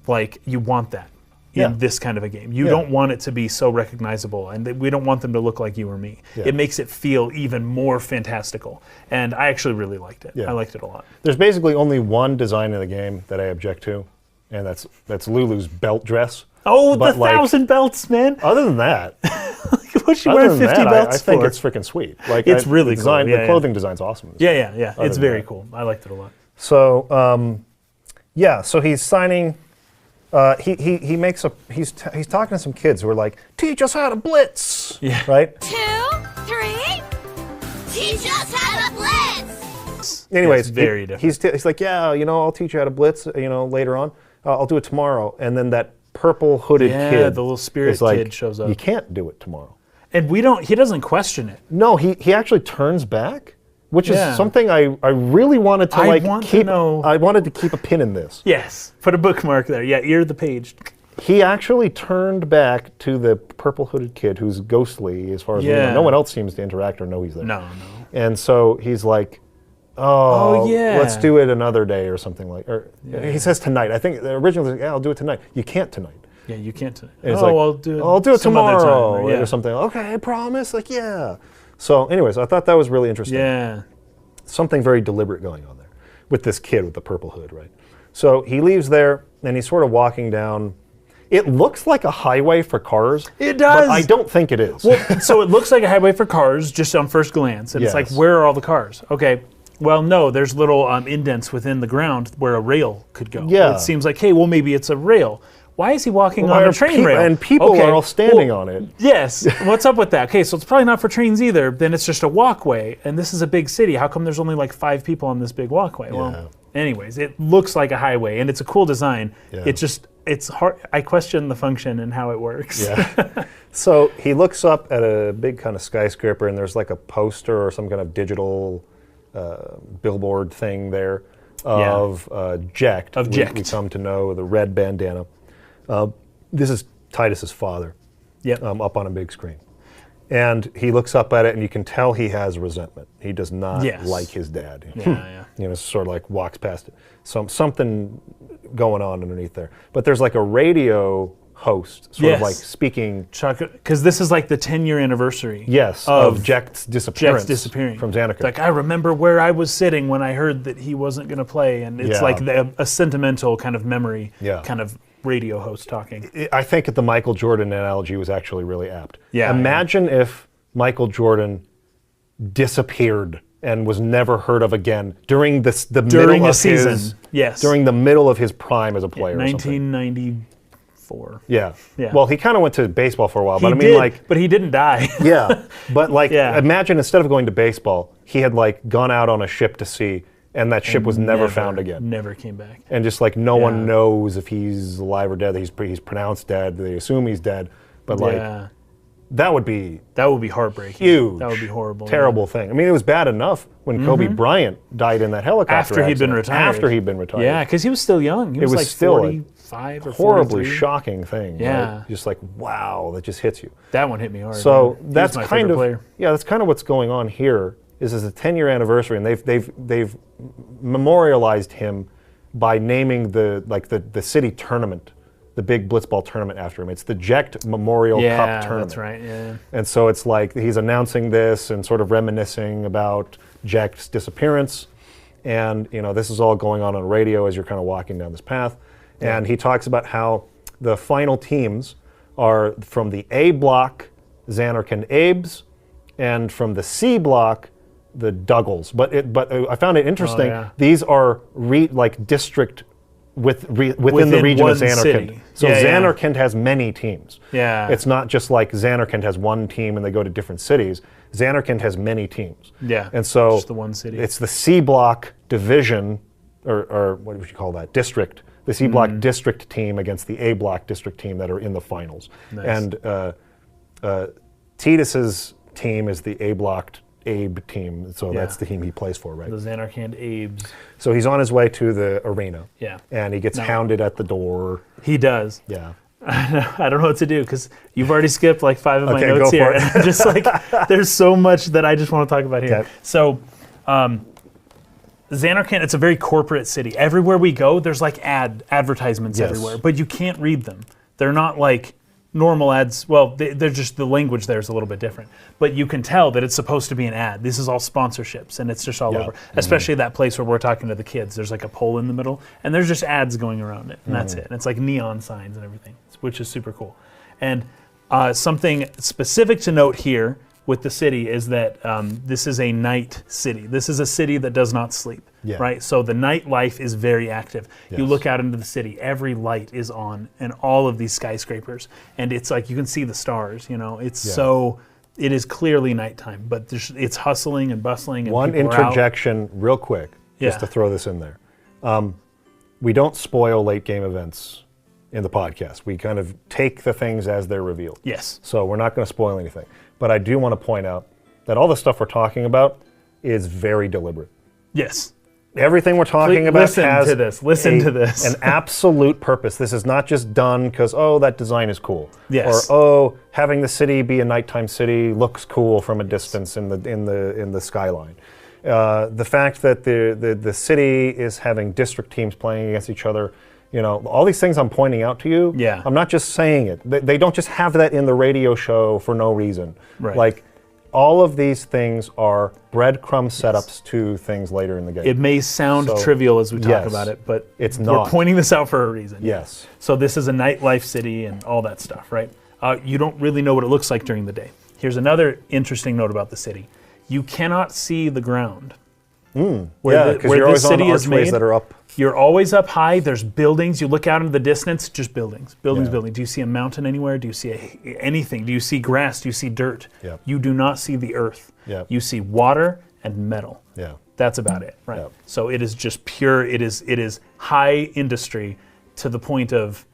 like you want that in this kind of a game. You don't want it to be so recognizable, and we don't want them to look like you or me. Yeah. It makes it feel even more fantastical, and I actually really liked it. I liked it a lot. There's basically only one design in the game that I object to, and that's Lulu's belt dress. Oh, the 1,000 belts, man! Other than that, what's she wearing 50 belts I think it's freaking sweet. Like it's really cool. The clothing design's awesome. Yeah. It's very cool. I liked it a lot. So, so he's signing. He's talking to some kids who are like, teach us how to blitz. Yeah. Right? 2, 3, teach us how to blitz. Anyways, very different. He's like, I'll teach you how to blitz, later on. I'll do it tomorrow. And then that purple hooded kid, the little spirit kid shows up. You can't do it tomorrow. And he doesn't question it. No, he actually turns back, which is something I really wanted to keep. I wanted to keep a pin in this. Yes, put a bookmark there. Yeah, ear the page. He actually turned back to the purple hooded kid who's ghostly as far as we know. No one else seems to interact or know he's there. No. And so he's like, let's do it another day or something like. He says tonight. I think originally, I'll do it tonight. You can't tonight. Yeah, you can't tonight. I'll do it tomorrow or something. Okay, I promise. Like, yeah. So, anyways, I thought that was really interesting. Yeah. Something very deliberate going on there with this kid with the purple hood, right? So he leaves there and he's sort of walking down. It looks like a highway for cars. It does. But I don't think it is. Well, so it looks like a highway for cars just on first glance. And it's like, where are all the cars? Okay. Well, no, there's little indents within the ground where a rail could go. Yeah. It seems like, hey, well, maybe it's a rail. Why is he walking on a train rail? And people are all standing on it. Yes. What's up with that? Okay, so it's probably not for trains either. Then it's just a walkway, and this is a big city. How come there's only like 5 people on this big walkway? Yeah. Well, anyways, it looks like a highway, and it's a cool design. Yeah. It's hard. I question the function and how it works. Yeah. So he looks up at a big kind of skyscraper, and there's like a poster or some kind of digital billboard thing there of Jecht. Of Jecht. We come to know the red bandana. This is Titus's father, up on a big screen. And he looks up at it, and you can tell he has resentment. He does not like his dad. Sort of like walks past it. Something going on underneath there. But there's like a radio host, sort of like speaking. Because this is like the 10-year anniversary. Yes, of Jecht's disappearance. From Zanarkand. It's like, I remember where I was sitting when I heard that he wasn't going to play. And it's like a sentimental kind of memory, kind of radio host talking. I think the Michael Jordan analogy was actually really apt. Yeah. Imagine if Michael Jordan disappeared and was never heard of again during the middle of season. During the middle of his prime as a player. 1994. Yeah. Well, he kind of went to baseball for a while, but but he didn't die. But imagine instead of going to baseball, he had gone out on a ship to sea. And that ship was never found again. Never came back. And just no one knows if he's alive or dead. He's pronounced dead. They assume he's dead. But that would be heartbreaking. Huge. That would be horrible. Terrible thing. I mean, it was bad enough when Kobe Bryant died in that helicopter After he'd been retired. After he'd been retired. Yeah, because he was still young. He was still 45 or 43. Horribly shocking thing. Yeah. Right? Just wow, that just hits you. That one hit me hard. So that's my kind of player. that's kind of what's going on here. This is a 10-year anniversary, and they've memorialized him by naming the city tournament, the big blitzball tournament after him. It's the Jecht Memorial Cup tournament. That's right. Yeah. And so it's he's announcing this and sort of reminiscing about Jecht's disappearance, and this is all going on radio as you're kind of walking down this path. Yeah. And he talks about how the final teams are from the A block, Zanarkand Abes, and from the C block, the Duggles. But I found it interesting. These are district within the region of Zanarkand. So Zanarkand has many teams. Yeah. It's not just Zanarkand has one team and they go to different cities. Zanarkand has many teams. Yeah. And so just the one city. It's the C block division, or what would you call that? District. The C block district team against the A block district team that are in the finals. Nice. And Titus's team is the A block Abe team, so that's the team he plays for, right? The Zanarkand Abes. So he's on his way to the arena. Yeah. And he gets hounded at the door. He does. Yeah. I don't know what to do because you've already skipped 5 of my notes go here. for it. And I'm just there's so much that I just want to talk about here. Okay. So Zanarkand, it's a very corporate city. Everywhere we go, there's like advertisements everywhere, but you can't read them. They're not like normal ads. Well, they're just, the language there is a little bit different. But you can tell that it's supposed to be an ad. This is all sponsorships, and it's just all over. Especially that place where we're talking to the kids. There's like a pole in the middle, and there's just ads going around it, and that's it. And it's like neon signs and everything, which is super cool. And something specific to note here with the city is that this is a night city. This is a city that does not sleep, right? So the nightlife is very active. You look out into the city, every light is on, and all of these skyscrapers, and it's like you can see the stars. You know, it's so. It is clearly nighttime, but it's hustling and bustling. And one interjection, real quick, just to throw this in there. We don't spoil late game events in the podcast. We kind of take the things as they're revealed. Yes. So we're not going to spoil anything. But I do want to point out that all the stuff we're talking about is very deliberate. Yes. Everything we're talking about listen has to this. An absolute purpose. This is not just done because, oh, that design is cool. Yes. Or, oh, having the city be a nighttime city looks cool from a distance in the skyline. The fact that the city is having district teams playing against each other, you know, all these things I'm pointing out to you, I'm not just saying it. They don't just have that in the radio show for no reason. Right. Like, all of these things are breadcrumb setups to things later in the game. It may sound trivial as we talk about it, but it's not. We're pointing this out for a reason. Yes. So this is a nightlife city and all that stuff, right? You don't really know what it looks like during the day. Here's another interesting note about the city. You cannot see the ground. Because you're always on archways that are up. You're always up high. There's buildings. You look out into the distance, just buildings, buildings. Do you see a mountain anywhere? Do you see anything? Do you see grass? Do you see dirt? You do not see the earth. You see water and metal. That's about it, right? So it is just pure. It is high industry to the point of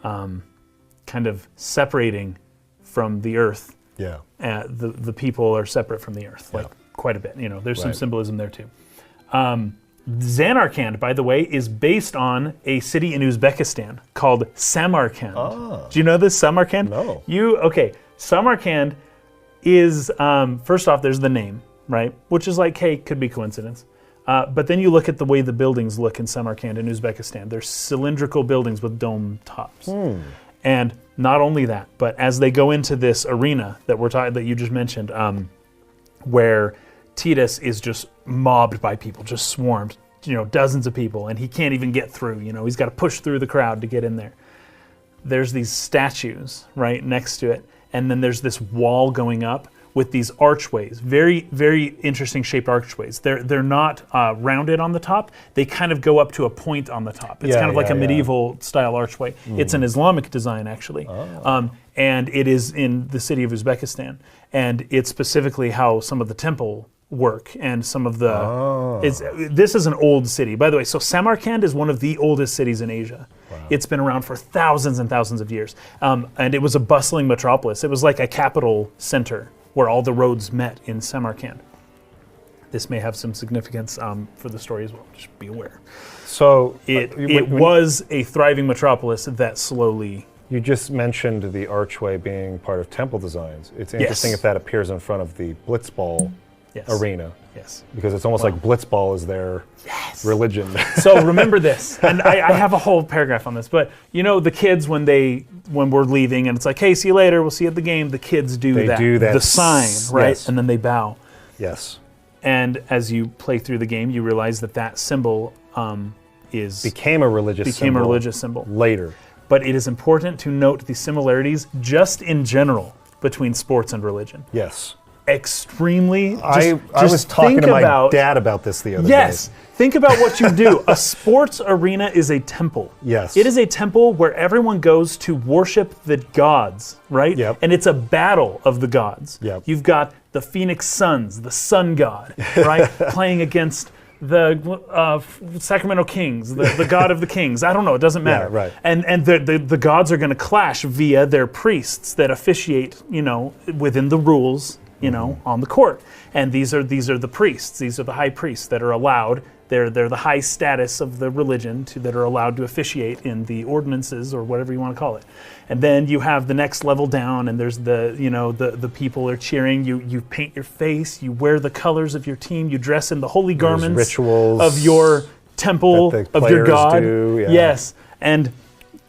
kind of separating from the earth. The people are separate from the earth, like quite a bit. You know, there's some symbolism there too. Zanarkand, by the way, is based on a city in Uzbekistan called Samarkand. Do you know this, Samarkand? No. Samarkand is, first off, there's the name, right? Which is like, hey, could be coincidence. But then you look at the way the buildings look in Samarkand in Uzbekistan. They're cylindrical buildings with dome tops. And not only that, but as they go into this arena that you just mentioned, where Titus is just mobbed by people, just swarmed, you know, dozens of people, and he can't even get through. You know, he's got to push through the crowd to get in there. There's these statues right next to it, and then there's this wall going up with these archways, very, very interesting shaped archways. They're not rounded on the top. They kind of go up to a point on the top. It's kind of like a medieval style archway. It's an Islamic design, actually. And it is in the city of Uzbekistan. And it's specifically how some of the temple work and some of the... This is an old city. By the way, so Samarkand is one of the oldest cities in Asia. It's been around for thousands and thousands of years. And it was a bustling metropolis. It was like a capital center where all the roads met in Samarkand. This may have some significance for the story as well. Just be aware. So it was a thriving metropolis that slowly... You just mentioned the archway being part of temple designs. It's interesting if that appears in front of the Blitzball arena. Because it's almost like Blitzball is their religion. So remember this, and I have a whole paragraph on this, but you know the kids when we're leaving and it's like, hey, see you later, we'll see you at the game, the kids do that, the sign, right? And then they bow. And as you play through the game, you realize that symbol became a religious symbol later. But it is important to note the similarities just in general between sports and religion. Extremely. I was talking to my dad about this the other day. Think about what you do. A sports arena is a temple. It is a temple where everyone goes to worship the gods, right? And it's a battle of the gods. You've got the Phoenix Suns, the sun god, right? Playing against the Sacramento Kings, the god of the kings. I don't know, it doesn't matter. And the gods are going to clash via their priests that officiate, you know, within the rules on the court. And these are the priests. These are the high priests that are allowed. They're the high status of the religion that are allowed to officiate in the ordinances or whatever you want to call it. And then you have the next level down, and there's the people are cheering. You paint your face. You wear the colors of your team. You dress in the holy garments rituals of your temple, of your god. Yes, and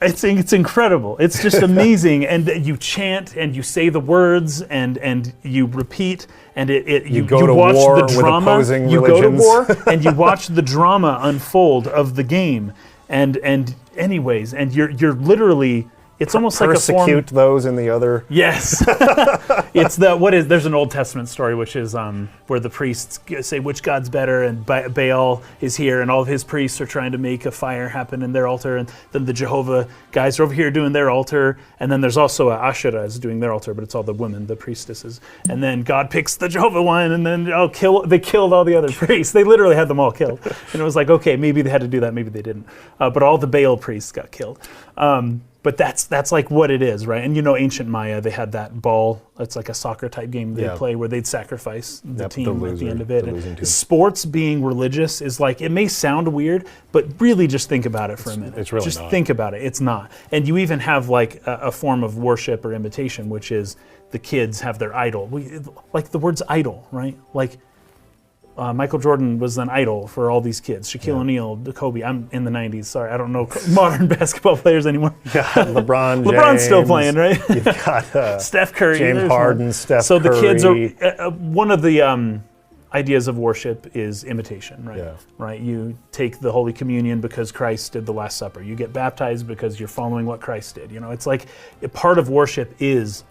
it's incredible. It's just amazing. And you chant and you say the words and you repeat and you go to watch war the drama. with opposing you religions. go to war and you watch the drama unfold of the game. And anyways, and you're literally. It's almost like a form. Persecute those in the other. Yes, it's there's an Old Testament story which is where the priests say which god's better, and Baal is here, and all of his priests are trying to make a fire happen in their altar, and then the Jehovah guys are over here doing their altar, and then there's also Asherah is doing their altar, but it's all the women, the priestesses, and then God picks the Jehovah one, and then they killed all the other priests. They literally had them all killed, and it was like, okay, maybe they had to do that, maybe they didn't, but all the Baal priests got killed. But that's like what it is, right? And ancient Maya, they had that ball. It's like a soccer type game they'd play where they'd sacrifice the team at the end of it. And sports being religious is like, it may sound weird, but really just think about it for a minute. It's really just not. Think about it. It's not. And you even have like a form of worship or imitation, which is the kids have their idol. Like the words idol, right? Like Michael Jordan was an idol for all these kids. Shaquille O'Neal, Kobe. I'm in the 90s. Sorry, I don't know modern basketball players anymore. Yeah, LeBron James. LeBron's still playing, right? You've got Steph Curry. James Harden, Steph so Curry. So the kids are, one of the ideas of worship is imitation, right? Yeah. Right. You take the Holy Communion because Christ did the Last Supper. You get baptized because you're following what Christ did. It's like a part of worship is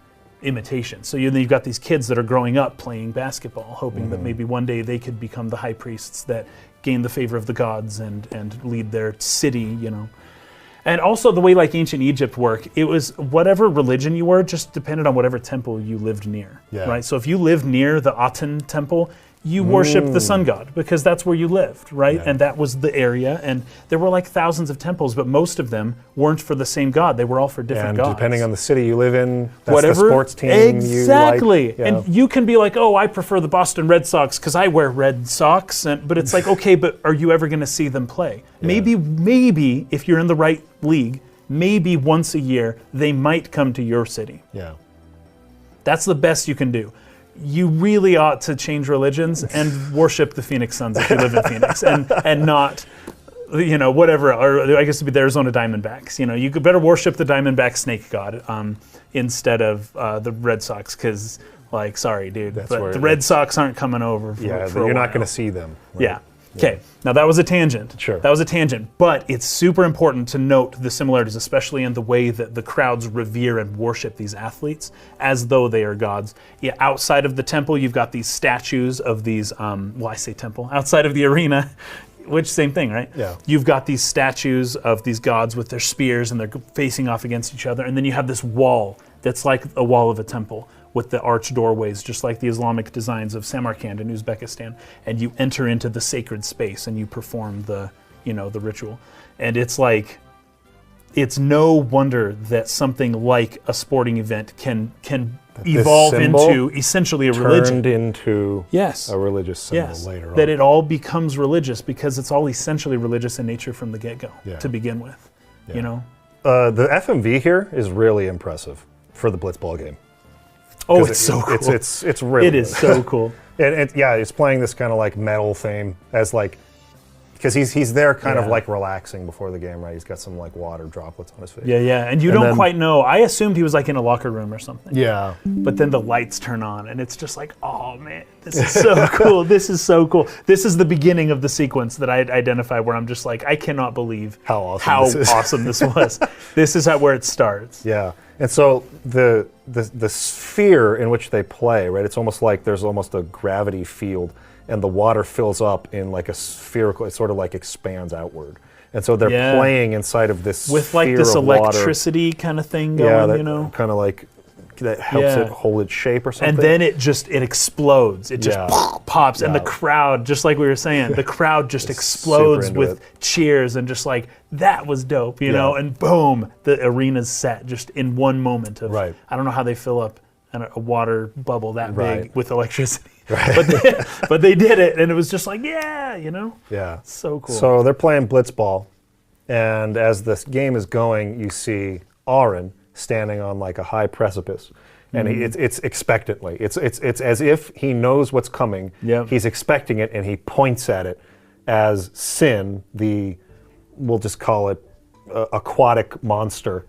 imitation. So you've got these kids that are growing up playing basketball, hoping that maybe one day they could become the high priests that gain the favor of the gods and lead their city, And also the way like ancient Egypt worked, it was whatever religion you were, just depended on whatever temple you lived near, right? So if you lived near the Aten temple, you worshiped the sun god because that's where you lived, right? Yeah. And that was the area. And there were like thousands of temples, but most of them weren't for the same god. They were all for different gods. And depending on the city you live in, that's whatever the sports team exactly. you like. And you can be like, oh, I prefer the Boston Red Sox because I wear red socks. But it's like, okay, but are you ever going to see them play? Yeah. Maybe if you're in the right league, maybe once a year they might come to your city. Yeah. That's the best you can do. You really ought to change religions and worship the Phoenix Suns if you live in Phoenix, and not, whatever. Or I guess it'd be the Arizona Diamondbacks. You could better worship the Diamondback snake god instead of the Red Sox, because, like, sorry, dude, but the Red Sox aren't coming over. For you're a not while. going to see them. Right? Yeah. Okay, now that was a tangent. Sure. That was a tangent, but it's super important to note the similarities, especially in the way that the crowds revere and worship these athletes as though they are gods. Yeah, outside of the temple, you've got these statues of these, I say temple, outside of the arena, which same thing, right? Yeah. You've got these statues of these gods with their spears and they're facing off against each other, and then you have this wall that's like a wall of a temple, with the arch doorways, just like the Islamic designs of Samarkand in Uzbekistan, and you enter into the sacred space and you perform the ritual. And it's like, it's no wonder that something like a sporting event can evolve into essentially a religion. Turned into yes. a religious symbol later on. That it all becomes religious because it's all essentially religious in nature from the get-go to begin with. Yeah. The FMV here is really impressive for the blitzball game. Oh, it's so cool. It's really It is so cool. And it's playing this kind of like metal theme as like, because he's there kind of like relaxing before the game, right? He's got some like water droplets on his face. Yeah. And you don't quite know. I assumed he was like in a locker room or something. Yeah. But then the lights turn on and it's just like, oh man, this is so cool. This is so cool. This is the beginning of the sequence that I identify where I'm just like, I cannot believe how awesome this was. This is where it starts. Yeah. And so the sphere in which they play, right? It's almost like there's almost a gravity field, and the water fills up in like a spherical. It sort of like expands outward, and so they're playing inside of this with sphere like this of electricity water. kind of thing going. Kind of like that helps it hold its shape or something. And then it explodes. It just pops, and the crowd, just like we were saying, the crowd just explodes with cheers and just like, that was dope, you know. And boom, the arena's set just in one moment of. Right. I don't know how they fill up a water bubble that Right. big with electricity. Right. But they did it, and it was just like, yeah, Yeah. so cool. So they're playing blitzball, and as this game is going, you see Aaron standing on like a high precipice, and it's expectantly. It's as if he knows what's coming. Yep. He's expecting it, and he points at it as Sin, we'll just call it aquatic monster,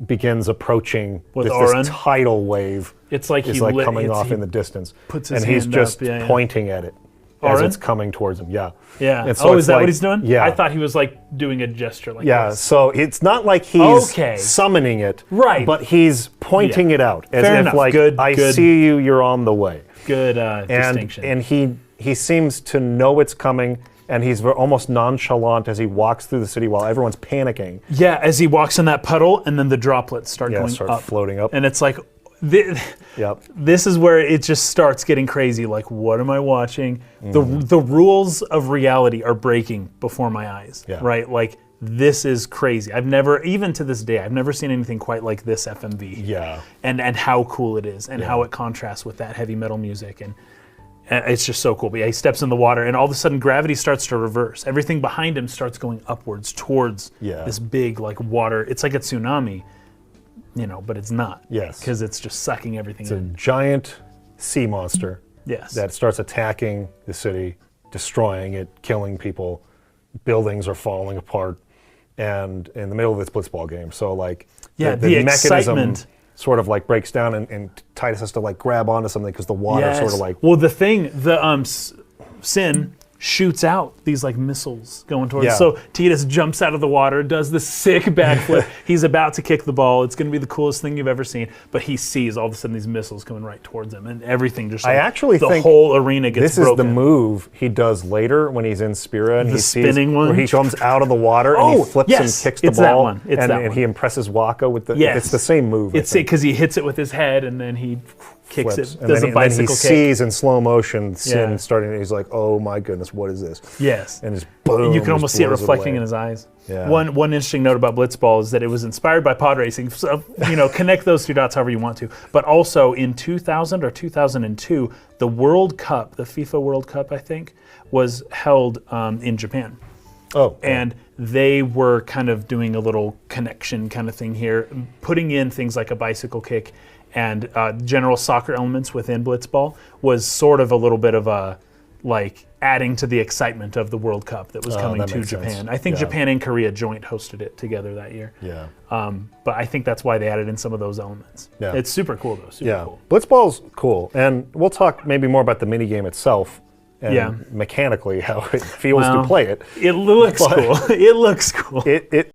begins approaching. With this Aaron? tidal wave. It's like is he like lit- coming it's- off he in the distance, puts his and he's hand just up, yeah. pointing at it as Aaron? it's coming towards him. Yeah. Yeah. And so Is it's that like- what he's doing? Yeah. I thought he was like doing a gesture like Yeah, this. so it's not like he's Okay. summoning it, Right. but he's pointing Yeah. it out as Fair if enough. like, Good- I good. see you, you're on the way. Good distinction. And he seems to know it's coming, and he's almost nonchalant as he walks through the city while everyone's panicking. Yeah, as he walks in that puddle, and then the droplets start Yeah, going start up, floating up. and it's like, Yep. this is where it just starts getting crazy. Like, what am I watching? Mm-hmm. The rules of reality are breaking before my eyes. Yeah. Right? Like, this is crazy. I've never, even to this day, I've never seen anything quite like this FMV. Yeah. And how cool it is, and how it contrasts with that heavy metal music, and it's just so cool. But yeah, he steps in the water, and all of a sudden gravity starts to reverse. Everything behind him starts going upwards towards this big like water. It's like a tsunami, but it's not. Yes. Because it's just sucking everything It's a in. giant sea monster Yes. that starts attacking the city, destroying it, killing people. Buildings are falling apart, and in the middle of this blitzball game. So like Yeah, the the mechanism excitement. sort of like breaks down, and Titus has to like grab onto something because the water sort of like Well, the Sin shoots out these like missiles going towards. Yeah. So Titus jumps out of the water, does this sick backflip. He's about to kick the ball. It's going to be the coolest thing you've ever seen. But he sees all of a sudden these missiles coming right towards him, and everything just. I Like, actually the think whole arena gets this broken. is the move he does later when he's in Spira and The he sees spinning one? where he comes out of the water and Oh, he flips yes, and kicks the it's that ball one, it's and, that and one. he impresses Waka with the. Yes. It's the same move. I It's think. because he hits it with his head, and then he kicks Flips. it. And Does then a he bicycle kick. sees in slow motion Sin Yeah. starting. And he's like, "Oh my goodness, what is this?" Yes. And just boom. You can almost see it blows reflecting away. in his eyes. Yeah. One interesting note about Blitzball is that it was inspired by pod racing. So, connect those two dots however you want to. But also in 2000 or 2002, the World Cup, the FIFA World Cup, I think, was held in Japan. Oh. And they were kind of doing a little connection kind of thing here, putting in things like a bicycle kick and general soccer elements within Blitzball was sort of a little bit of a, like, adding to the excitement of the World Cup that was coming that to makes Japan. sense. I think Yeah. Japan and Korea joint hosted it together that year. Yeah. But I think that's why they added in some of those elements. Yeah. It's super cool though, super Yeah. cool. Blitzball's cool, and we'll talk maybe more about the minigame itself and Yeah. mechanically how it feels Well, to play it. It looks cool. It looks cool. It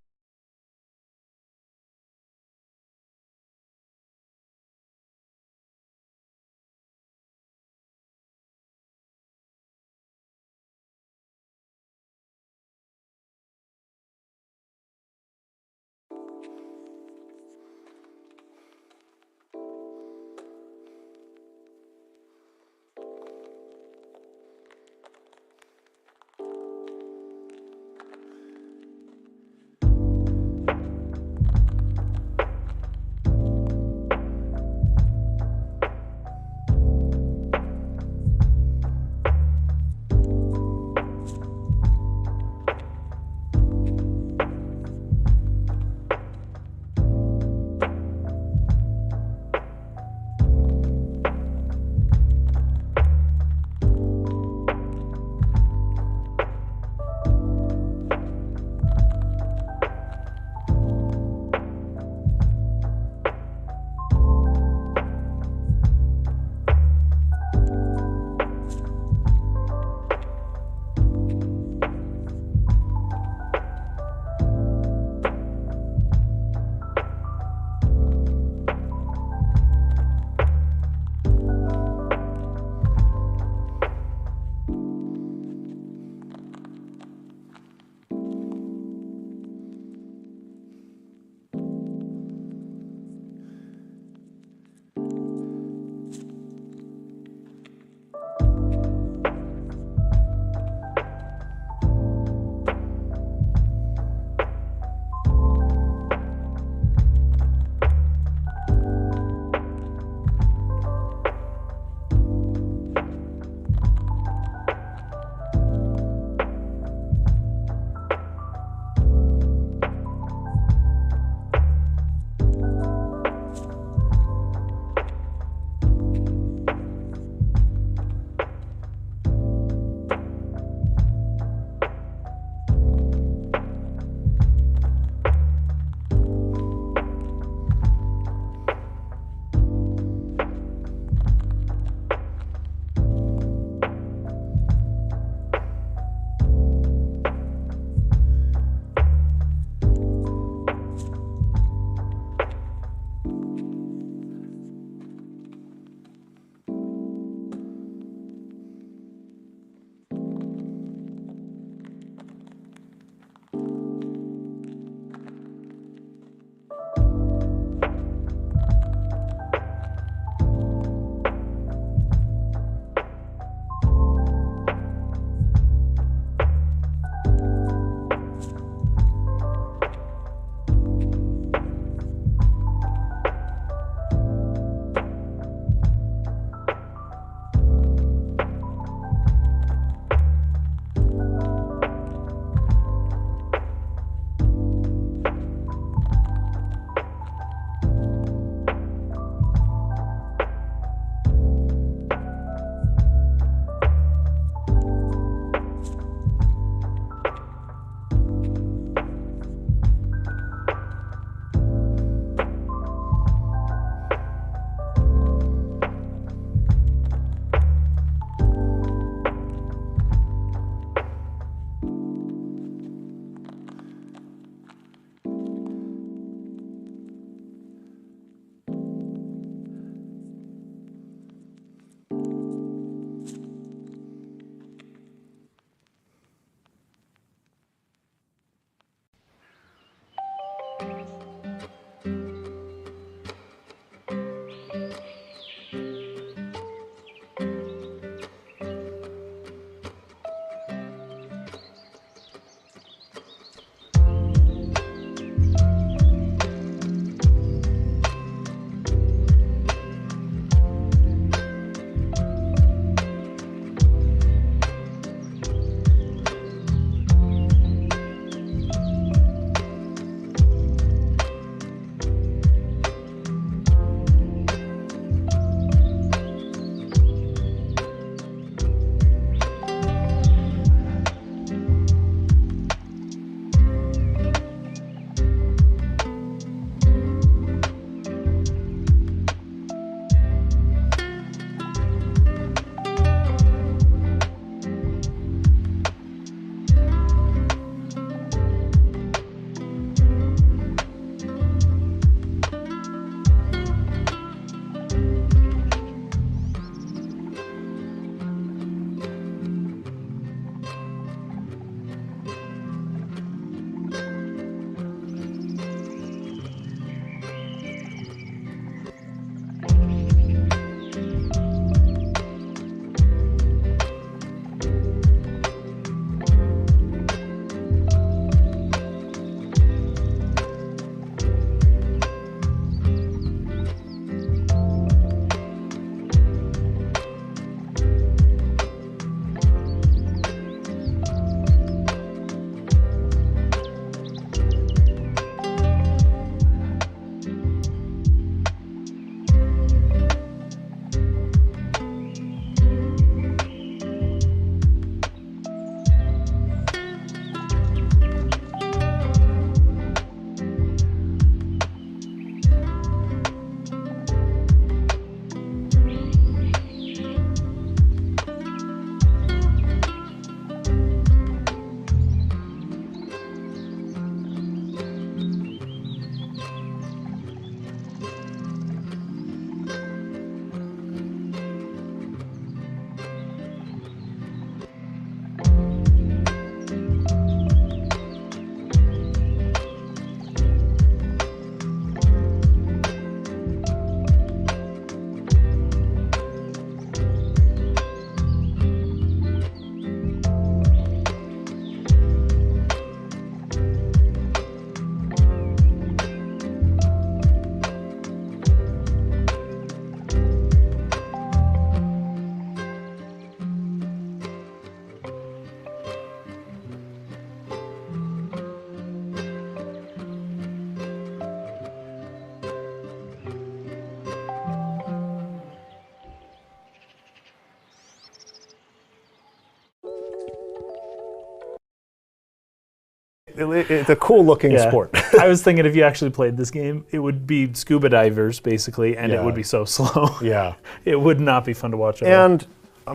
It's a cool looking sport. I was thinking if you actually played this game, it would be scuba divers basically, and it would be so slow. Yeah. It would not be fun to watch at all. And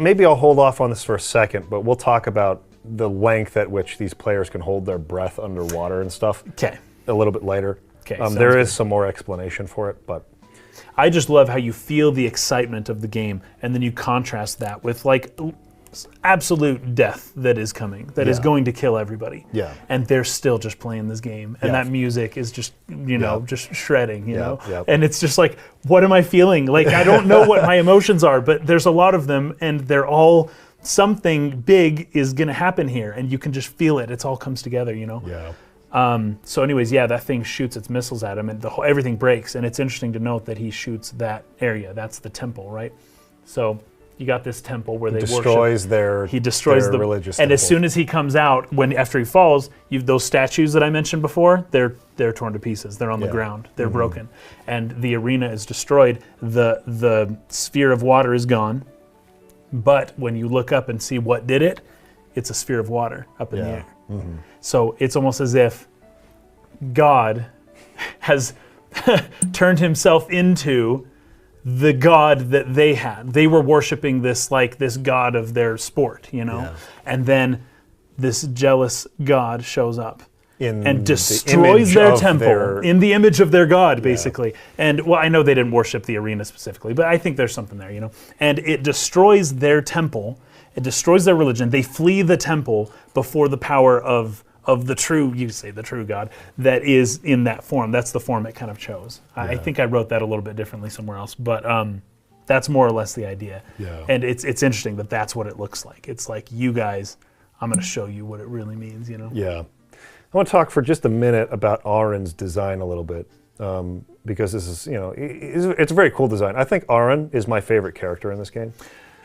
maybe I'll hold off on this for a second, but we'll talk about the length at which these players can hold their breath underwater and stuff. Okay. A little bit later. Okay. There is some more explanation for it, but I just love how you feel the excitement of the game, and then you contrast that with like absolute death that is coming, that is going to kill everybody. Yeah. And they're still just playing this game, and that music is just, just shredding, you know? Yeah. And it's just like, what am I feeling? Like, I don't know what my emotions are, but there's a lot of them, and they're all, something big is going to happen here, and you can just feel it. It all comes together, you know? Yeah. So anyways, that thing shoots its missiles at him, and everything breaks, and it's interesting to note that he shoots that area. That's the temple, right? So you got this temple where he destroys worship. He destroys the religious and temple. as soon as he comes out, after he falls, those statues that I mentioned before, they're torn to pieces. They're on the ground. They're broken, and the arena is destroyed. The sphere of water is gone, but when you look up and see what did it, it's a sphere of water up in the air. So it's almost as if God has turned himself into the god that they had. They were worshiping this god of their sport, and then this jealous god shows up and destroys their temple in the image of their god, basically. And well, I know they didn't worship the arena specifically, but I think there's something there, And it destroys their temple. It destroys their religion. They flee the temple before the power of the true, you say the true God, that is in that form. That's the form it kind of chose. I think I wrote that a little bit differently somewhere else, but that's more or less the idea. Yeah. And it's interesting that that's what it looks like. It's like, you guys, I'm going to show you what it really means, Yeah. I want to talk for just a minute about Aaron's design a little bit, because this is, it's a very cool design. I think Aaron is my favorite character in this game.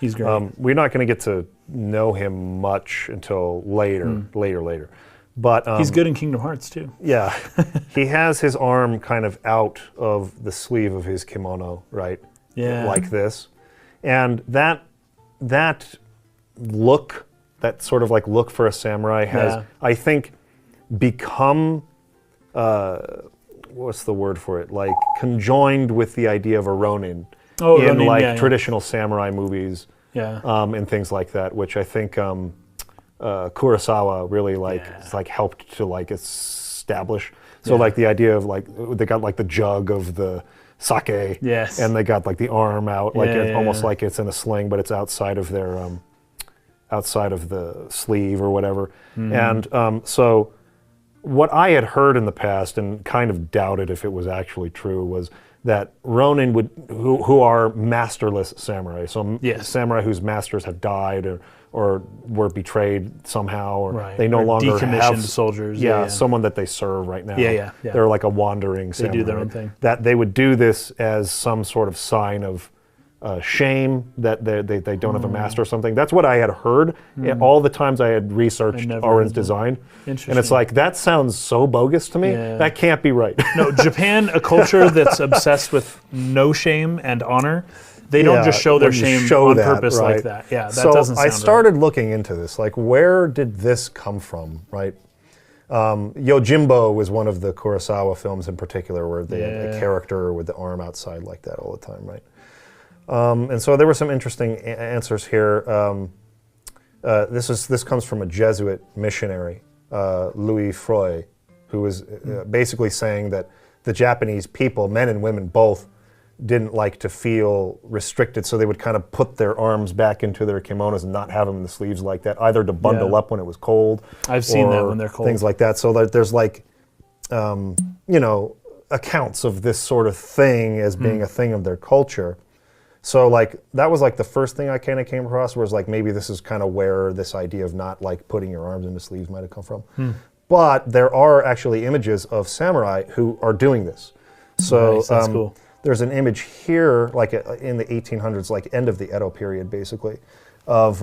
He's great. We're not going to get to know him much until later. But he's good in Kingdom Hearts too. Yeah, he has his arm kind of out of the sleeve of his kimono, right? Yeah, like this, and that look, that sort of like look for a samurai has, I think, become what's the word for it? Like conjoined with the idea of a Ronin in traditional samurai movies, and things like that, which I think. Kurosawa really helped to establish. So the idea of they got the jug of the sake, and they got the arm out, almost like it's in a sling, but it's outside of their outside of the sleeve or whatever. And so what I had heard in the past and kind of doubted if it was actually true was that Ronin who are masterless samurai, so samurai whose masters have died or were betrayed somehow, or they no longer decommissioned soldiers. Someone that they serve right now. They're like a wandering samurai. They do their own thing. That they would do this as some sort of sign of shame that they don't have a master or something. That's what I had heard all the times I had researched Aaron's design. Interesting. And it's like, that sounds so bogus to me. Yeah. That can't be right. No, Japan, a culture that's obsessed with no shame and honor. They don't just show their shame on purpose like that. Yeah, that doesn't sound right. I started looking into this, where did this come from, right? Yojimbo was one of the Kurosawa films in particular where they had a character with the arm outside like that all the time, right? And so there were some interesting answers here. This comes from a Jesuit missionary, Louis Froy, who was basically saying that the Japanese people, men and women both, didn't like to feel restricted, so they would kind of put their arms back into their kimonos and not have them in the sleeves like that, either to bundle up when it was cold. I've seen that when they're cold. Things like that. So that there's accounts of this sort of thing as being a thing of their culture. So that was the first thing I kind of came across, was maybe this is kind of where this idea of not putting your arms into sleeves might have come from. But there are actually images of samurai who are doing this. So nice, that's cool. There's an image here, in the 1800s, end of the Edo period, basically, of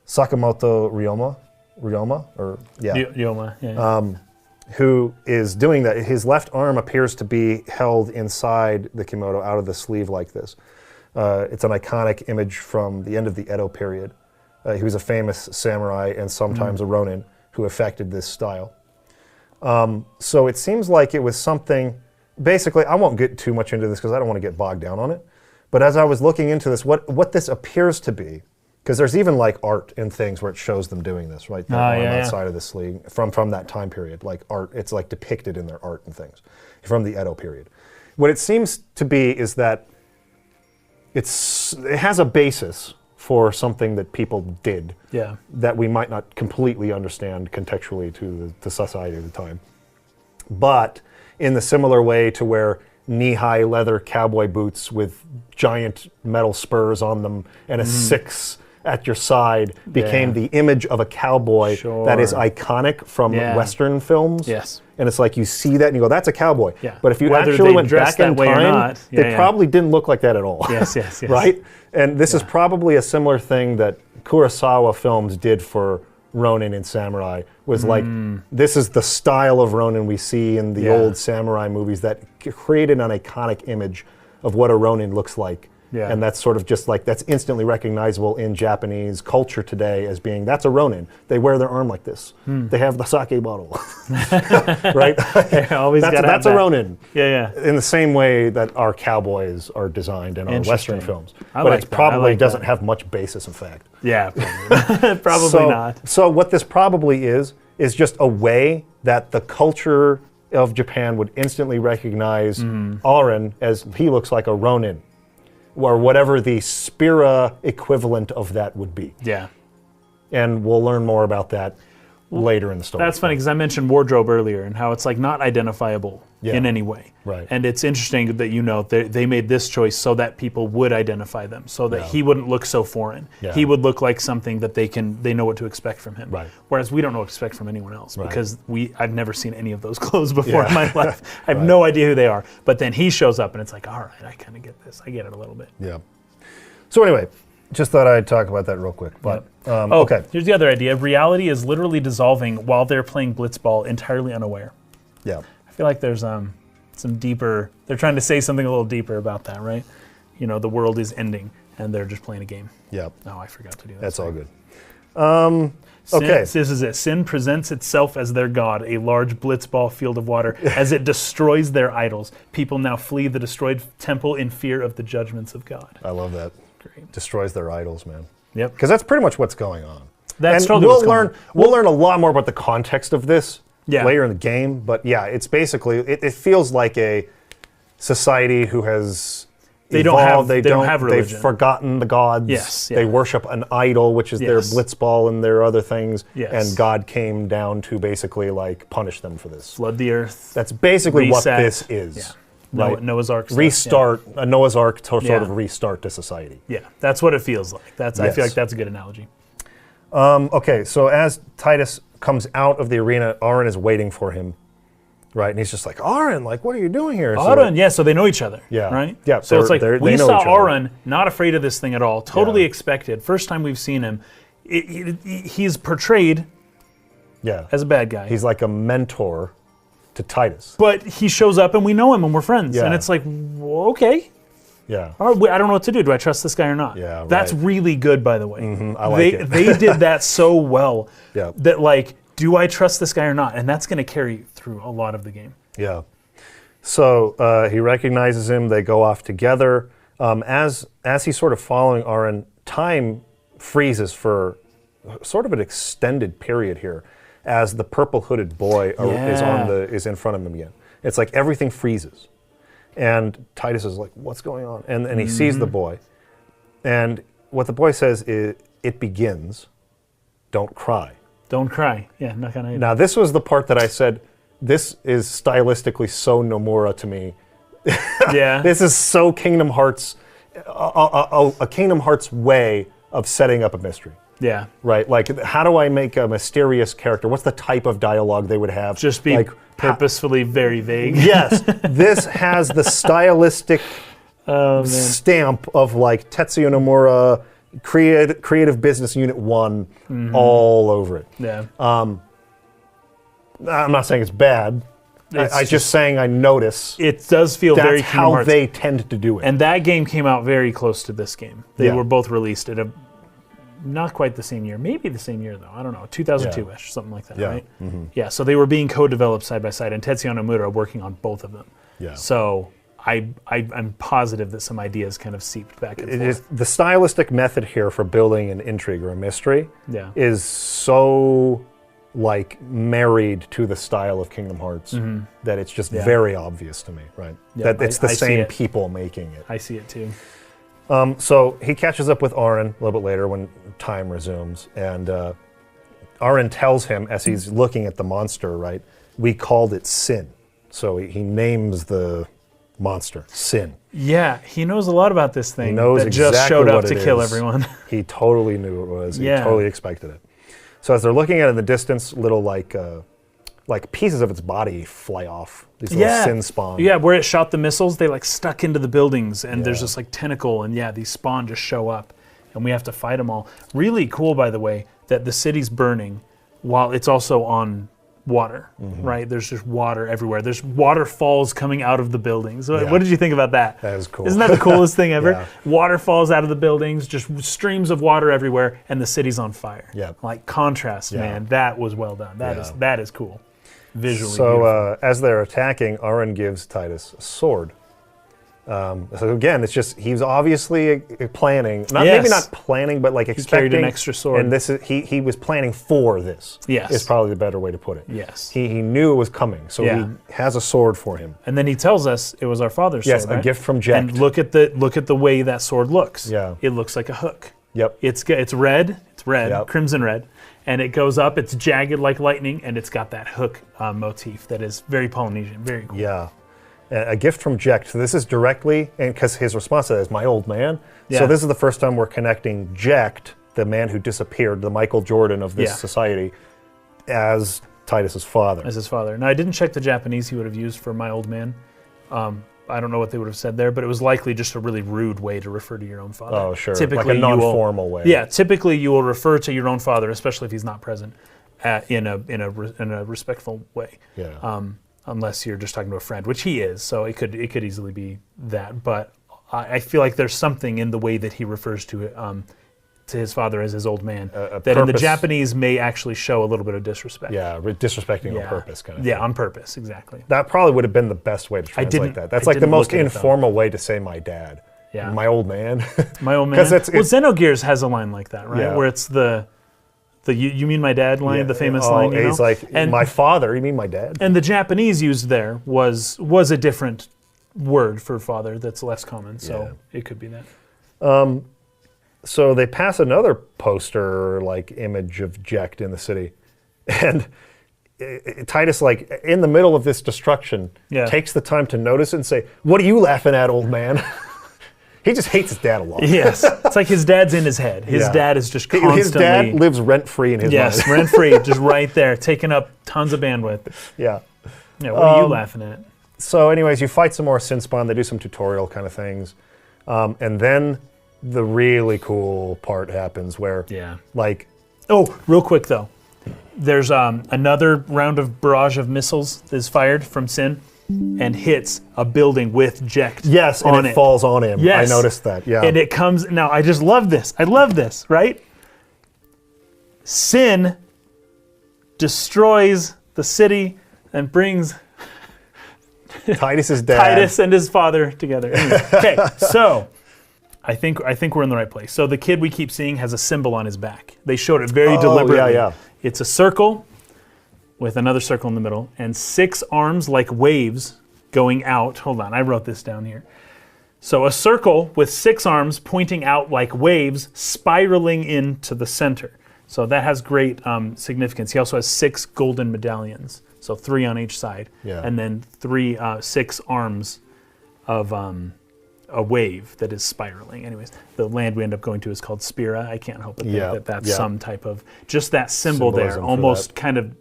Sakamoto Ryoma, who is doing that. His left arm appears to be held inside the kimono, out of the sleeve like this. It's an iconic image from the end of the Edo period. He was a famous samurai and sometimes a Ronin who affected this style. So it seems like it was something, basically, I won't get too much into this because I don't want to get bogged down on it. But as I was looking into this, what this appears to be, because there's even like art and things where it shows them doing this, right? There on that side of the sleeve from that time period, like art, it's like depicted in their art and things from the Edo period. What it seems to be is that it has a basis for something that people did that we might not completely understand contextually to the society of the time. But in the similar way to where knee-high leather cowboy boots with giant metal spurs on them and a 6 at your side became the image of a cowboy that is iconic from Western films. Yes. And it's like you see that and you go, that's a cowboy. Yeah. But if you Whether actually they went dressed back in that way or time, not. they probably didn't look like that at all. Yes. Right? And this is probably a similar thing that Kurosawa films did for Ronin and samurai, was like, this is the style of Ronin we see in the old samurai movies that created an iconic image of what a Ronin looks like. Yeah. And that's sort of just like, that's instantly recognizable in Japanese culture today as being, that's a Ronin. They wear their arm like this. They have the sake bottle. Right? That's a Ronin. Yeah. In the same way that our cowboys are designed in our Western films. But it probably doesn't have much basis in fact. Yeah, probably not. So what this probably is just a way that the culture of Japan would instantly recognize Aren as he looks like a Ronin, or whatever the Spira equivalent of that would be. Yeah. And we'll learn more about that later in the story. That's funny because I mentioned wardrobe earlier and how it's like not identifiable in any way. Right. And it's interesting that they made this choice so that people would identify them, so that he wouldn't look so foreign. Yeah. He would look like something that they know what to expect from him. Right. Whereas we don't know what to expect from anyone else because I've never seen any of those clothes before in my life. I have no idea who they are. But then he shows up and it's like, all right, I kind of get this. I get it a little bit. Yeah. So anyway, just thought I'd talk about that real quick. But okay. Here's the other idea. Reality is literally dissolving while they're playing blitzball entirely unaware. Yeah. I feel like there's some deeper, they're trying to say something a little deeper about that, right? You know, the world is ending and they're just playing a game. Yeah. Oh, I forgot to do that. That's all good. Okay. This is it. Sin presents itself as their god, a large blitzball field of water, as it destroys their idols. People now flee the destroyed temple in fear of the judgments of God. I love that. Great. Destroys their idols, man. Yep. Because that's pretty much what's going on. That's and totally what's going on. We'll learn a lot more about the context of this later in the game. But yeah, it's basically, it feels like a society who has they evolved. They don't have religion. They've forgotten the gods. Yes. Yeah. They worship an idol, which is their blitzball and their other things. Yes. And God came down to basically like punish them for this. Flood the earth. That's basically what this is. Yeah. Right? Noah's Ark stuff. Restart, a Noah's Ark to sort of restart to society. Yeah, that's what it feels like. I feel like that's a good analogy. Okay, so as Titus comes out of the arena, Aren is waiting for him, right? And he's just like, Aren, like, what are you doing here? Aren, so they know each other, right? Yeah, so it's like, we know saw each other. Aren, not afraid of this thing at all, totally expected. First time we've seen him, he's portrayed as a bad guy. He's like a mentor to Titus. But he shows up and we know him and we're friends. And it's like, okay. Yeah. All right, I don't know what to do. Do I trust this guy or not? Yeah, right. That's really good, by the way. I like it. They did that so well that, like, do I trust this guy or not? And that's going to carry through a lot of the game. Yeah. So he recognizes him. They go off together. As he's sort of following Aren, time freezes for sort of an extended period here, as the purple hooded boy is in front of him again. It's like everything freezes. And Titus is like, what's going on? And he sees the boy. And what the boy says is, it begins. Don't cry. Don't cry. Yeah, not gonna. Now, this was the part that I said, this is stylistically so Nomura to me. Yeah. This is so Kingdom Hearts, a Kingdom Hearts way of setting up a mystery. Yeah. Right? Like, how do I make a mysterious character? What's the type of dialogue they would have? Just be like, purposefully very vague. Yes. This has the stylistic stamp of like Tetsuya Nomura, Creative Business Unit 1 all over it. Yeah. I'm not saying it's bad. I'm just saying I notice. It does feel very That's Kingdom how Hearts. they tend to do it. And that game came out very close to this game. They were both released at a not quite the same year, maybe the same year though. I don't know, 2002-ish, something like that, Yeah. right? Yeah. So they were being co-developed side by side, and Tetsuya Nomura working on both of them. Yeah. So I'm positive that some ideas kind of seeped back and forth. The stylistic method here for building an intrigue or a mystery Yeah. is so like married to the style of Kingdom Hearts that it's just very obvious to me, right? Yeah, that it's the I see same it. people making it. I see it too. So he catches up with Aaron a little bit later when time resumes, and Aaron tells him as he's looking at the monster, right? We called it Sin. So he names the monster Sin. Yeah, he knows a lot about this thing. He knows that exactly just showed up what to it kill is. everyone. He totally knew it was. Yeah. He totally expected it. So as they're looking at it in the distance, little like pieces of its body fly off. These little Sin spawn. Yeah, where it shot the missiles, they like stuck into the buildings, and there's Yeah. this like tentacle, and these spawn just show up, and we have to fight them all. Really cool, by the way, that the city's burning while it's also on water, right? There's just water everywhere. There's waterfalls coming out of the buildings. What did you think about that? That is cool. Isn't that the coolest thing ever? Yeah. Waterfalls out of the buildings, just streams of water everywhere, and the city's on fire. Yeah. Like contrast, man. That was well done. That is cool. Visually beautiful. So as they're attacking, Aaron gives Titus a sword. So again, it's just he's obviously planning, maybe not planning, but like expecting carried an extra sword. And this is he was planning for this. Yes. Is probably the better way to put it. Yes. He knew it was coming, so he has a sword for him. And then he tells us it was our father's Yes, sword, a right? gift from Jack. And look at the way that sword looks. Yeah. It looks like a hook. Yep. It's red, Yep. crimson red, and it goes up. It's jagged like lightning, and it's got that hook motif that is very Polynesian, very cool. Yeah. A gift from Jack. So this is directly, and because his response to that is my old man. Yeah. So this is the first time we're connecting Jack, the man who disappeared, the Michael Jordan of this society, as Titus's father. As his father. Now I didn't check the Japanese he would have used for my old man. I don't know what they would have said there, but it was likely just a really rude way to refer to your own father. Oh, sure. Typically, like a non-formal way. Yeah, typically you will refer to your own father, especially if he's not present, in a respectful way. Yeah. Unless you're just talking to a friend, which he is, so it could easily be that. But I feel like there's something in the way that he refers to his father as his old man that in the Japanese may actually show a little bit of disrespect. Yeah, disrespecting on purpose, kind of. Yeah, thing. on purpose, exactly. That probably would have been the best way to translate that. That's I like the didn't most look at it, though. informal way to say my dad. Yeah. My old man. My old man. 'Cause Well, it's- Xenogears has a line like that, right? Yeah. Where it's the you mean my dad line, the famous line. You know? He's like, and, my father. You mean my dad? And the Japanese used there was a different word for father that's less common, so it could be that. So they pass another poster, like image of Jecht in the city, and Titus, like in the middle of this destruction, takes the time to notice it and say, "What are you laughing at, old man?" He just hates his dad a lot. Yes, it's like his dad's in his head. His dad is just constantly. His dad lives rent free in his mind. Yes, rent free, just right there, taking up tons of bandwidth. Yeah. Yeah. What are you laughing at? So, anyways, you fight some more Sinspawn. They do some tutorial kind of things, and then the really cool part happens where, like, oh, real quick though, there's another round of barrage of missiles is fired from Sin and hits a building with Jecht yes, on and it falls on him. Yes. I noticed that. Yeah, and it comes now. I just love this. I love this. Right? Sin destroys the city and brings Titus's dad. Titus and his father together. Anyway, okay, so I think we're in the right place. So the kid we keep seeing has a symbol on his back. They showed it very deliberately. Yeah. It's a circle with another circle in the middle and 6 arms like waves going out. Hold on, I wrote this down here. So a circle with 6 arms pointing out like waves spiraling into the center. So that has great significance. He also has 6 golden medallions. So 3 on each side. Yeah. And then 6 arms of a wave that is spiraling. Anyways, the land we end up going to is called Spira. I can't help but think that that's some type of, just that symbol there Symbolism almost kind of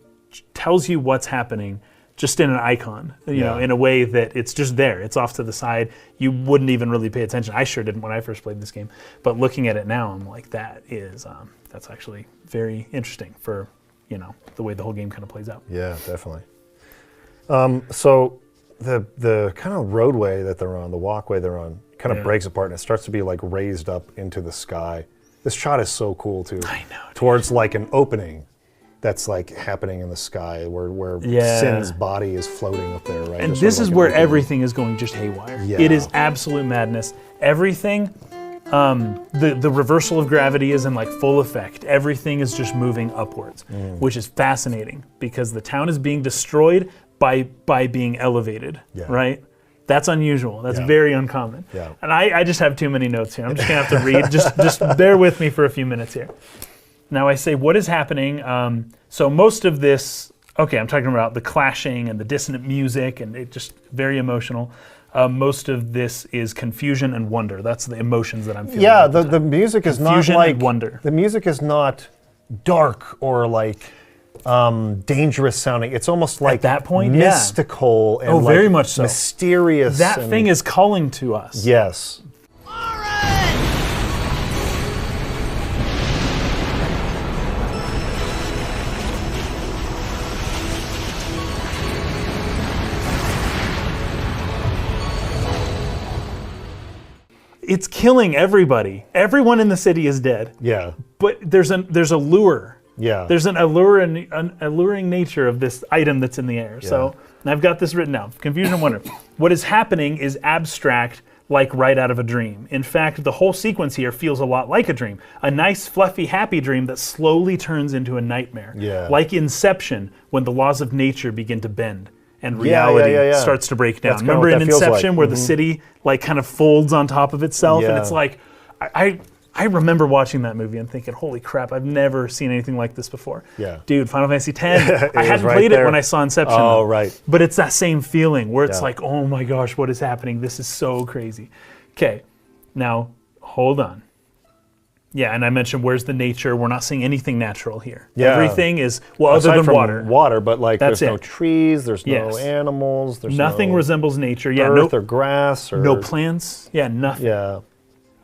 tells you what's happening just in an icon, you know, in a way that it's just there. It's off to the side. You wouldn't even really pay attention. I sure didn't when I first played this game. But looking at it now, I'm like, that is, that's actually very interesting for, you know, the way the whole game kind of plays out. Yeah, definitely. So the kind of roadway that they're on, the walkway they're on, kind of breaks apart and it starts to be like raised up into the sky. This shot is so cool too. I know. Towards like an opening that's like happening in the sky where Sin's body is floating up there, right? And Just this sort is of like where an opening. everything is going just haywire. Yeah. It is absolute madness. Everything, the reversal of gravity is in like full effect. Everything is just moving upwards, which is fascinating because the town is being destroyed by being elevated, right? That's unusual. That's very uncommon. Yeah. And I just have too many notes here. I'm just gonna have to read. just bear with me for a few minutes here. Now I say, what is happening? So most of this, okay, I'm talking about the clashing and the dissonant music, and it just very emotional. Most of this is confusion and wonder. That's the emotions that I'm feeling. Yeah, the music is not Confusion like and wonder. The music is not dark or like dangerous sounding. It's almost like At that point, mystical and very like much so. mysterious. That and- thing is calling to us. Yes. It's killing everybody. Everyone in the city is dead. Yeah. But there's a lure. Yeah. There's an alluring nature of this item that's in the air. So, and I've got this written down. Confusion and wonder. What is happening is abstract, like right out of a dream. In fact, the whole sequence here feels a lot like a dream. A nice, fluffy, happy dream that slowly turns into a nightmare. Yeah. Like Inception, when the laws of nature begin to bend and reality starts to break down. That's kinda Remember what in that feels Inception like. where the city like kind of folds on top of itself, and it's like, I remember watching that movie and thinking, holy crap, I've never seen anything like this before. Yeah. Dude, Final Fantasy X, I hadn't right played there. it when I saw Inception. Oh, though. right. But it's that same feeling where it's Yeah. like, oh my gosh, what is happening? This is so crazy. Okay, now, hold on. Yeah, and I mentioned where's the nature. We're not seeing anything natural here. Yeah. Everything is, well, Aside other than from water. Water, but like That's there's no it. trees, there's Yes. no animals, there's Nothing no resembles nature. Yeah, earth no, or grass or no plants. Yeah, nothing. Yeah.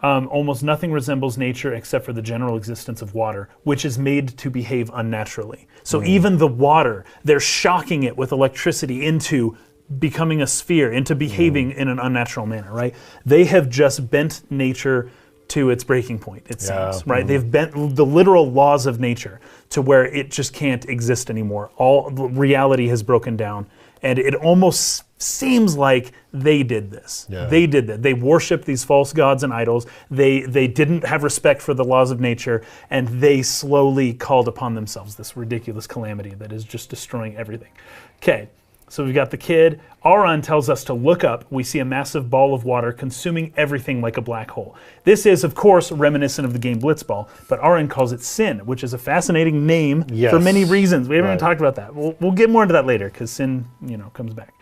Almost nothing resembles nature except for the general existence of water, which is made to behave unnaturally. So even the water, they're shocking it with electricity into becoming a sphere, into behaving in an unnatural manner, right? They have just bent nature to its breaking point, it seems, right? They've bent the literal laws of nature to where it just can't exist anymore. All reality has broken down, and it almost seems like they did this. Yeah. They did that. They worshipped these false gods and idols. They didn't have respect for the laws of nature, and they slowly called upon themselves this ridiculous calamity that is just destroying everything. Okay. So we've got the kid. Auron tells us to look up. We see a massive ball of water consuming everything like a black hole. This is, of course, reminiscent of the game Blitzball, but Auron calls it Sin, which is a fascinating name for many reasons. We haven't even talked about that. We'll get more into that later because Sin, comes back.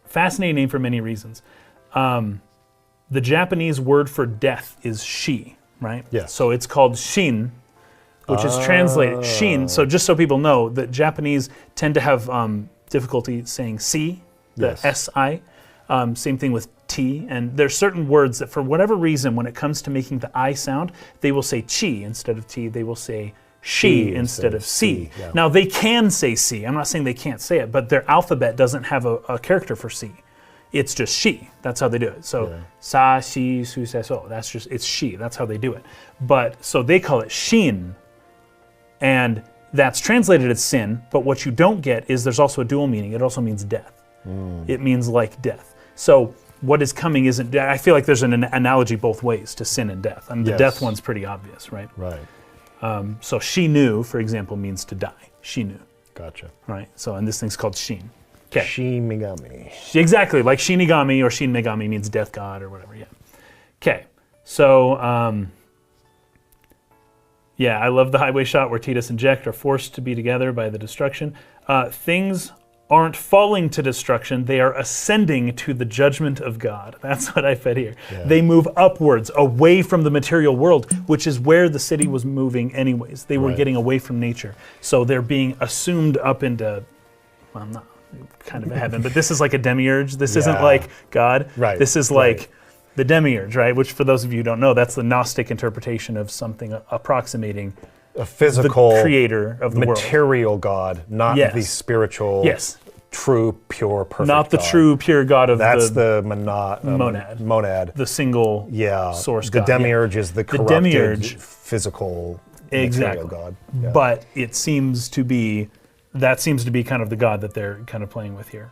Fascinating name for many reasons. The Japanese word for death is shi, right? Yes. So it's called shin, which is translated shin. So just so people know, the Japanese tend to have difficulty saying si, the Yes. S-I. Same thing with T. And there's certain words that for whatever reason, when it comes to making the I sound, they will say chi instead of T. They will say she instead of C. Yeah. Now they can say C. I'm not saying they can't say it, but their alphabet doesn't have a character for C. It's just she. That's how they do it. So sa, shi, su, se, so. That's just, it's she. That's how they do it. But so they call it shin. And that's translated as sin, but what you don't get is there's also a dual meaning. It also means death. It means like death. So what is coming isn't, I feel like there's an analogy both ways to sin and death. I mean, the death one's pretty obvious, right? Right. So shi nu, for example, means to die. Shi nu, Gotcha. right? So, and this thing's called shin. Okay. Shimigami. Exactly, like Shinigami or Shin Megami means death god or whatever, yeah. Okay, so, yeah, I love the highway shot where Tidus and Jecht are forced to be together by the destruction. Things aren't falling to destruction, they are ascending to the judgment of God. That's what I fed here. Yeah. They move upwards, away from the material world, which is where the city was moving anyways. They were Right. getting away from nature. So they're being assumed up into, well, not kind of a heaven, but this is like a demiurge. This isn't Yeah. like God. Right, This is right. like the demiurge, right? Which for those of you who don't know, that's the Gnostic interpretation of something approximating A physical the creator of the world. material God, not Yes. the spiritual. Yes. true, pure, perfect Not the God. true, pure God of That's the monad. monad. The single source the God. demiurge is the corrupted, demiurge, physical, exactly. material God. Yeah. But it seems to be, that seems to be kind of the God that they're kind of playing with here.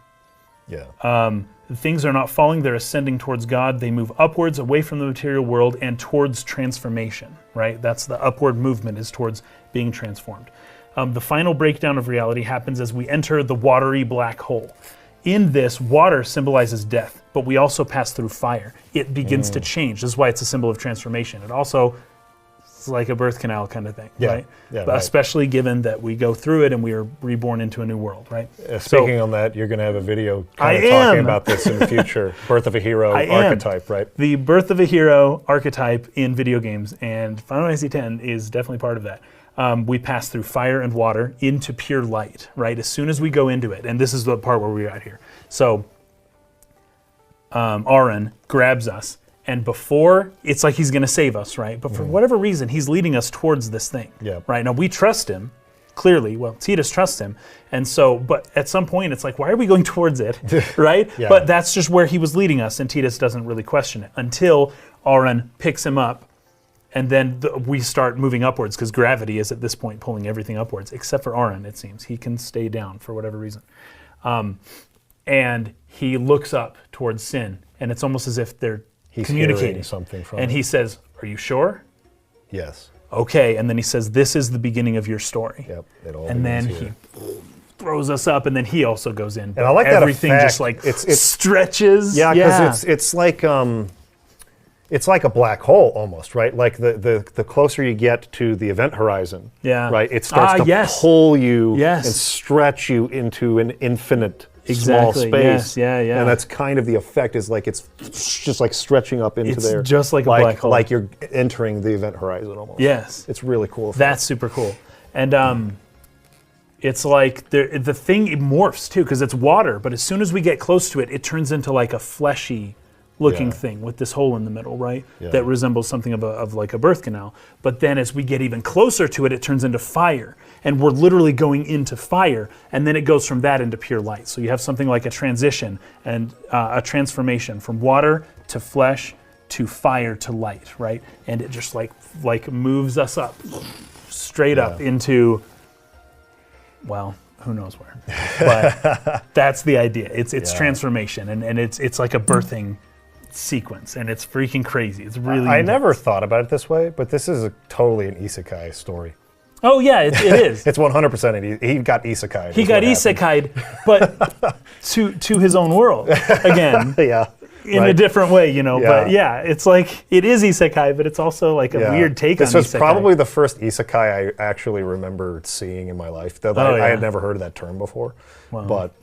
Yeah. Things are not falling, they're ascending towards God. They move upwards, away from the material world, and towards transformation, right? That's the upward movement, is towards being transformed. The final breakdown of reality happens as we enter the watery black hole. In this, water symbolizes death, but we also pass through fire. It begins to change. This is why it's a symbol of transformation. It also, it's like a birth canal kind of thing, right? Yeah, but right. Especially given that we go through it and we are reborn into a new world, right? Speaking on that, you're going to have a video I talking am. about this in the future. Birth of a Hero archetype, right? The birth of a hero archetype in video games, and Final Fantasy X is definitely part of that. We pass through fire and water into pure light, right? As soon as we go into it, and this is the part where we're at here. So, Auron grabs us, and before, it's like he's going to save us, right? But for whatever reason, he's leading us towards this thing, right? Now, we trust him, clearly. Well, Tidus trusts him, and so, but at some point, it's like, why are we going towards it, right? But that's just where he was leading us, and Tidus doesn't really question it until Auron picks him up. And then we start moving upwards because gravity is at this point pulling everything upwards, except for Auron, it seems. He can stay down for whatever reason. And he looks up towards Sin, and it's almost as if he's communicating something from and it. he says, "Are you sure?" Yes. Okay, and then he says, "This is the beginning of your story." Yep. It all And then begins here. he throws us up, and then he also goes in. And I like that everything effect. just like It's stretches. Yeah, because it's like a black hole almost, right? Like the closer you get to the event horizon, right? It starts to pull you and stretch you into an infinite small space. And that's kind of the effect, is like it's just like stretching up into there. It's just like a black hole. Like you're entering the event horizon almost. Yes. It's really cool. That's super cool. And it's like the thing morphs too, because it's water, but as soon as we get close to it, it turns into like a fleshy looking thing with this hole in the middle, right? That resembles something of like a birth canal. But then as we get even closer to it, it turns into fire. And we're literally going into fire, and then it goes from that into pure light. So you have something like a transition and a transformation from water to flesh to fire to light, right? And it just like moves us up, straight up into, well, who knows where. But that's the idea. It's transformation, and it's like a birthing sequence, and it's freaking crazy. It's really I intense. never thought about it this way, but this is totally an isekai story. Oh yeah, it is. It's 100%. He got isekai. He got isekai'd, but to his own world again. In a different way, you know. But yeah, it's like it is isekai, but it's also like a weird take on isekai. This was probably the first isekai I actually remember seeing in my life. I had never heard of that term before. Wow. But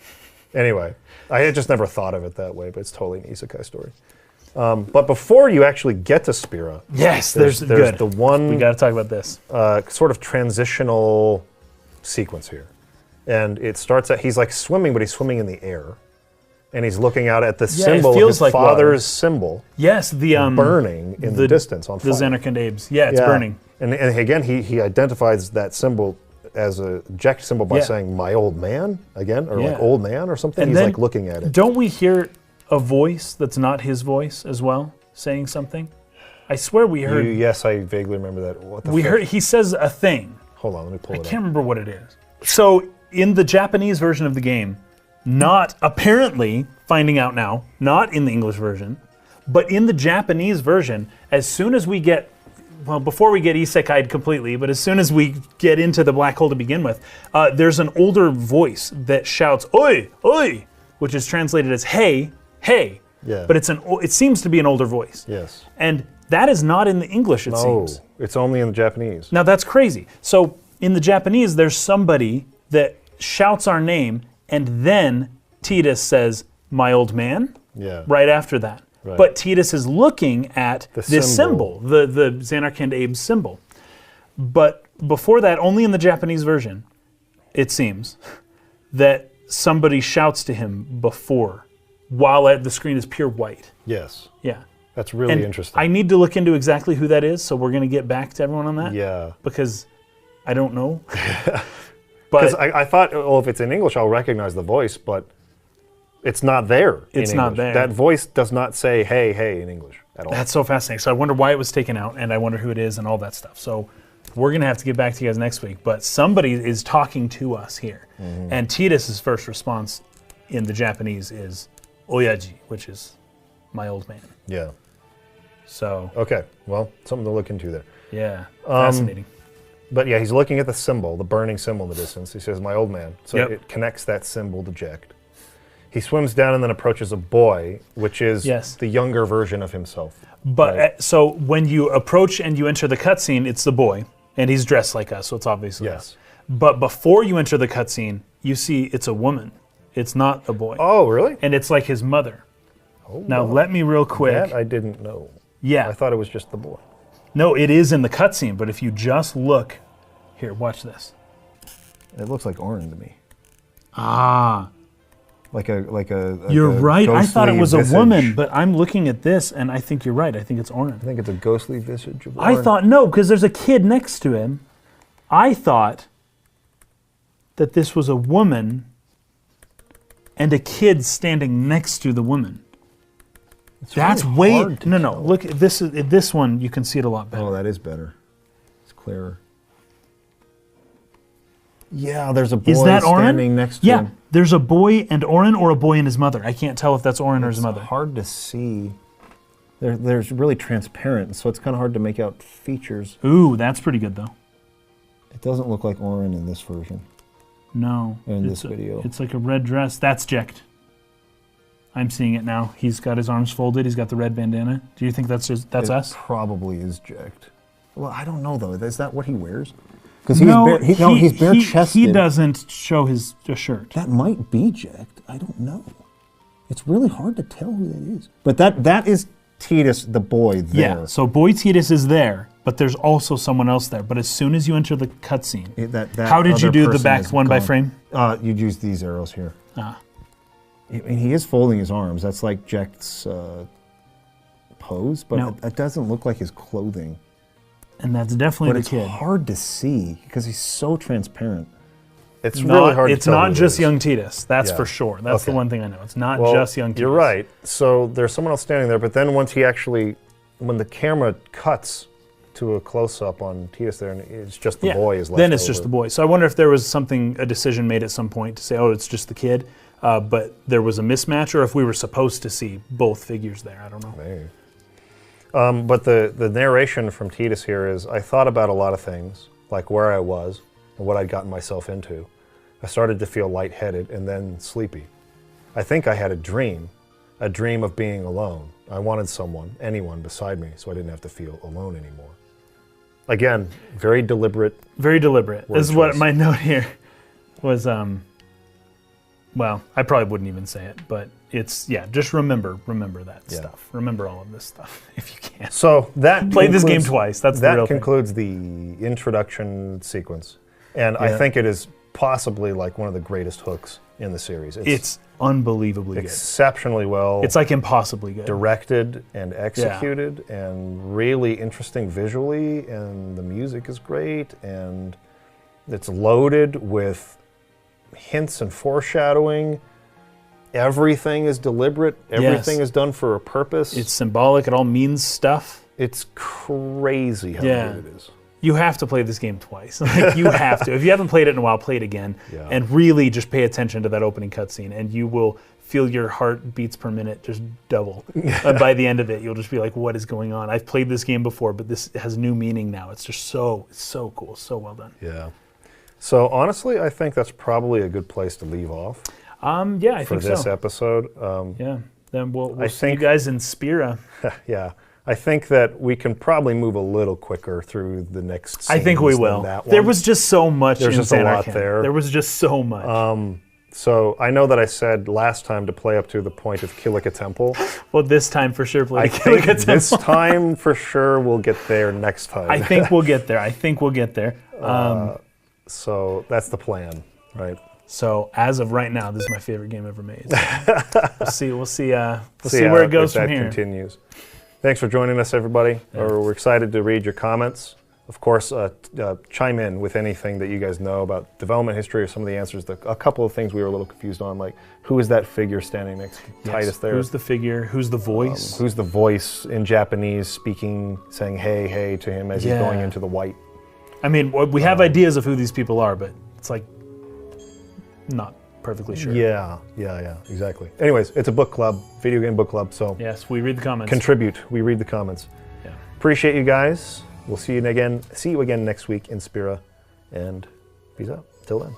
anyway, I had just never thought of it that way, but it's totally an isekai story. But before you actually get to Spira, there's the one we got to talk about this sort of transitional sequence here, and it starts at he's like swimming, but he's swimming in the air, and he's looking out at the symbol, his like father's symbol. Yes, the burning in the distance on fire. The Xanarkand it's burning. And again, he identifies that symbol as a eject symbol by saying "my old man" again, or like "old man" or something. And he's like looking at it. Don't we hear a voice that's not his voice as well, saying something? I swear we heard. Yes, I vaguely remember that. What the we heard? He says a thing. Hold on, let me pull it up. I can't remember what it is. So in the Japanese version of the game, not apparently finding out now, not in the English version, but in the Japanese version, as soon as we get, well, before we get isekai'd completely, but as soon as we get into the black hole to begin with, there's an older voice that shouts "Oi, oi," which is translated as "Hey, hey." But it seems to be an older voice. Yes. And that is not in the English, it seems. It's only in the Japanese. Now that's crazy. So in the Japanese, there's somebody that shouts our name, and then Tidus says, "My old man," right after that. Right. But Tidus is looking at this symbol, the Xanarkand symbol. But before that, only in the Japanese version, it seems, that somebody shouts to him before, while the screen is pure white. Yes. Yeah. That's really interesting. I need to look into exactly who that is, so we're going to get back to everyone on that. Yeah. Because I don't know. Because I thought, oh, if it's in English, I'll recognize the voice, but it's not there. It's not there. That voice does not say "hey, hey" in English at all. That's so fascinating. So I wonder why it was taken out, and I wonder who it is, and all that stuff. So we're gonna have to get back to you guys next week. But somebody is talking to us here, and Titus's first response in the Japanese is "oyaji," which is my old man. Yeah. So Okay. Well, something to look into there. yeah, fascinating. But yeah, he's looking at the symbol, the burning symbol in the distance. He says, "My old man." So Yep. it connects that symbol to Jecht. He swims down and then approaches a boy, which is the younger version of himself. But so when you approach and you enter the cutscene, it's the boy, and he's dressed like us, so it's obviously us. But before you enter the cutscene, you see it's a woman. It's not a boy. Oh, really? And it's like his mother. Oh, Now let me real quick. That I didn't know. Yeah. I thought it was just the boy. No, it is in the cutscene, but if you just look, here, watch this. It looks like Orin to me. Ah. Like a You're right. I thought it was visage. a woman, but I'm looking at this, and I think you're right. I think it's Orin. I think it's a ghostly visage of Orin. I thought, no, because there's a kid next to him. I thought that this was a woman and a kid standing next to the woman. That's really way... hard to No, tell. look, this one, you can see it a lot better. Oh, that is better. It's clearer. Yeah, there's a boy Is that Orin? standing next to Yeah, him. there's a boy and Orin, or a boy and his mother. I can't tell if that's Orin or his mother. It's hard to see. There's really transparent, so it's kind of hard to make out features. Ooh, that's pretty good, though. It doesn't look like Orin in this version. No. In this video. It's like a red dress. That's Jecht. I'm seeing it now. He's got his arms folded. He's got the red bandana. Do you think that's us? Probably is Jecht. Well, I don't know, though. Is that what he wears? Because he's bare-chested. He doesn't show his shirt. That might be Jecht. I don't know. It's really hard to tell who that is. But that is Titus, the boy, there. Yeah, so boy Titus is there, but there's also someone else there. But as soon as you enter the cutscene, how did you do the back one by frame? You'd use these arrows here. Ah. I mean, he is folding his arms. That's like Jecht's pose, but it doesn't look like his clothing. And that's definitely the kid. It's hard to see because he's so transparent. It's really hard to tell. It's not just young Titus, that's for sure. That's the one thing I know. It's not just young Titus. You're right. So there's someone else standing there, but then once when the camera cuts to a close-up on Titus there, and it's just the boy is left then it's over. just the boy. So I wonder if there was a decision made at some point to say, oh, it's just the kid, but there was a mismatch, or if we were supposed to see both figures there. I don't know. Maybe. But the narration from Titus here is, I thought about a lot of things, like where I was and what I'd gotten myself into. I started to feel lightheaded and then sleepy. I think I had a dream of being alone. I wanted anyone beside me, so I didn't have to feel alone anymore. Again, very deliberate. Very deliberate. This is choice. what my note here was, well, I probably wouldn't even say it, but it's, just remember that stuff. Remember all of this stuff, if you can. So that Played this game twice, that's the real thing. That concludes the introduction sequence. And I think it is possibly like one of the greatest hooks in the series. It's unbelievably exceptionally well. It's like impossibly good. Directed and executed and really interesting visually, and the music is great, and it's loaded with hints and foreshadowing. Everything is deliberate. Everything is done for a purpose. It's symbolic. It all means stuff. It's crazy how good it is. You have to play this game twice. Like, you have to. If you haven't played it in a while, play it again. Yeah. And really just pay attention to that opening cutscene, and you will feel your heart beats per minute just double. By the end of it, you'll just be like, what is going on? I've played this game before, but this has new meaning now. It's just so cool, so well done. Yeah. So honestly, I think that's probably a good place to leave off. I think so. For this episode. Then we'll see you guys in Spira. Yeah. I think that we can probably move a little quicker through the next scenes. I think we will. There was just so much in just a lot there. There was just so much. So I know that I said last time to play up to the point of Kilika Temple. Well, this time for sure play Kilika Temple. This time for sure we'll get there next time. I think we'll get there. So that's the plan, right? So as of right now, this is my favorite game ever made. We'll see where it goes from here. Continues. Thanks for joining us, everybody. Yeah. We're excited to read your comments. Of course, chime in with anything that you guys know about development history or some of the answers. A couple of things we were a little confused on, like who is that figure standing next to Titus there? Who's the figure? Who's the voice? Who's the voice in Japanese speaking, saying hey, hey to him as he's going into the white? I mean, we have ideas of who these people are, but it's like not perfectly sure. Yeah, exactly. Anyways, it's a book club, video game book club, so yes, we read the comments. Contribute. We read the comments. Yeah. Appreciate you guys. We'll see you again next week in Spira, and peace out. Till then.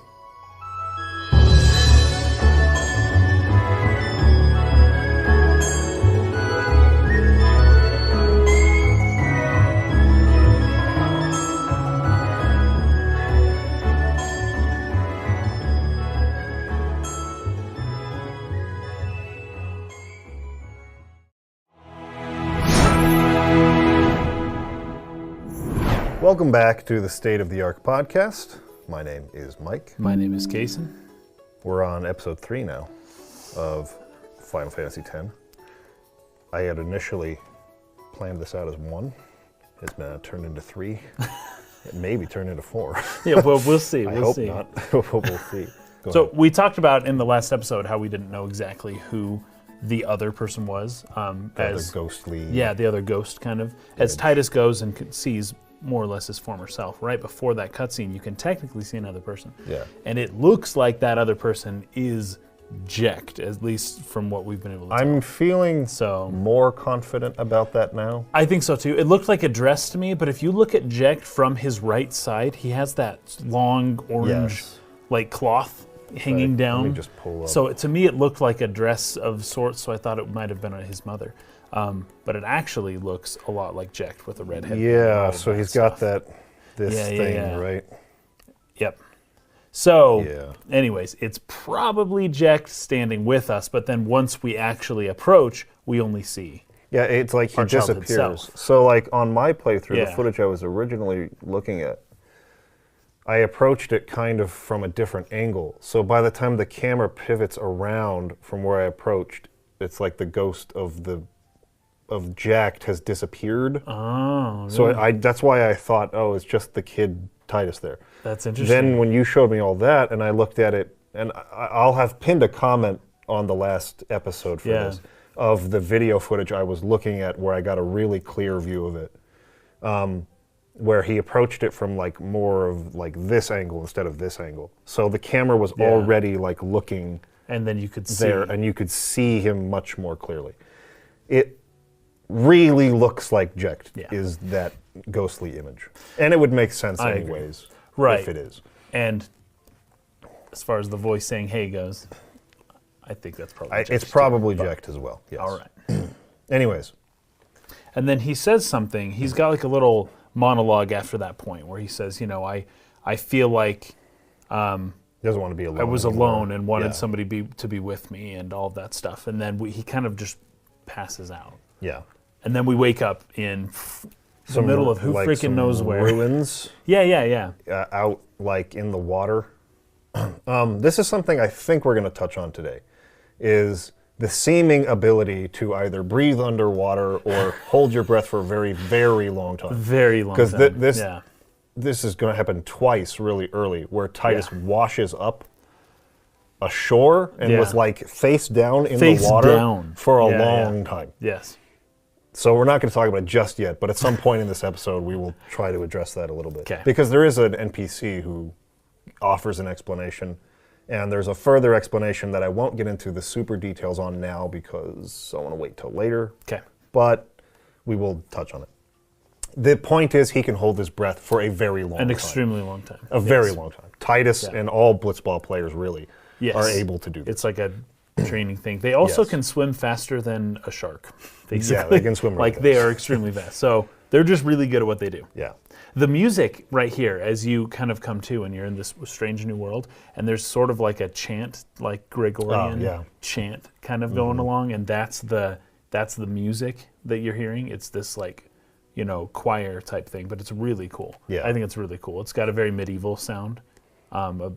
Welcome back to the State of the Arc podcast. My name is Mike. My name is Kason. We're on episode 3 now of Final Fantasy X. I had initially planned this out as 1. It's been turned into 3. It maybe turned into 4. Yeah, well, we'll see. I hope not. We'll see. So we talked about in the last episode how we didn't know exactly who the other person was. The other ghostly. Yeah, the other ghost kind of. As Titus goes and sees more or less his former self. Right before that cutscene, you can technically see another person. Yeah. And it looks like that other person is Jecht, at least from what we've been able to tell. I'm feeling more confident about that now. I think so too. It looked like a dress to me, but if you look at Jecht from his right side, he has that long orange like cloth hanging down. Let me just pull up. So to me, it looked like a dress of sorts, so I thought it might have been his mother. But it actually looks a lot like Jecht with a red head. Yeah, so he's got this thing, right? Yep. So, anyways, it's probably Jecht standing with us, but then once we actually approach, we only see. Yeah, it's like he disappears. So like on my playthrough, the footage I was originally looking at, I approached it kind of from a different angle. So by the time the camera pivots around from where I approached, it's like the ghost of Jecht has disappeared. Oh, really? So that's why I thought, it's just the kid Titus there. That's interesting. Then when you showed me all that, and I looked at it, and I'll have pinned a comment on the last episode for this, of the video footage I was looking at where I got a really clear view of it, where he approached it from like more of like this angle instead of this angle. So the camera was already like looking and then you could see there, and you could see him much more clearly. It really looks like Jecht is that ghostly image. And it would make sense anyways, if it is. And as far as the voice saying hey goes, I think that's probably Jecht. It's probably Jecht as well, yes. All right. Anyways. And then he says something. He's got like a little monologue after that point where he says, I feel like he doesn't want to be alone. I was alone and wanted somebody to be with me and all of that stuff. And then he kind of just passes out. Yeah. And then we wake up in the middle of who freaking knows where. Ruins. Yeah. Out like in the water. This is something I think we're going to touch on today, is the seeming ability to either breathe underwater or hold your breath for a very, very long time. Very long time. Because this is going to happen twice really early, where Titus washes up ashore and was like face down in the water for a long time. Yes. So we're not going to talk about it just yet, but at some point in this episode, we will try to address that a little bit. Okay. Because there is an NPC who offers an explanation, and there's a further explanation that I won't get into the super details on now because I want to wait till later. Okay. But we will touch on it. The point is he can hold his breath for a very long time. An extremely long time. A very long time. Titus and all Blitzball players really are able to do this. It's like a training thing. They also can swim faster than a shark, basically. Yeah, they can swim really fast. They are extremely fast. So they're just really good at what they do. Yeah. The music right here, as you kind of come to and you're in this strange new world, and there's sort of like a chant, like Gregorian chant kind of going along, and that's the music that you're hearing. It's this like, choir type thing, but it's really cool. Yeah. I think it's really cool. It's got a very medieval sound, a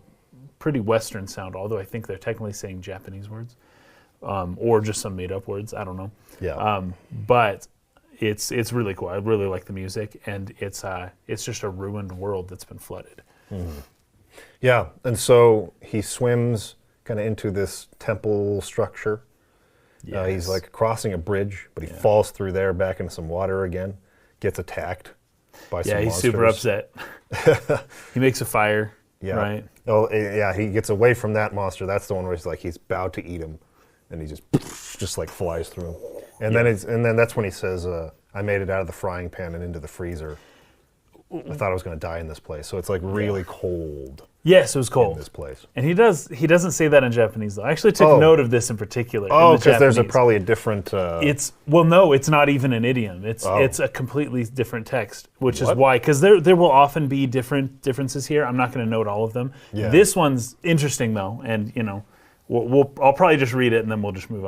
pretty Western sound, although I think they're technically saying Japanese words, or just some made up words. I don't know. Yeah. But it's really cool. I really like the music, and it's just a ruined world that's been flooded. Mm-hmm. Yeah, and so he swims kind of into this temple structure. Yes. He's like crossing a bridge, but he falls through there back into some water again, gets attacked by some monsters. He's super upset. He makes a fire, right? Oh, yeah, he gets away from that monster. That's the one where he's about to eat him, and he just like flies through him. And then that's when he says, I made it out of the frying pan and into the freezer. I thought I was going to die in this place. So it's like really cold. Yes, it was cold. In this place. And he doesn't say that in Japanese, though. I actually took note of this in particular. Oh, because there's probably a different... No, it's not even an idiom. It's a completely different text, which is why, because there will often be differences here. I'm not going to note all of them. Yeah. This one's interesting, though, and, I'll probably just read it, and then we'll just move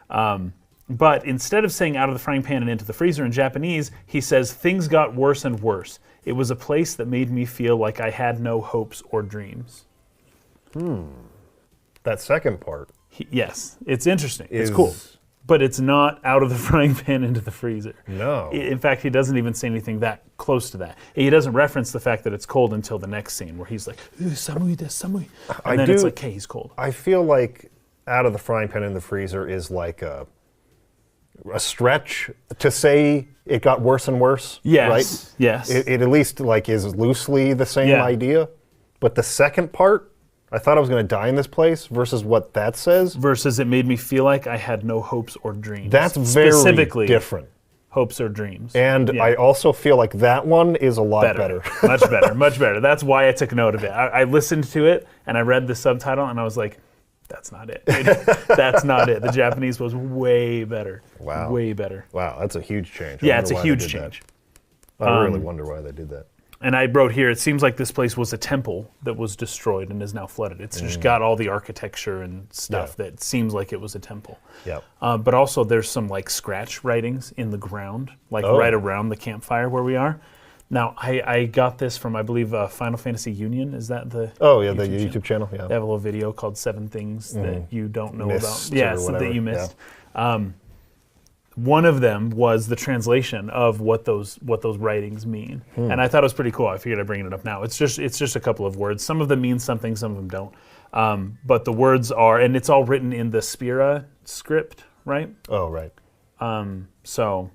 on. But instead of saying out of the frying pan and into the freezer in Japanese, he says, things got worse and worse. It was a place that made me feel like I had no hopes or dreams. That second part. Yes, it's interesting. It's cool. But it's not out of the frying pan into the freezer. No. In fact, he doesn't even say anything that close to that. He doesn't reference the fact that it's cold until the next scene where he's like, samui desu, samui. And then it's like, hey, he's cold. I feel like out of the frying pan in the freezer is like a stretch to say it got worse and worse. Yes. Right? Yes. It at least like is loosely the same idea. But the second part, I thought I was going to die in this place versus what that says. Versus it made me feel like I had no hopes or dreams. That's very specifically different. Hopes or dreams. And I also feel like that one is a lot better. Much better, much better. That's why I took note of it. I listened to it and I read the subtitle and I was like, that's not it. That's not it. The Japanese was way better. Wow. Way better. Wow, that's a huge change. Yeah, it's a huge change. I really wonder why they did that. And I wrote here, it seems like this place was a temple that was destroyed and is now flooded. It's just got all the architecture and stuff that seems like it was a temple. Yeah. But also there's some like scratch writings in the ground, like right around the campfire where we are. Now, I got this from, I believe, Final Fantasy Union. Is that the YouTube channel? Yeah. They have a little video called 7 Things That You Don't Know About. Yes, that you missed. Yeah. One of them was the translation of what those writings mean. And I thought it was pretty cool. I figured I'd bring it up now. It's just a couple of words. Some of them mean something, some of them don't. But the words are, and it's all written in the Spira script, right? Oh, right. So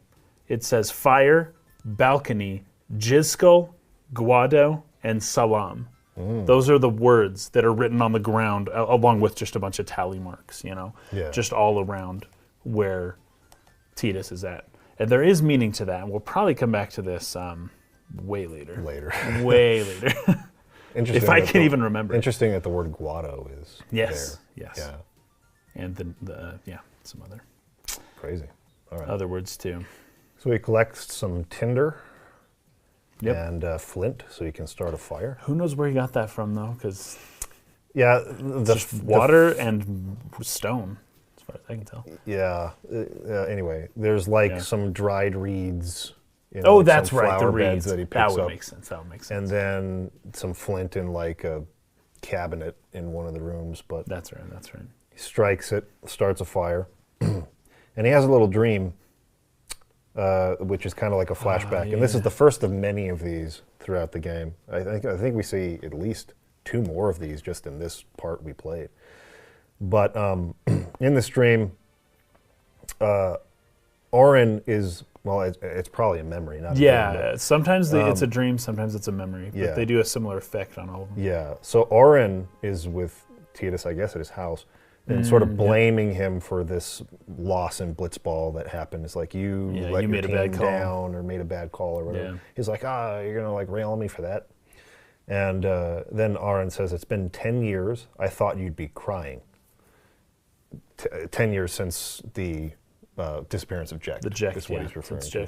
it says fire, balcony, Jizkal, Guado, and Salam. Those are the words that are written on the ground, along with just a bunch of tally marks, just all around where Tidus is at. And there is meaning to that. We'll probably come back to this way later. Way later. If I can even remember. Interesting that the word Guado is there. Yes. Yeah. And some other. Crazy. All right. Other words too. So he collects some tinder. And flint, so you can start a fire. Who knows where he got that from, though? Because just water and stone, as far as I can tell. Yeah. Anyway, there's some dried reeds. That's right. The reeds that he picks up. That would make sense. And then some flint in like a cabinet in one of the rooms. But that's right. He strikes it, starts a fire, and he has a little dream. Which is kind of like a flashback, and this is the first of many of these throughout the game. I think we see at least 2 more of these just in this part we played. But in this dream, Auron is it's probably a memory, not a dream, sometimes it's a dream, sometimes it's a memory, but they do a similar effect on all of them. Yeah, so Auron is with Tidus, I guess, at his house. And sort of blaming him for this loss in Blitzball that happened. It's like you let your team down or made a bad call or whatever. Yeah. He's like, you're going to rail on me for that? And then Auron says, it's been 10 years. I thought you'd be crying. 10 years since the disappearance of Jecht. The Jecht, is what he's referring to.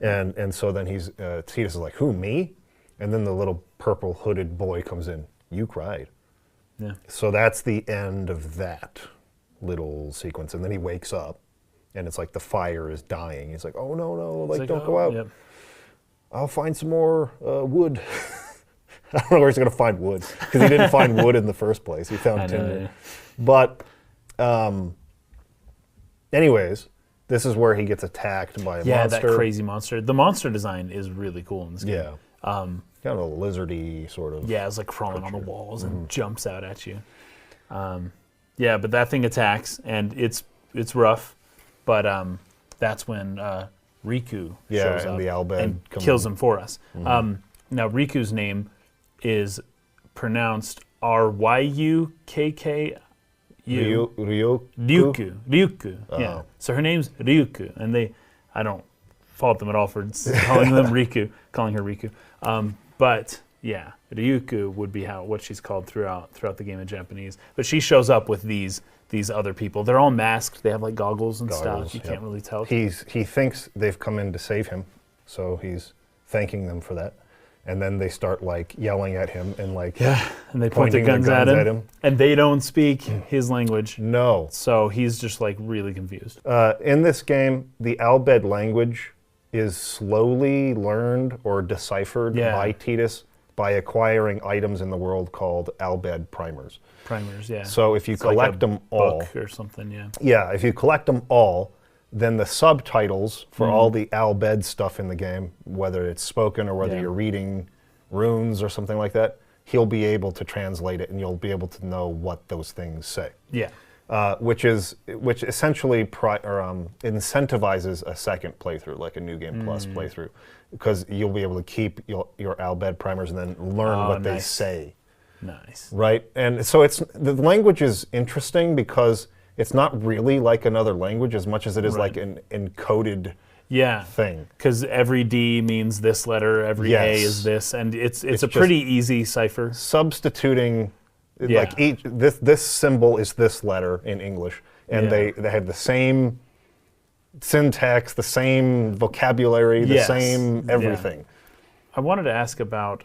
Jecht. And so then Tidus is like, who, me? And then the little purple hooded boy comes in. You cried. Yeah. So that's the end of that little sequence. And then he wakes up, and it's like the fire is dying. He's like, oh, no, don't go out. Yep. I'll find some more wood. I don't know where he's going to find wood, because he didn't find wood in the first place. He found tinder. Yeah. But anyways, This is where he gets attacked by a Yeah, monster. that crazy monster. The monster design is really cool in this game. Yeah. Kind of a lizardy sort of. Yeah, it's like crawling on the walls and jumps out at you. Yeah, but that thing attacks, and it's rough. But that's when Riku shows up the Albed and kills him for us. Now, Riku's name is pronounced Ryukku. Ryuku. Yeah. So her name's Ryuku, and I don't fault them at all for calling them Riku, calling her Riku. But yeah, Ryuku would be what she's called throughout the game in Japanese. But she shows up with these other people. They're all masked. They have like goggles and stuff. You can't really tell. He thinks they've come in to save him, so he's thanking them for that. And then they start like yelling at him and like and they point their guns at him, and they don't speak his language. No. So he's just like really confused. In this game, the Albed language is slowly learned or deciphered by Tidus by acquiring items in the world called Albed primers. Primers, yeah. So if you collect them all, book or something, yeah. Yeah, if you collect them all, then the subtitles for all the Albed stuff in the game, whether it's spoken or whether you're reading runes or something like that, he'll be able to translate it, and you'll be able to know what those things say. Yeah. Which essentially incentivizes a second playthrough, like a New Game Plus playthrough, because you'll be able to keep your Albed primers and then learn what they say. Nice. Right, and so the language is interesting because it's not really like another language as much as it is like an encoded thing. Because every D means this letter, every A is this, and it's a pretty easy cipher. Substituting, like this symbol is this letter in English, and they have the same syntax, the same vocabulary, the same everything. I wanted to ask about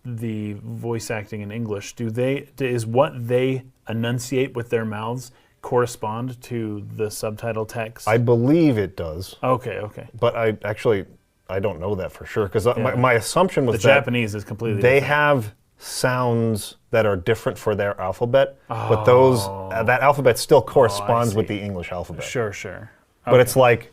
the voice acting in English. Is what they enunciate with their mouths correspond to the subtitle text? I believe it does. Okay. But I don't know that for sure, because my assumption was the Japanese is completely they different. have sounds that are different for their alphabet, but that alphabet still corresponds with the English alphabet. Sure. But it's like,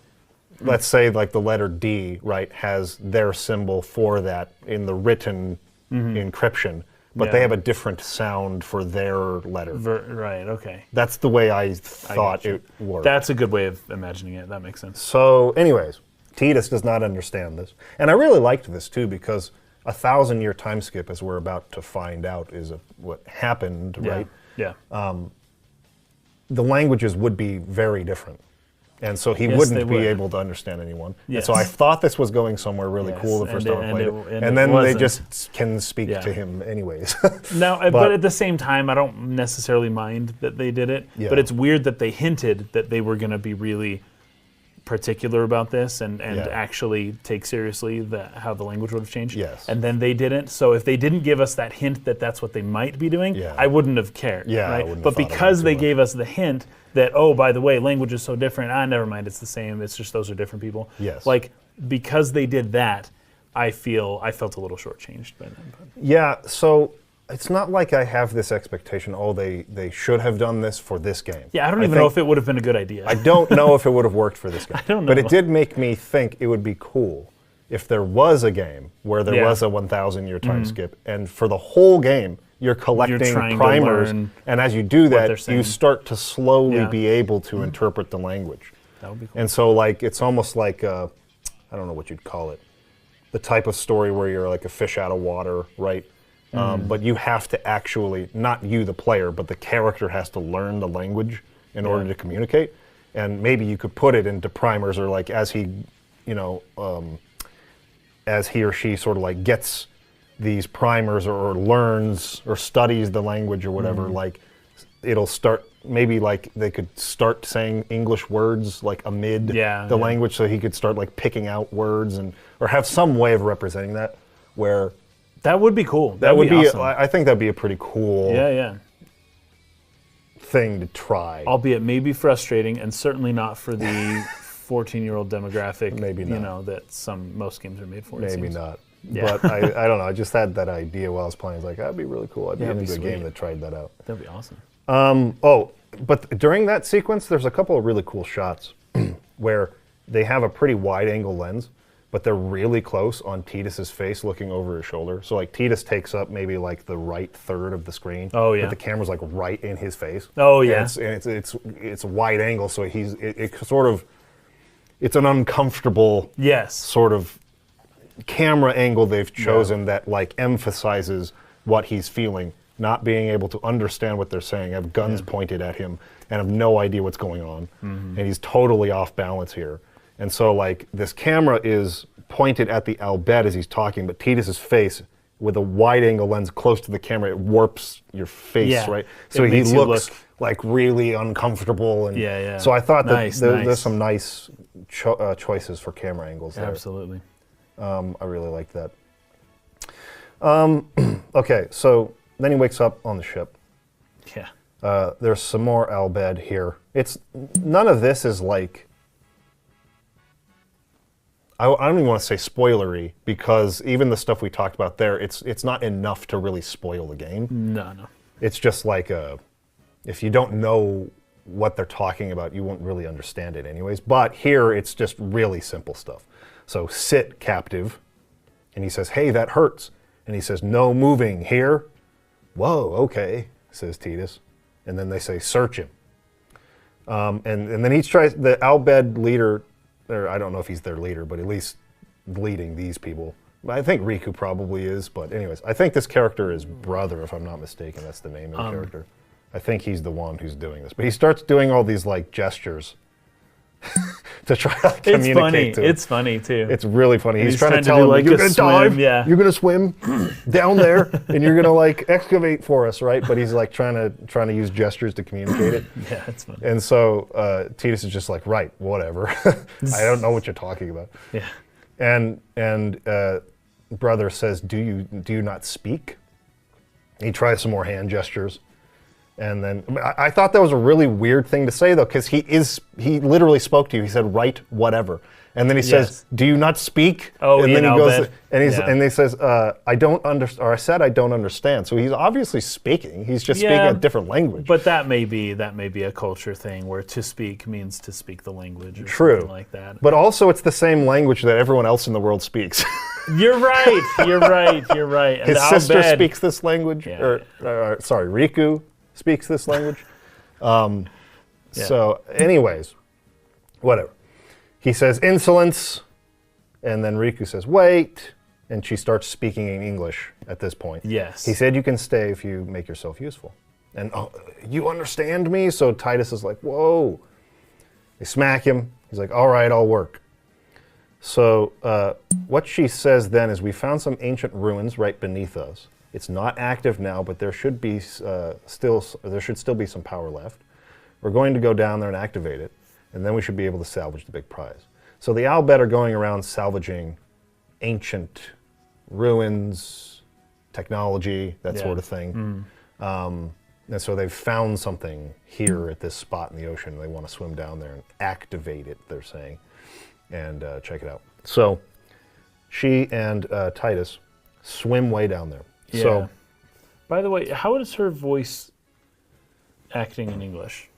let's say like the letter D, right, has their symbol for that in the written encryption, but they have a different sound for their letter. Right, okay. That's the way I thought it worked. That's a good way of imagining it. That makes sense. So anyways, Tidus does not understand this. And I really liked this too, because 1,000-year time skip, as we're about to find out, is what happened, right? Yeah. The languages would be very different. And so he wouldn't be able to understand anyone. And so I thought this was going somewhere really cool the first time I played it. And then they just can speak to him anyways. But at the same time, I don't necessarily mind that they did it. Yeah. But it's weird that they hinted that they were going to be really particular about this and actually take seriously how the language would have changed. Yes. And then they didn't. So if they didn't give us that hint that that's what they might be doing, I wouldn't have cared. Yeah, right? I wouldn't but have because they gave us the hint that, oh, by the way, language is so different, never mind, it's the same, it's just those are different people. Yes. Like, because they did that, I felt a little shortchanged by them. Yeah, so it's not like I have this expectation, they should have done this for this game. Yeah, I don't even know if it would have been a good idea. I don't know if it would have worked for this game. I don't know. But it did make me think it would be cool if there was a game where there was a 1,000-year time skip, and for the whole game, you're collecting primers, and as you do that, you start to slowly be able to interpret the language. That would be cool. And so, like, it's almost like, I don't know what you'd call it, the type of story where you're like a fish out of water, right? But you have to actually, not you the player, but the character has to learn the language in order to communicate. And maybe you could put it into primers, or like as he or she sort of like gets these primers or learns or studies the language or whatever, like it'll start, maybe like they could start saying English words like amid the language, so he could start like picking out words or have some way of representing that where... That would be cool. That would be awesome. I think that'd be a pretty cool thing to try. Albeit maybe frustrating, and certainly not for the 14-year-old demographic. Maybe not. You know, that most games are made for. Maybe not. Yeah. But I don't know. I just had that idea while I was playing. I was like, that'd be really cool. I'd be into a game that tried that out. That'd be awesome. but during that sequence, there's a couple of really cool shots where they have a pretty wide-angle lens, but they're really close on Titus's face looking over his shoulder. So like Titus takes up maybe like the right third of the screen. Oh yeah. But the camera's like right in his face. Oh yeah. And it's a wide angle, so it's an uncomfortable sort of camera angle they've chosen that like emphasizes what he's feeling, not being able to understand what they're saying, have guns pointed at him, and have no idea what's going on. And he's totally off balance here. And so like this camera is pointed at the Al Bhed as he's talking, but Titus's face with a wide angle lens close to the camera, it warps your face, right? So he looks like really uncomfortable. And so I thought that there's some nice choices for camera angles there. Absolutely. I really like that. Okay, so then he wakes up on the ship. Yeah. There's some more Al Bhed here. None of this is like, I don't even want to say spoilery, because even the stuff we talked about there, it's not enough to really spoil the game. No. It's just like if you don't know what they're talking about, you won't really understand it anyways. But here, it's just really simple stuff. So sit, captive. And he says, hey, that hurts. And he says, no moving here. Whoa, okay, says Titus. And then they say, search him. And then he tries, the Al Bhed leader, or I don't know if he's their leader, but at least leading these people. I think Riku probably is, but anyways, I think this character is Brother, if I'm not mistaken. That's the name of the character. I think he's the one who's doing this. But he starts doing all these like gestures to try to communicate to him. It's funny too. It's really funny. He's trying to tell him, like, you're going to dive, you're going to swim down there, and you're going to like excavate for us, right? But he's like trying to use gestures to communicate it. Yeah, it's funny. And so Titus is just like, right, whatever. I don't know what you're talking about. Yeah. And Brother says, do you not speak? He tries some more hand gestures. And then I thought that was a really weird thing to say, though, because he literally spoke to you. He said, "Right, whatever," and then he says, "Do you not speak?" Oh, and then he goes, and he says, "I don't understand," or I said, "I don't understand." So he's obviously speaking. He's just speaking a different language. But that may be a culture thing where to speak means to speak the language, or something like that. But also, it's the same language that everyone else in the world speaks. You're right. And his sister speaks this language. Yeah. Sorry, Riku speaks this language. So anyways, whatever. He says insolence, and then Riku says wait, and she starts speaking in English at this point. Yes. He said you can stay if you make yourself useful. And you understand me? So Titus is like, whoa. They smack him. He's like, all right, I'll work. So what she says then is, we found some ancient ruins right beneath us. It's not active now, but there should be still be some power left. We're going to go down there and activate it, and then we should be able to salvage the big prize. So the Al Bhed are going around salvaging ancient ruins, technology, that sort of thing. And so they've found something here at this spot in the ocean, and they want to swim down there and activate it, they're saying, and check it out. So she and Titus swim way down there. Yeah. So, by the way, how is her voice acting in English?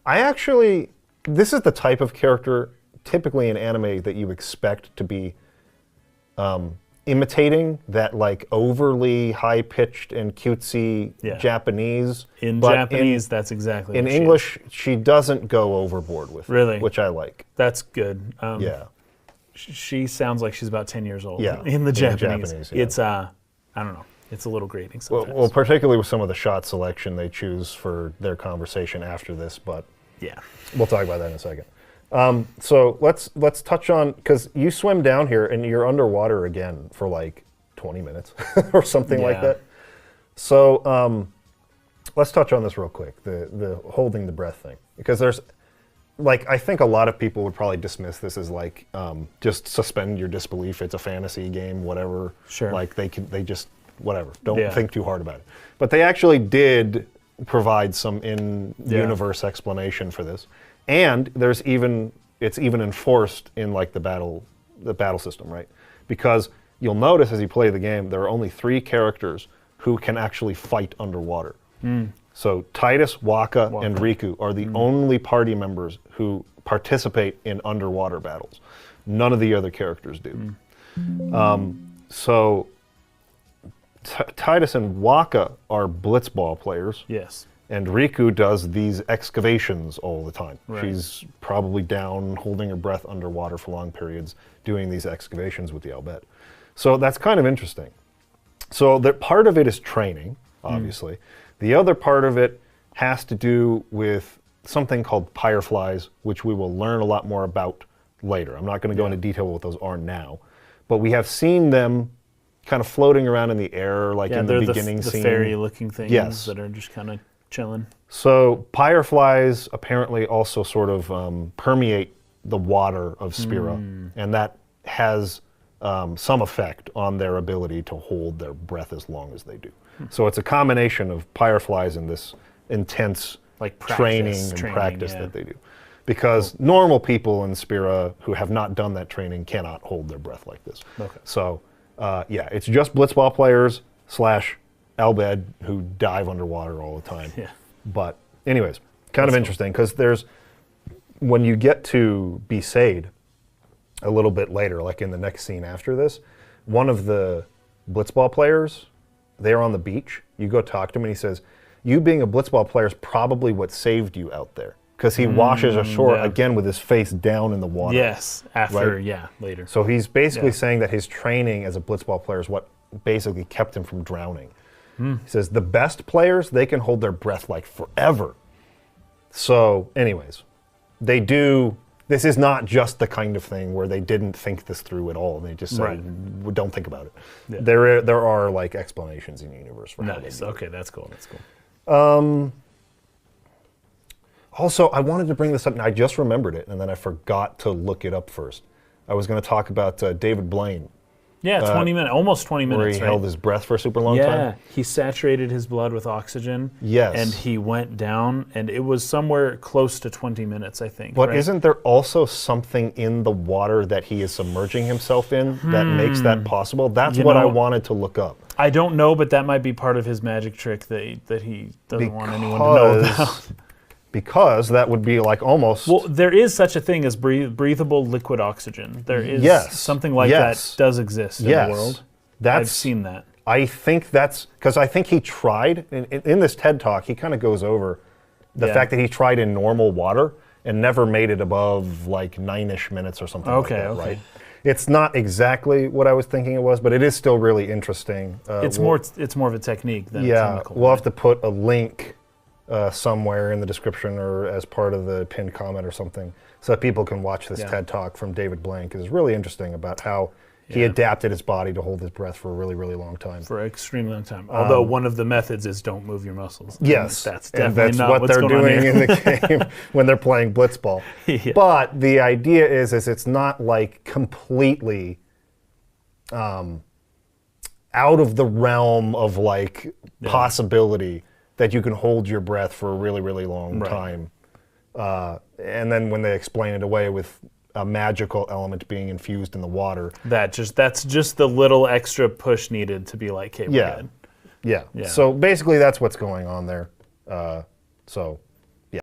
This is the type of character typically in anime that you expect to be imitating that like overly high-pitched and cutesy Japanese. In Japanese, that's exactly in English, she doesn't go overboard with it, which I like. That's good. Yeah. She sounds like she's about 10 years old. Yeah. In the Japanese. Yeah. It's, I don't know. It's a little grating sometimes. Well, particularly with some of the shot selection they choose for their conversation after this, but yeah, we'll talk about that in a second. So let's touch on, because you swim down here and you're underwater again for like 20 minutes or something like that. So let's touch on this real quick, the holding the breath thing, because there's, like, I think a lot of people would probably dismiss this as like, just suspend your disbelief. It's a fantasy game, whatever. Sure. Like they just, whatever. Don't think too hard about it. But they actually did provide some in-universe explanation for this, and it's even enforced in like the battle system, right? Because you'll notice as you play the game, there are only 3 characters who can actually fight underwater. So Titus, Waka, and Riku are the only party members who participate in underwater battles. None of the other characters do. So Titus and Waka are blitzball players. Yes. And Riku does these excavations all the time. Right. She's probably down, holding her breath underwater for long periods, doing these excavations with the Albet. So that's kind of interesting. So part of it is training, obviously. The other part of it has to do with something called fireflies, which we will learn a lot more about later. I'm not going to go into detail what those are now. But we have seen them kind of floating around in the air, like in the beginning the scene. fairy-looking things that are just kind of chilling. So fireflies apparently also sort of permeate the water of Spira, and that has some effect on their ability to hold their breath as long as they do. So it's a combination of fireflies and this intense training and practice that they do. Because normal people in Spira who have not done that training cannot hold their breath like this. Okay. So yeah, it's just blitzball players / Albed who dive underwater all the time. Yeah. But anyways, kind of interesting because when you get to Besaid a little bit later, like in the next scene after this, one of the blitzball players, they're on the beach. You go talk to him and he says, you being a blitzball player is probably what saved you out there. Because he washes ashore again with his face down in the water. Yes, later. So he's basically saying that his training as a blitzball player is what basically kept him from drowning. He says the best players, they can hold their breath like forever. So anyways, they do, this is not just the kind of thing where they didn't think this through at all. They just say, don't think about it. Yeah. There are like explanations in the universe for how they do it. Okay, that's cool. That's cool. Also, I wanted to bring this up, and I just remembered it, and then I forgot to look it up first. I was going to talk about David Blaine. Yeah, 20 minutes, almost 20 minutes, where he held his breath for a super long time. Yeah, he saturated his blood with oxygen. Yes. And he went down, and it was somewhere close to 20 minutes, I think. But isn't there also something in the water that he is submerging himself in that makes that possible? That's what I wanted to look up. I don't know, but that might be part of his magic trick that he doesn't want anyone to know about. Because that would be like almost... Well, there is such a thing as breathable liquid oxygen. There is something like that does exist in the world. I've seen that. I think that's... Because I think he tried, in this TED Talk, he kind of goes over the fact that he tried in normal water and never made it above like 9-ish minutes or something like that, right? It's not exactly what I was thinking it was, but it is still really interesting. It's more of a technique than a chemical. We'll have to put a link somewhere in the description or as part of the pinned comment or something so that people can watch this TED Talk from David Blaine, because it's really interesting about how he adapted his body to hold his breath for a really, really long time. For an extremely long time. Although one of the methods is don't move your muscles. Yes. That's definitely not what what's they're going doing in the game when they're playing blitzball. But the idea is it's not like completely out of the realm of like possibility that you can hold your breath for a really, really long time. And then when they explain it away with a magical element being infused in the water. That's just the little extra push needed to be like, hey, we're good. Yeah. So basically that's what's going on there. So, yeah.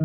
My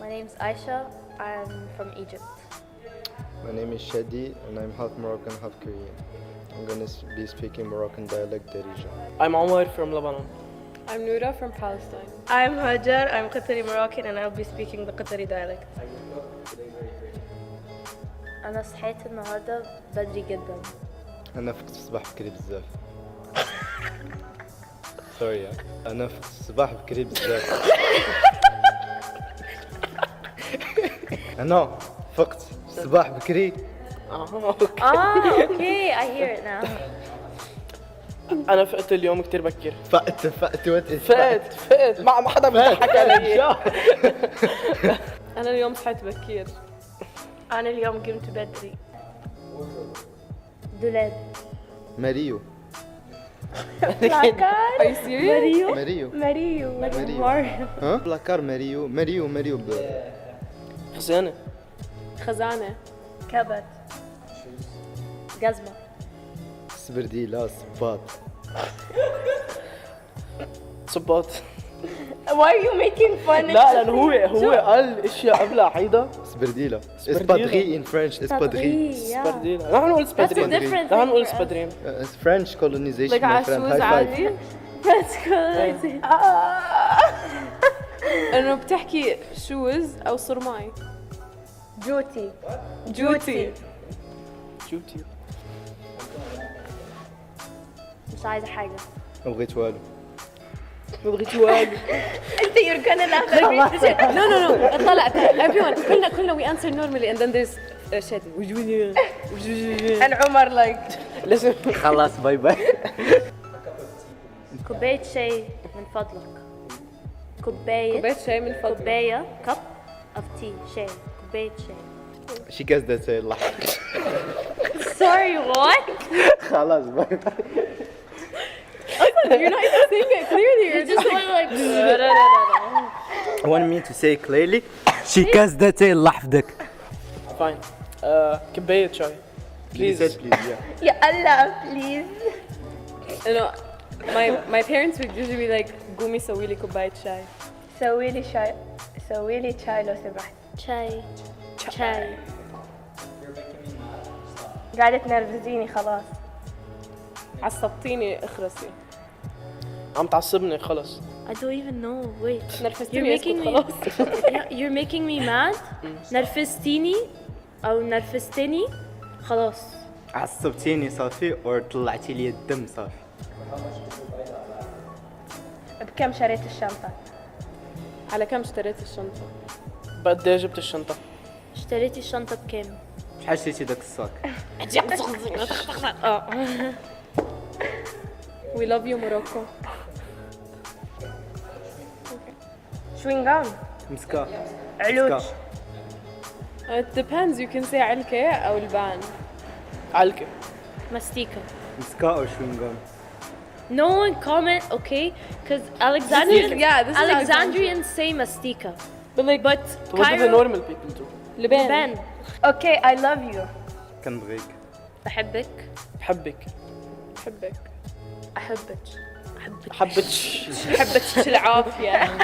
name's Aisha. I'm from Egypt. My name is Shadi and I'm half Moroccan, half Korean. I'm going to be speaking Moroccan dialect Darija. I'm Omar from Lebanon. I'm Noura from Palestine. I'm Hajar. I'm Qatari Moroccan and I'll be speaking the Qatari dialect. أنا صحيت النهاردة بدري جدا. أنا فقت الصباح بكري بزاف. سوري أنا فقت الصباح بكري بزاف. أنا فقت الصباح بكري. Okay, I hear it now. أنا فقت اليوم كتير بكير. فقت فقت ما حدا بيضحك علي. أنا اليوم صحيت بكير. أنا اليوم قمت بدري. دولاب. ماريو. Are you serious? ماريو. ها؟ بلاكار ماريو خزانة. خزانة. كبت. جزمة. سبرديلة صباط. صباط. Why are you making fun? لا لأن هو قال اشياء قبلها حيدا. سبرديلة. اسبادغي in French. اسبادغي. سبرديلة. نحن نقول سبادرين. نحن نقول سبادرين. French colonization. Like عشوز عادي. That's good. إنه بتحكي شوز أو صرماي. جوتي. جوتي. مش عايزة حاجة. ما بغيت والو. أنت you're gonna laugh at me. No. طلع everyone كلنا we answer normally and then there's Shadi. And Omar like. لازم خلاص باي باي. كوباية شاي من فضلك. كوباية شاي من فضلك. كوباية cup of tea شاي. كوباية شاي. She gets that say laugh. Sorry, what? خلاص You're not even saying it clearly. You just want like. want me to say clearly? She gets that say لحظتك. Fine. كوباية شاي. Please. Please, yeah. يا الله, please. You know, my parents would usually be like, قومي سوي لي كوباية شاي. سوي لي شاي لو سمحت. شاي. شاي. قاعدة تنرفزيني خلاص. عصبتيني اخرسي. عم تعصبني خلص. I don't even know. Wait. You're نرفزتيني making اسكت me. خلاص. You're making me mad. نرفزتيني أو نرفزتني. خلاص. عصبتيني صافي or طلعتي لي الدم صافي. بكم شريت الشنطة؟ على كم اشتريت الشنطة؟ بقد ايه جبت الشنطة؟ اشتريتي الشنطة بكام؟ شحال شريتي داك الصاك؟ We love you Morocco. شوينغام. مسكا. علوج. It depends. You can say علكة أو البان. علكة. ماستيكا. مسكا or chewing-gum? No one comment, okay? Because Alexandrians, this is Alexandrians say mastika. But like, But what do the Cairo, normal people do? لبان. Okay, I love you. كنبغيك. بحبك. بحبك. بحبك. أحبك. حبتش. بحبك العافية.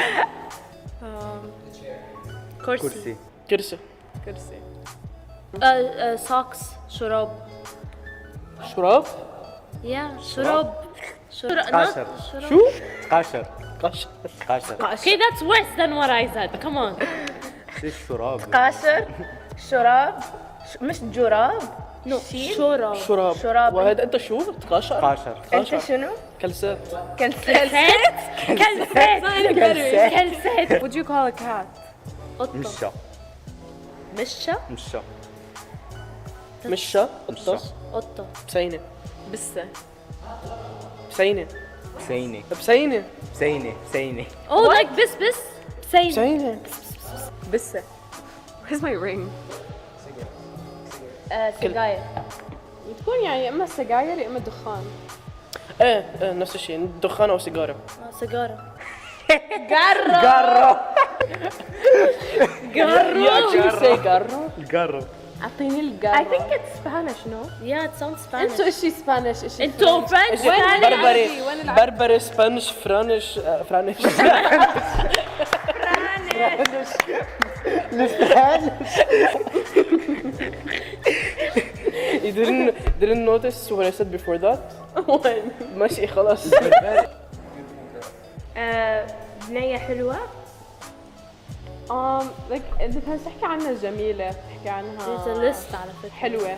كرسي. كرسي. كرسي. socks. شراب. شراب. Yeah, شراب. قاشر. شو؟ قاشر. قش. قاشر. Okay, that's worse than what I said. Come on. شي شراب. قاشر. شراب. مش جراب. No, شراب. شراب. شراب. وهذا انت شو؟ تقاشر؟ قاشر. انت شنو؟ كلسات. كلسات. كلسات. Would you call a cat? قطة. مشا. مشة. مشا. مشا. قطة. قطة. بسينة. بسة. بسينة. بسيني. بسينة. بسيني. بسيني. Oh, like بس. بسين. بسينة. بسة. Where's my ring? سجاير. بتكون يعني اما السجاير يا اما الدخان. ايه نفس الشيء، دخان او سيجارة. سيجارة. قارو. You actually say قارو. القارو. اعطيني I الجارة. think it's Spanish, no? Yeah, it sounds Spanish. انتوا اشي سبانيش اشي انتوا French. بربري. وين العربي؟ بربري سبانش فرانش فرانش. You didn't notice what I said before that? وين؟ ماشي خلاص. بنية حلوة. like it depends. تحكي عنها جميلة، تحكي عنها There's a list على فكرة. حلوة،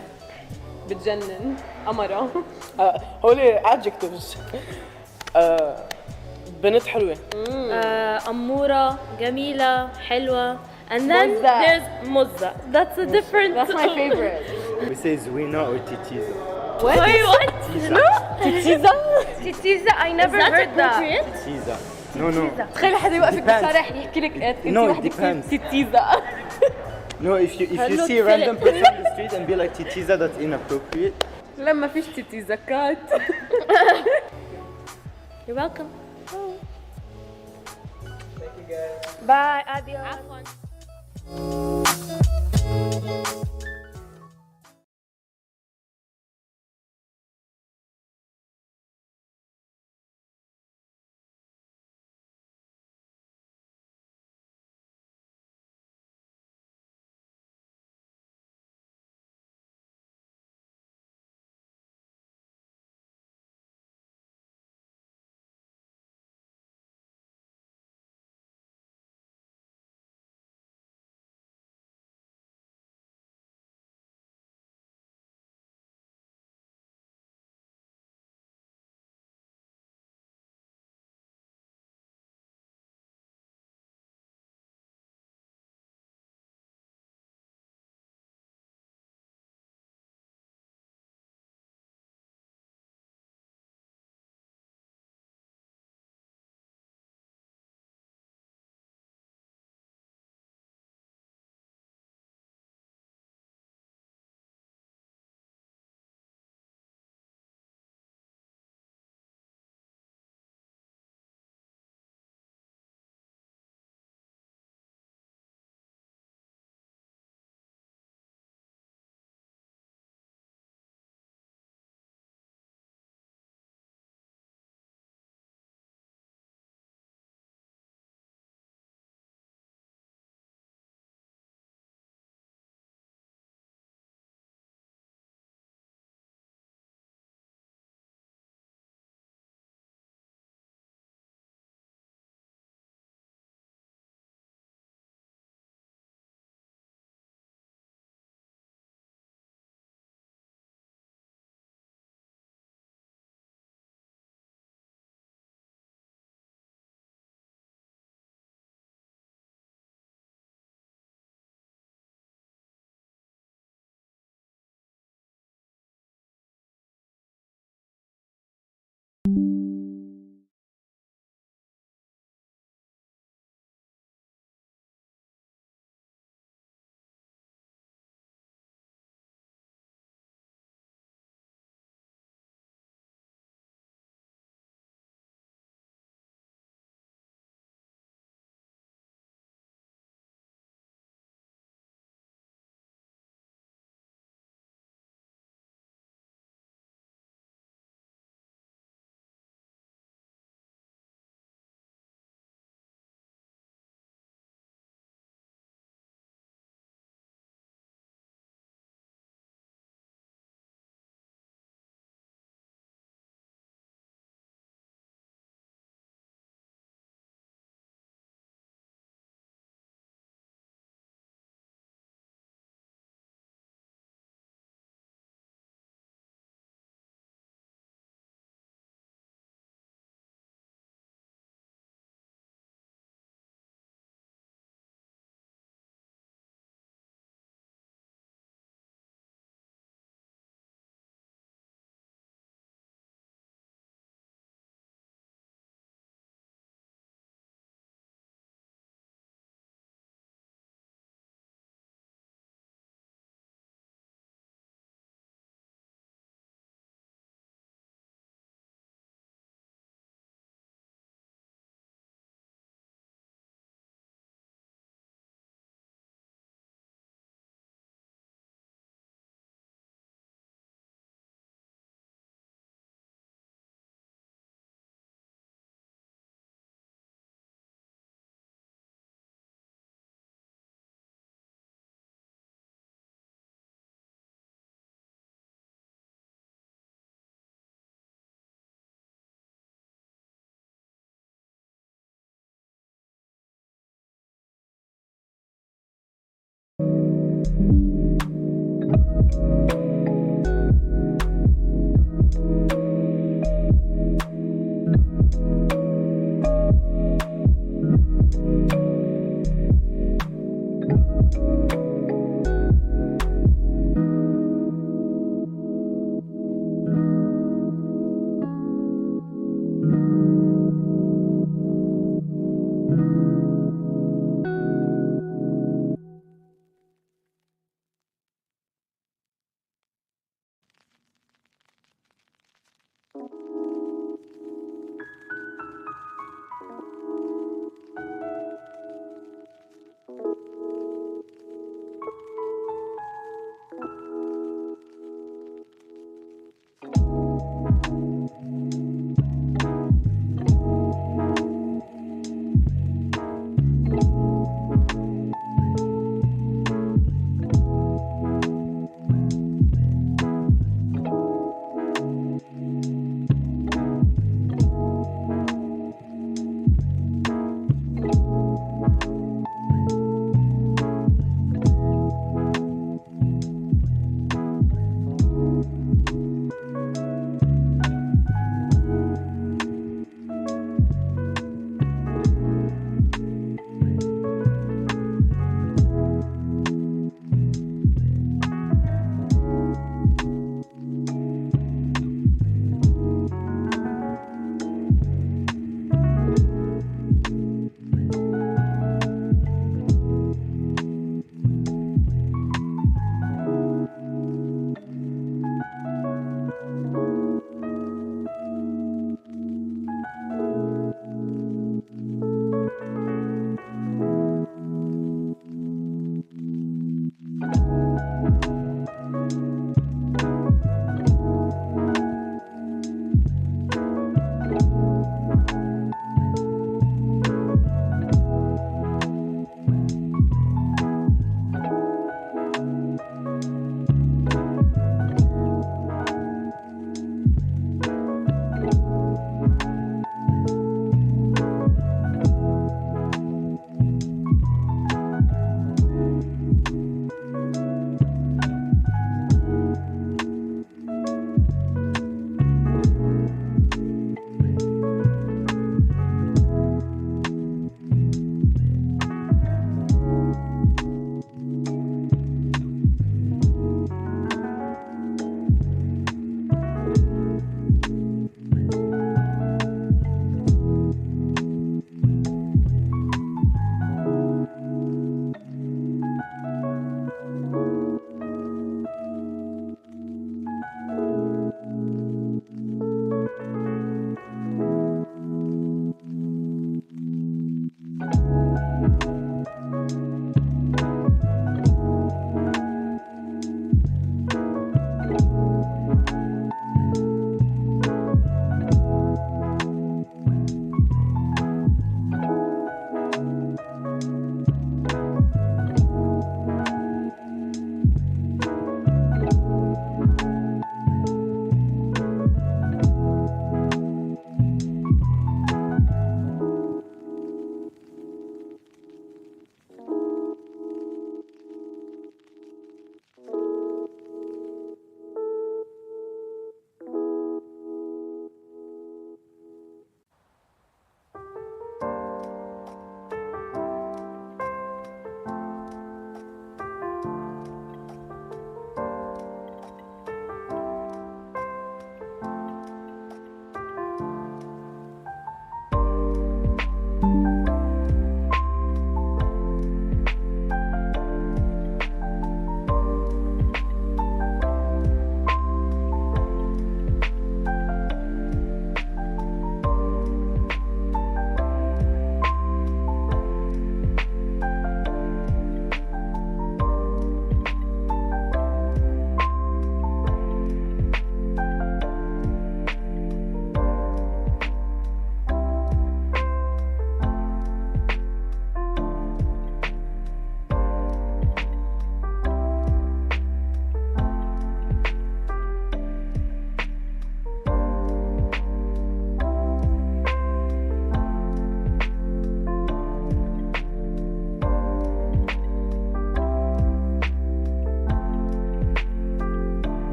بتجنن، قمرة. هولي adjectives. بنت حلوة. أمورة، جميلة، حلوة. And then مزة. there's مزة. That's a different. That's my favorite. We say زوينة or تيتيزا. Wait, what? تيتيزا. Titiza, I never Is that heard that. appropriate? تيتيزا. No, no. تخيل حدا يوقفك Depends. بالشارع يحكي لك انت No, it وحدك depends. تيتيزا. No, if you Hello, see a random Philip. person on the street and be like تيتيزا, that's inappropriate. لا ما فيش تيتيزاكات. You're welcome. Bye, adios. Have fun.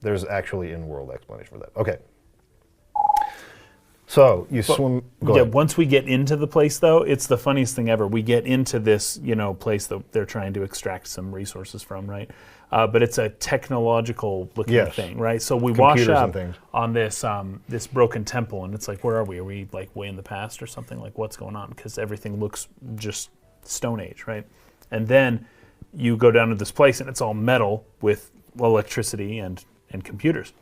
There's actually in-world explanation for that. Okay. So you swim. Go ahead. Once we get into the place, though, it's the funniest thing ever. We get into this, place that they're trying to extract some resources from, right? But it's a technological-looking thing, right? So we wash up on this broken temple, and it's like, where are we? Are we like way in the past or something? Like, what's going on? Because everything looks just Stone Age, right? And then you go down to this place, and it's all metal with electricity and computers.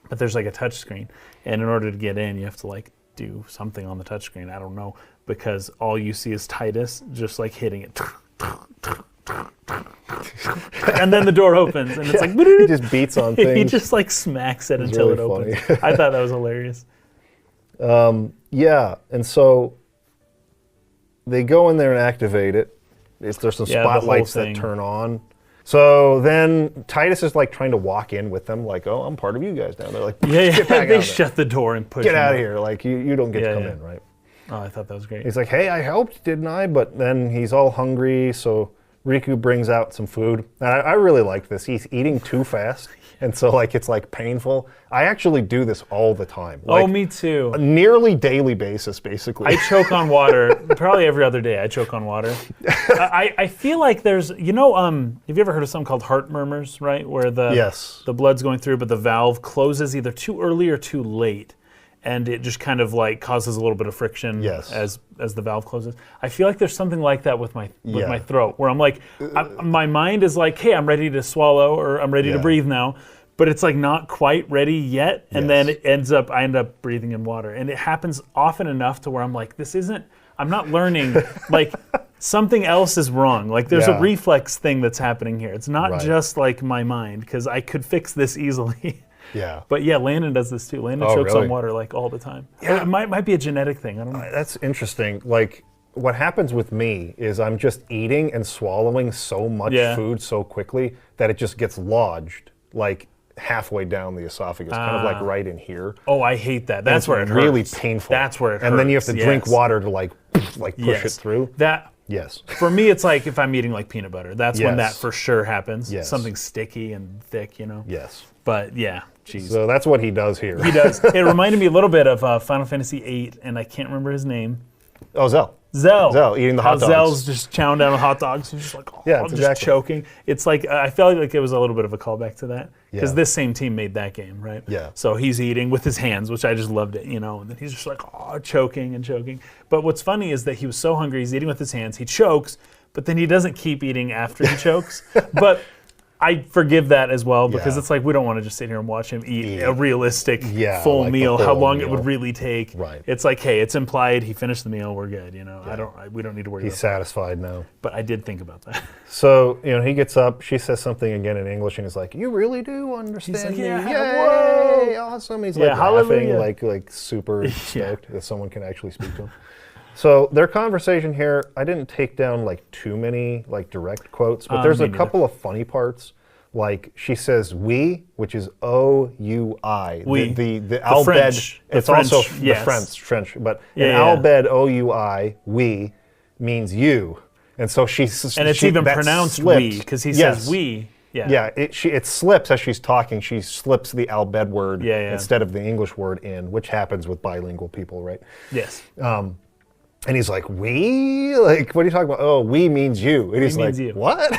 But there's like a touch screen, and in order to get in, you have to like do something on the touch screen. I don't know, because all you see is Titus just like hitting it. And then the door opens, and it's like he just beats on things. He just like smacks it until it opens. I thought that was hilarious. Yeah, and so they go in there and activate it. There's some spotlights that turn on. So then Titus is like trying to walk in with them, like, oh, I'm part of you guys now. They're like, get back they shut the door and push him out of here. Like, you don't get to come in, right? Oh, I thought that was great. He's like, hey, I helped, didn't I? But then he's all hungry, so Riku brings out some food. And I really like this. He's eating too fast, and so like it's like painful. I actually do this all the time. Like, me too. A nearly daily basis, basically. I choke on water. Probably every other day I choke on water. I feel like there's, have you ever heard of something called heart murmurs, right? Where the blood's going through, but the valve closes either too early or too late. And it just kind of like causes a little bit of friction as the valve closes. I feel like there's something like that with my throat, where I'm like, my mind is like, hey, I'm ready to swallow, or I'm ready to breathe now, but it's like not quite ready yet, and then I end up breathing in water, and it happens often enough to where I'm like, I'm not learning, like something else is wrong. Like there's a reflex thing that's happening here. It's not just like my mind, because I could fix this easily. Yeah. But yeah, Landon does this too. Landon chokes on water like all the time. Yeah. It might be a genetic thing. I don't know. That's interesting. Like what happens with me is I'm just eating and swallowing so much food so quickly that it just ggets lodged like halfway down the esophagus, kind of like right in here. Oh, I hate that. That's where it hurts. Really painful. That's where it hurts. And then you have to drink water to like push it through. Yes. For me, it's like if I'm eating like peanut butter. That's when that for sure happens. Yes. Something sticky and thick, Yes. But yeah, geez. So that's what he does here. He does. It reminded me a little bit of Final Fantasy VIII, and I can't remember his name. Oh, Zell. Zell eating the hot dogs. Zell's just chowing down on hot dogs. He's just like, just choking. It's like, I felt like it was a little bit of a callback to that. Because this same team made that game, right? Yeah. So he's eating with his hands, which I just loved it, and then he's just like, choking and choking. But what's funny is that he was so hungry, he's eating with his hands, he chokes, but then he doesn't keep eating after he chokes. But I forgive that as well, because it's like, we don't want to just sit here and watch him eat a realistic full meal, how long it would really take. Right. It's like, hey, it's implied he finished the meal, we're good, we don't need to worry about that. He's satisfied now. But I did think about that. So, he gets up, she says something again in English, and he's like, you really do understand like, me. whoa. Yay, awesome. He's like laughing, hallelujah. like super stoked that someone can actually speak to him. So their conversation here, I didn't take down like too many like direct quotes, but there's a couple of funny parts. Like she says "we," which is O-U-I. Oui. The Albed. It's also the French, but Albed O-U-I, we, means you, and so she's and it's even pronounced "we" because he says "we." Yeah. Yeah. It slips as she's talking. She slips the Albed word instead of the English word in, which happens with bilingual people, right? Yes. And he's like, we? Like, what are you talking about? Oh, we means you. And he's like, what?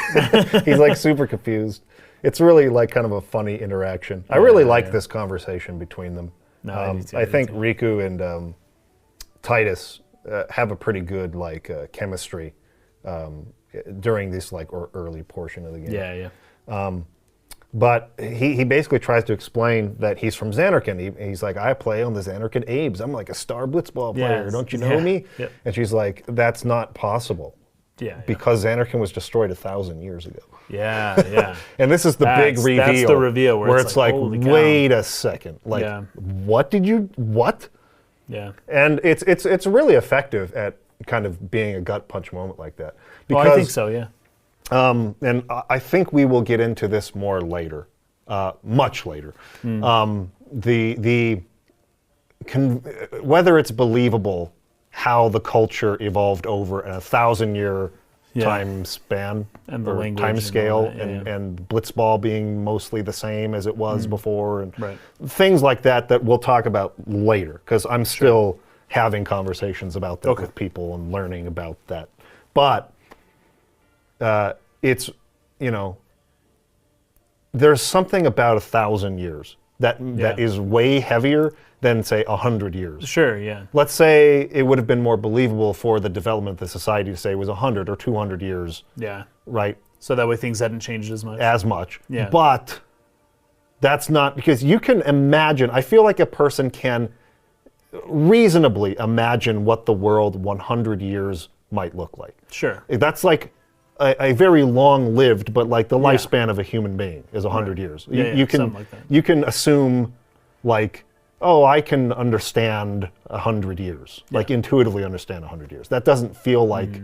He's like super confused. It's really like kind of a funny interaction. I really like this conversation between them. No, I think Riku and Titus have a pretty good like chemistry during this like early portion of the game. Yeah. But he basically tries to explain that he's from Xanarkand. He's like, I play on the Xanarkand Abes. I'm like a star blitzball player. Don't you know me? Yep. And she's like, that's not possible. Yeah. Because Xanarkand was destroyed 1,000 years ago. Yeah. And this is the big reveal. That's the reveal where it's like wait a second. Like, what? Yeah. And it's really effective at kind of being a gut punch moment like that. Because, I think so, yeah. And I think we will get into this more later, much later. Whether it's believable how the culture evolved over a 1,000-year time span and the or language time and scale, all that, and blitzball being mostly the same as it was before, and things like that we'll talk about later, because I'm still having conversations about that with people and learning about that. But it's, there's something about 1,000 years that is way heavier than, say, 100 years. Sure, yeah. Let's say it would have been more believable for the development of the society to say it was 100 or 200 years. Yeah. Right? So that way things hadn't changed as much. Yeah. But that's not, because you can imagine, I feel like a person can reasonably imagine what the world 100 years might look like. Sure. That's like a very long-lived, but like the lifespan of a human being is 100 years. You can, something like that. you can assume, like, oh, I can understand 100 years, like intuitively understand 100 years. That doesn't feel like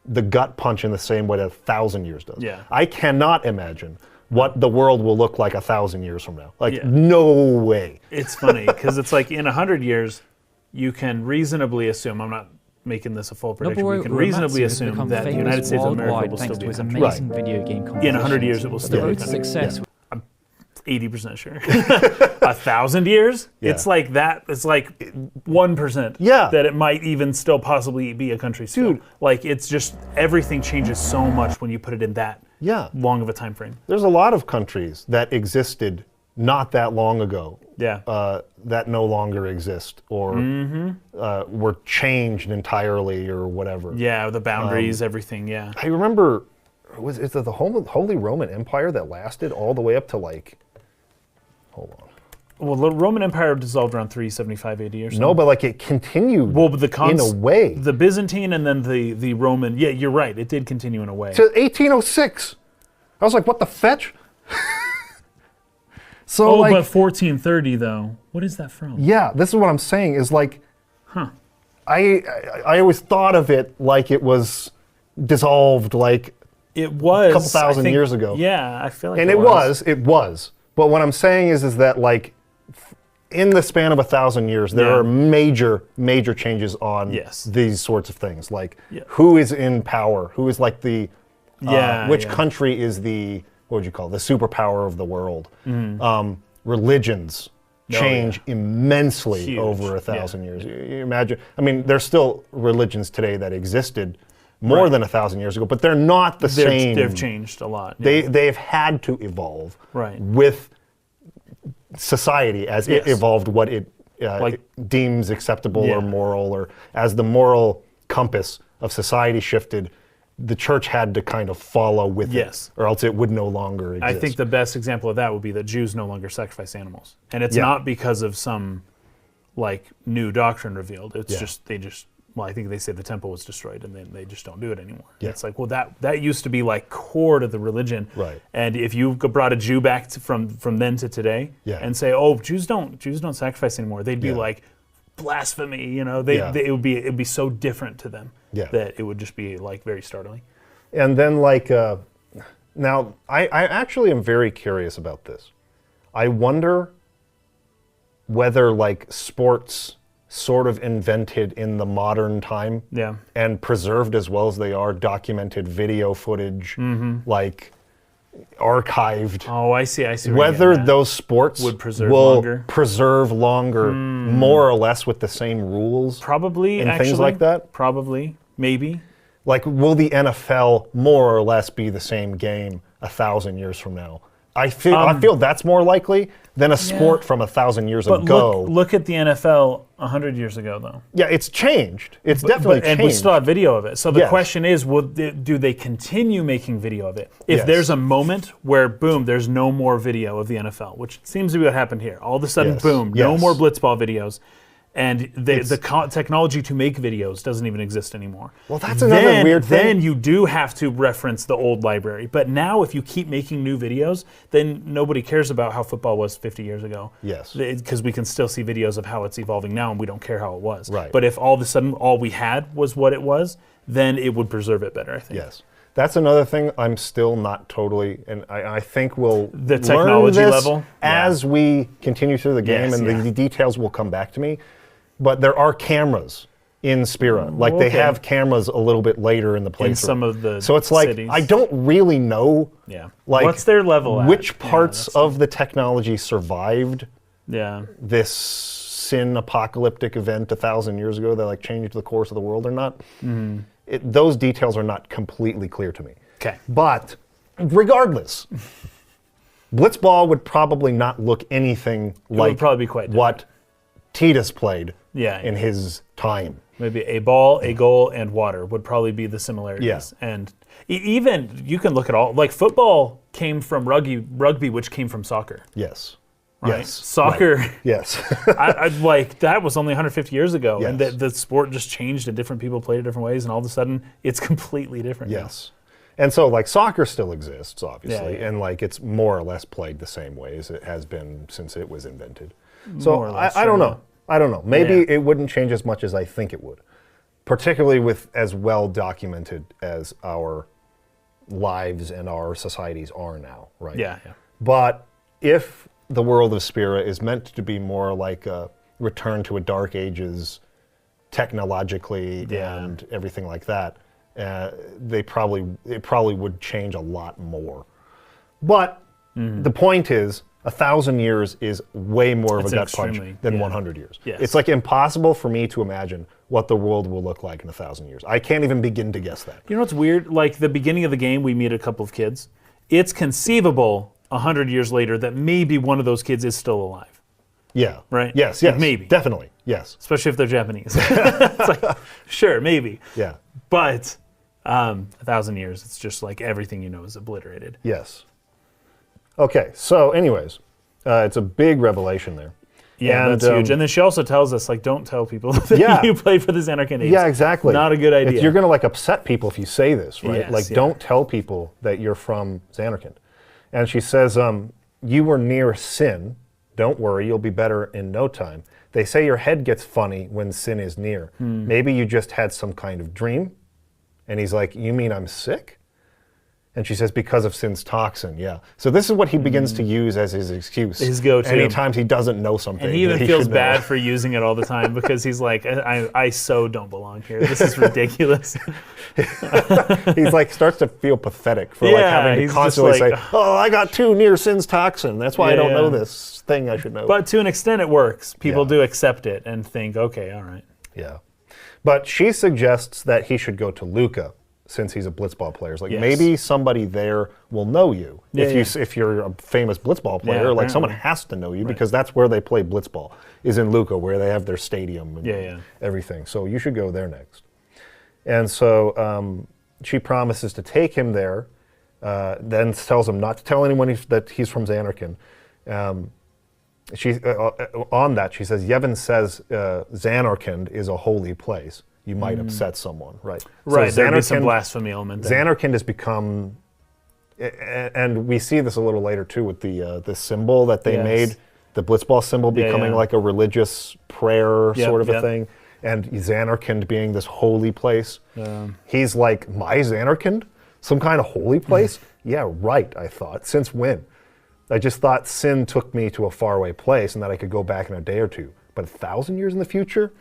the gut punch in the same way that 1,000 years does. Yeah. I cannot imagine what the world will look like 1,000 years from now. Like, no way. It's funny, because it's like in 100 years, you can reasonably assume, I'm not making this a full prediction, we can reasonably assume that the United States of America will still be a country. amazing video game In 100 years, it will still be a country. success. 80% sure. 1,000 years? It's like that. It's like 1% that it might even still possibly be a country still. Dude. Like, it's just, everything changes so much when you put it in that long of a time frame. There's a lot of countries that existed not that long ago that no longer exist, or were changed entirely or whatever. Yeah, the boundaries, everything, I remember, is it the Holy Roman Empire that lasted all the way up to, like, hold on. Well, the Roman Empire dissolved around 375 AD or something. No, but like it continued in a way. The Byzantine and then the Roman, you're right, it did continue in a way. To 1806. I was like, what the fetch? So, but 1430 though, what is that from? Yeah, this is what I'm saying, is like, I always thought of it like it was dissolved, like it was a couple thousand years ago. Yeah, I feel like and it was. But what I'm saying is that, like, in the span of 1,000 years, there are major changes on these sorts of things. Like, who is in power? Who is like the, which country is the, what would you call it, the superpower of the world? Religions change immensely over 1,000 years. You imagine, I mean, there's still religions today that existed more than 1,000 years ago, but they're not the same. They've changed a lot. They've had to evolve with society as it evolved what it deems acceptable or moral, or as the moral compass of society shifted, the church had to kind of follow with it, or else it would no longer exist. I think the best example of that would be that Jews no longer sacrifice animals. And it's not because of some like new doctrine revealed. It's just, well, I think they say the temple was destroyed and then they just don't do it anymore. Yeah. It's like, well, that used to be like core to the religion. Right. And if you brought a Jew back from then to today and say, oh, Jews don't sacrifice anymore, they'd be like, blasphemy, you know, it would be so different to them that it would just be like very startling. And then like, now I actually am very curious about this. I wonder whether like sports sort of invented in the modern time and preserved as well as they are, documented video footage, like archived. Oh, I see. Whether those sports would preserve longer, more or less with the same rules. Probably, and things like that. Probably, maybe. Like, will the NFL more or less be the same game 1,000 years from now? I feel that's more likely than a sport from 1,000 years ago. Look at the NFL 100 years ago, though. Yeah, it's changed. It's definitely changed. And we still have video of it. So the question is, do they continue making video of it? If there's a moment where, boom, there's no more video of the NFL, which seems to be what happened here. All of a sudden, boom, no more blitzball videos. And the technology to make videos doesn't even exist anymore. Well, that's another weird thing. Then you do have to reference the old library. But now if you keep making new videos, then nobody cares about how football was 50 years ago. Yes. Because we can still see videos of how it's evolving now, and we don't care how it was. Right. But if all of a sudden all we had was what it was, then it would preserve it better, I think. Yes. That's another thing I'm still not totally, and I think we'll the technology learn this level as we continue through the game, and the details will come back to me. But there are cameras in Spira. Like they Okay. have cameras a little bit later in the playthrough. In some of the So it's like, cities. I don't really know Yeah. like What's their level at? which Yeah, parts that's- of the technology survived Yeah. this sin apocalyptic event 1,000 years ago that like changed the course of the world or not. Those details are not completely clear to me. Okay. But regardless, Blitzball would probably not look anything like would probably be quite what Titus played Yeah. in his time. Maybe a ball, a goal, and water would probably be the similarities. Yeah. And even you can look at all, like football came from rugby, which came from soccer. Yes. Right? Yes. Soccer, Right. Yes. I like that was only 150 years ago, and Yes. the sport just changed and different people played it different ways, and all of a sudden it's completely different. now. Yes. And so like soccer still exists, obviously, Yeah, yeah. and like it's more or less played the same way as it has been since it was invented. So More or less, I don't sure. know. I don't know. Maybe Yeah. it wouldn't change as much as I think it would, particularly with as well documented as our lives and our societies are now, right? Yeah, yeah. But if the world of Spira is meant to be more like a return to a dark ages technologically Yeah. and everything like that, it probably would change a lot more. But the point is, 1,000 years is way more of It's a gut punch extremely- than yeah. 100 years. Yes. It's like impossible for me to imagine what the world will look like in 1,000 years. I can't even begin to guess that. You know what's weird? Like the beginning of the game, we meet a couple of kids. It's conceivable 100 years later that maybe one of those kids is still alive, Yeah. right? Yes, Like yes. maybe. Definitely. Yes. Especially if they're Japanese. It's like, sure, maybe. Yeah. But 1,000 years, it's just like everything you know is obliterated. Yes. Okay, so anyways, it's a big revelation there. Yeah, And, that's huge. And then she also tells us, like, don't tell people that Yeah. you play for the Xanarkand Apes. Yeah, exactly. Not a good idea. You're going to like upset people if you say this, right? Yes, like, yeah. don't tell people that you're from Xanarkand. And she says, you were near sin. Don't worry, you'll be better in no time. They say your head gets funny when sin is near. Maybe you just had some kind of dream. And he's like, you mean I'm sick? And she says, because of sin's toxin, yeah. So this is what he begins to use as his excuse. His go-to. Anytime he doesn't know something. And he even that feels should know. bad for using it all the time because he's like, I so don't belong here. This is ridiculous. He's like, starts to feel pathetic for like Yeah, having to he's just constantly like, say, oh, I got too near sin's toxin. That's why I don't know Yeah. this thing I should know. But to an extent, it works. People Yeah. do accept it and think, okay, all right. yeah. But she suggests that he should go to Luca since he's a blitzball player. It's like Yes. maybe somebody there will know you. Yeah, If you're a famous blitzball player, like someone apparently. has to know you because that's where they play blitzball, is in Luca, where they have their stadium and Yeah, yeah. everything. So you should go there next. And so she promises to take him there, then tells him not to tell anyone that he's from Xanarkand. On that, she says, Yevon says Xanarkand is a holy place. You might upset someone, right? Right, So there'd be some Xanarkand- blasphemy element there. Xanarkand has become, and we see this a little later too with the symbol that they Yes. made, the blitzball symbol Yeah, becoming yeah. like a religious prayer Yep, sort of a yep. thing, and Xanarkand being this holy place. He's like, my Xanarkand? Some kind of holy place? Yeah, right, I thought. Since when? I just thought sin took me to a faraway place and that I could go back in a day or two. But 1,000 years in the future?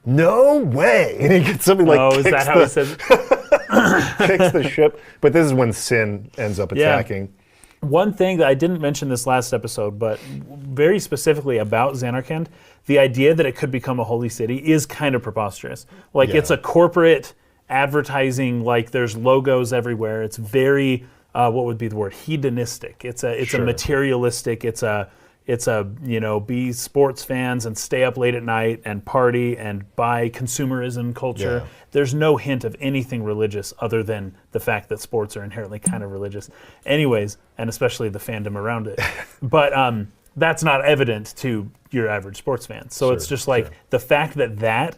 No way! And he gets something like Oh, is that how he says it? kicks the ship. But this is when sin ends up Yeah. attacking. One thing that I didn't mention this last episode, but very specifically about Xanarkand, the idea that it could become a holy city is kind of preposterous. Like, Yeah. it's a corporate advertising, like there's logos everywhere. It's very, what would be the word? Hedonistic. It's a Sure. materialistic, it's a be sports fans and stay up late at night and party and buy consumerism culture. Yeah. There's no hint of anything religious other than the fact that sports are inherently kind of religious. Anyways, and especially the fandom around it. But that's not evident to your average sports fan. So it's just like the fact that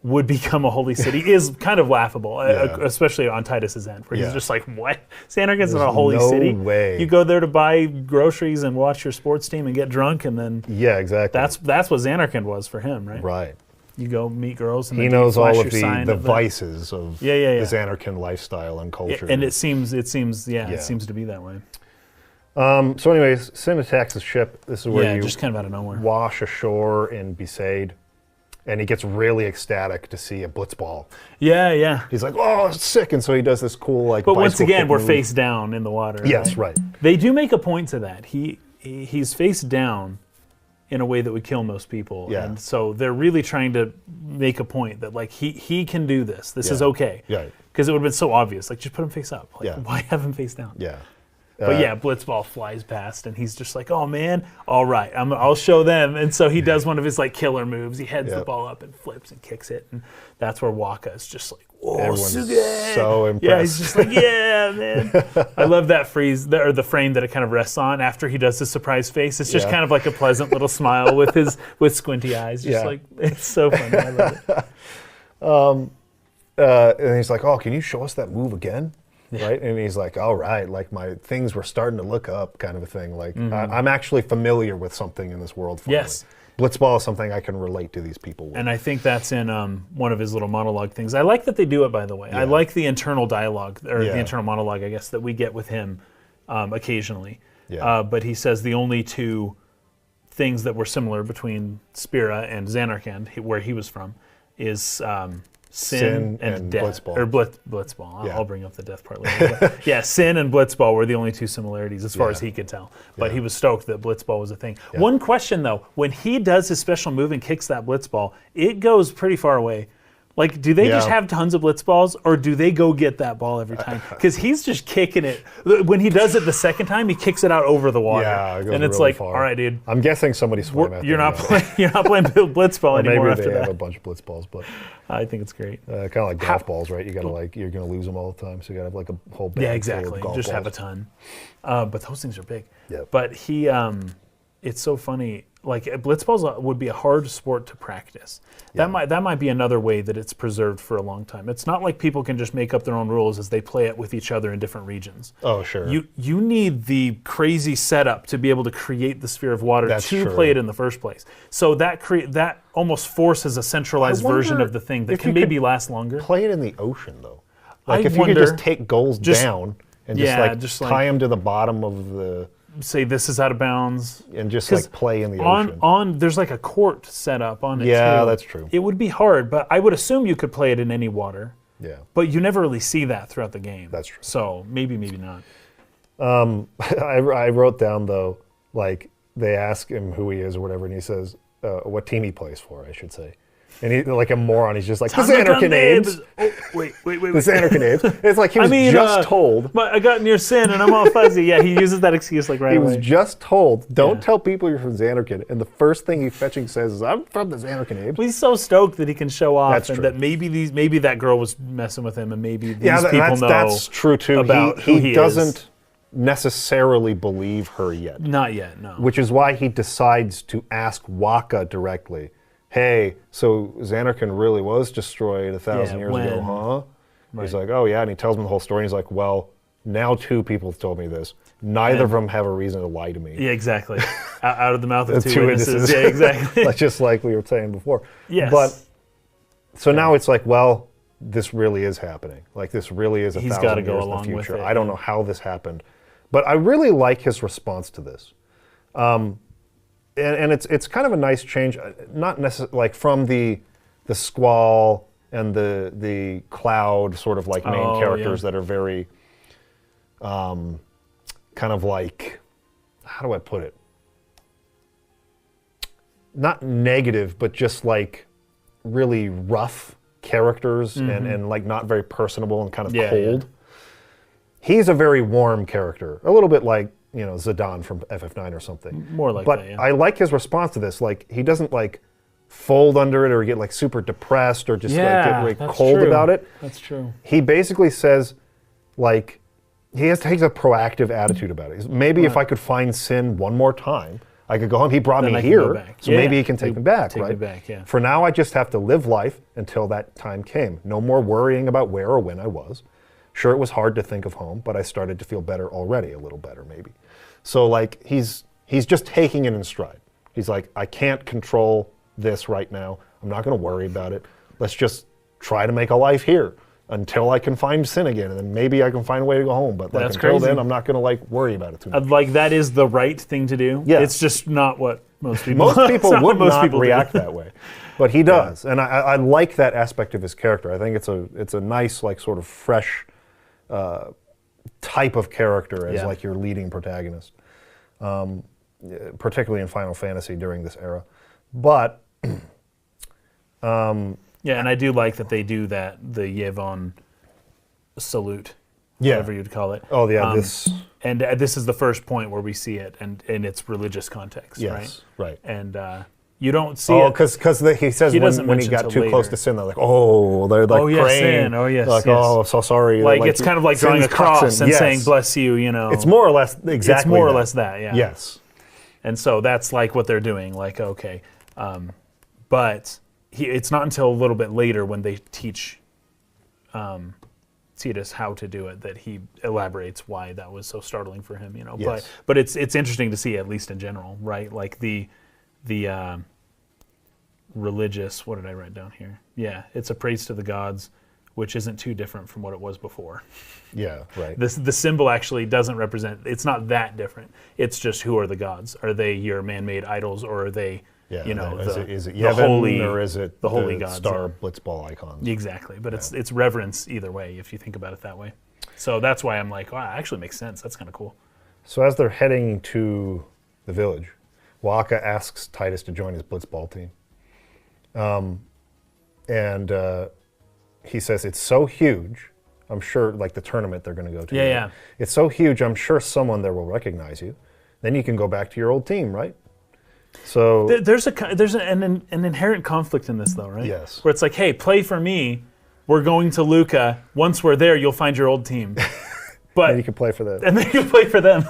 would become a holy city is kind of laughable, especially on Titus's end, where he's just like, what? Xanarkand's not a holy no city? way. You go there to buy groceries and watch your sports team and get drunk, and then Yeah, exactly. that's what Xanarkand was for him, right? right. You go meet girls, and He then you knows flash all your of sign the of vices of Yeah, yeah, yeah. the Xanarkand lifestyle and culture. And it seems Yeah. to be that way. So anyways, Sin attacks the ship. This is where Yeah, you just kind of out of nowhere. wash ashore in Besaid. and he gets really ecstatic to see a blitzball. Yeah. He's like, oh, it's sick, and so he does this cool like. But once again, kick we're move. face down in the water. Yes, right. They do make a point to that. He's face down in a way that would kill most people. Yeah. And so they're really trying to make a point that like he can do this. This is okay. Yeah. Because it would have been so obvious. Like just put him face up. Like why have him face down? Yeah. But yeah, blitzball flies past, and he's just like, "Oh man, all right, I'll show them." And so he does one of his like killer moves. He heads the ball up and flips and kicks it, and that's where Waka is just like, "Whoa, everyone's so impressed." Yeah, he's just like, "Yeah, man." I love that or the frame that it kind of rests on after he does his surprise face. It's just kind of like a pleasant little smile with squinty eyes. Just like it's so funny. I love it. And he's like, "Oh, can you show us that move again?" Right, and he's like, "All right, like my things were starting to look up, kind of a thing. Like I'm actually familiar with something in this world. Finally. Yes, blitzball is something I can relate to these people with." And I think that's in one of his little monologue things. I like that they do it, by the way. I like the internal dialogue or the internal monologue, I guess, that we get with him occasionally. Yeah. But he says the only two things that were similar between Spira and Xanarkand, where he was from, is. Sin and death, blitzball. or blitzball. I'll bring up the death part later. But yeah, sin and blitzball were the only two similarities as far as he could tell. But he was stoked that blitzball was a thing. Yeah. One question though, when he does his special move and kicks that blitzball, it goes pretty far away. Like, do they just have tons of blitzballs, or do they go get that ball every time? Because he's just kicking it. When he does it the second time, he kicks it out over the water. Yeah, it goes and it's really like, far. all right, dude. I'm guessing somebody swam at You're not playing blitzball anymore after that. Maybe they have a bunch of blitzballs, but I think it's great. kind of like golf balls, right? You gotta you're gonna lose them all the time, so you gotta have like a whole bag. Yeah, full exactly. of golf Just balls. have a ton. But those things are big. Yeah. But he, it's so funny. Like blitzballs would be a hard sport to practice. That might be another way that it's preserved for a long time. It's not like people can just make up their own rules as they play it with each other in different regions. Oh, sure. You need the crazy setup to be able to create the sphere of water play it in the first place. So that almost forces a centralized version of the thing that can maybe last longer. Play it in the ocean though. Like I if you could just take goals down and just tie them to the bottom of the. Say this is out of bounds and just like play in the ocean. There's like a court set up on it. Yeah, too. that's true. It would be hard, but I would assume you could play it in any water. Yeah, but you never really see that throughout the game. That's true. So maybe not. I wrote down though, like they ask him who he is or whatever, and he says what team he plays for, I should say. And he, like a moron, he's just like, the Xanarkand. Oh, wait. The Xanarkand. It's like he was just told. But I got near sin and I'm all fuzzy. Yeah, he uses that excuse like right away. He was just told, don't tell people you're from Xanarkand. And the first thing he fetching says is, I'm from the Xanarkand. Well, he's so stoked that he can show off. That's and true. That maybe that girl was messing with him and maybe these people know. That's true too. About who he doesn't necessarily believe her yet. Not yet, no. Which is why he decides to ask Waka directly. Hey, so Xanarkand really was destroyed 1,000 years ago, huh? Right. He's like, oh yeah, and he tells him the whole story. And he's like, well, now two people have told me this. Neither of them have a reason to lie to me. Yeah, exactly. Out of the mouth of two witnesses. Yeah, exactly. Just like we were saying before. Yes. But so now it's like, well, this really is happening. Like this really is 1,000 years in the future. I don't know how this happened, but I really like his response to this. And it's kind of a nice change, not necessarily like from the squall and the cloud sort of like main characters that are very kind of like, how do I put it? Not negative, but just like really rough characters and like not very personable and kind of cold. Yeah. He's a very warm character, a little bit like Zidane from FF9 or something. More like but that, yeah. I like his response to this. Like he doesn't like fold under it or get like super depressed or just like get really cold about it. That's true. He basically says like takes a proactive attitude about it. Maybe if I could find Sin one more time, I could go home. He brought me here, so maybe he can take me back, right? Me back, yeah. For now, I just have to live life until that time came. No more worrying about where or when I was. Sure, it was hard to think of home, but I started to feel better already, a little better maybe. So like he's just taking it in stride. He's like, I can't control this right now. I'm not going to worry about it. Let's just try to make a life here until I can find Sin again, and then maybe I can find a way to go home. But like until then, I'm not going to like worry about it too much. Like that is the right thing to do. Yeah. It's just not what most people. Most people It's would what most not people do. react that way, but he does, and I like that aspect of his character. I think it's a nice, like, sort of fresh type of character as like your leading protagonist, particularly in Final Fantasy during this era. But yeah, and I do like that they do the Yevon salute, whatever you'd call it. Oh yeah, this. And this is the first point where we see it, and in its religious context, Yes, right. And you don't see Oh, it. because he says when he got too close to sin, they're like, oh, they're like praying. Sin. Oh, yes, like, yes. oh, so sorry. Like it's kind of like drawing a sin's cross toxin. and Yes. saying, bless you, you know. It's more or less exactly It's more or that. less that, yeah. Yes. And so that's like what they're doing, like, okay. But it's not until a little bit later when they teach Titus how to do it that he elaborates why that was so startling for him, you know. Yes. But it's interesting to see, at least in general, right? Like the religious, what did I write down here? Yeah, it's a praise to the gods, which isn't too different from what it was before. Yeah, right. The symbol actually doesn't represent, it's not that different. It's just, who are the gods? Are they your man-made idols, or are they, you know, is it the Yevon, holy, or is it the holy gods? star blitzball icons? Exactly, but it's reverence either way, if you think about it that way. So that's why I'm like, wow, it actually makes sense. That's kind of cool. So as they're heading to the village, Waka asks Titus to join his blitzball team. And he says, it's so huge, I'm sure, like the tournament they're going to go to. Yeah. It's so huge, I'm sure someone there will recognize you. Then you can go back to your old team, right? So There's an inherent conflict in this, though, right? Yes. Where it's like, hey, play for me. We're going to Luca. Once we're there, you'll find your old team. But then you can play for them. and then you play for them.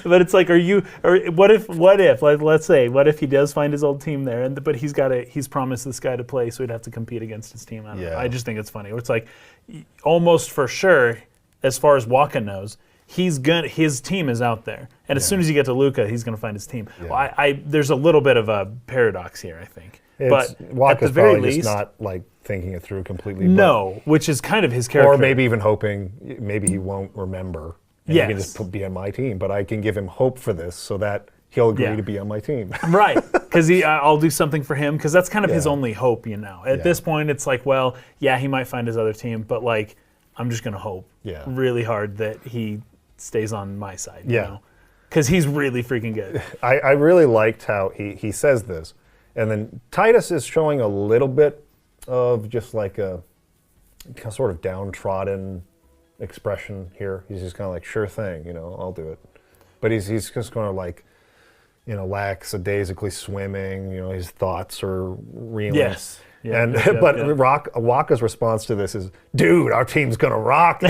But it's like, what if, let's say, what if he does find his old team there, but he's promised this guy to play, so he'd have to compete against his team. I don't know. I just think it's funny. It's like, almost for sure, as far as Waka knows, his team is out there, and as soon as you get to Luca, he's going to find his team. Yeah. Well, there's a little bit of a paradox here, I think. But Waka's at the very probably least, just not like thinking it through completely. no, which is kind of his character. Or maybe even hoping, maybe he won't remember. And he can Yes. just be on my team. But I can give him hope for this so that he'll agree to be on my team. Right, because I'll do something for him, because that's kind of his Yeah. only hope, you know. At this point, it's like, well, yeah, he might find his other team, but like, I'm just going to hope really hard that he stays on my side, you know, because he's really freaking good. I really liked how he says this. And then Titus is showing a little bit of just like a sort of downtrodden expression here. He's just kind of like, sure thing, you know, I'll do it. But he's just kind of like, you know, lackadaisically swimming, you know, his thoughts are reeling. Yes. Yeah, But Waka's response to this is, dude, our team's gonna rock. He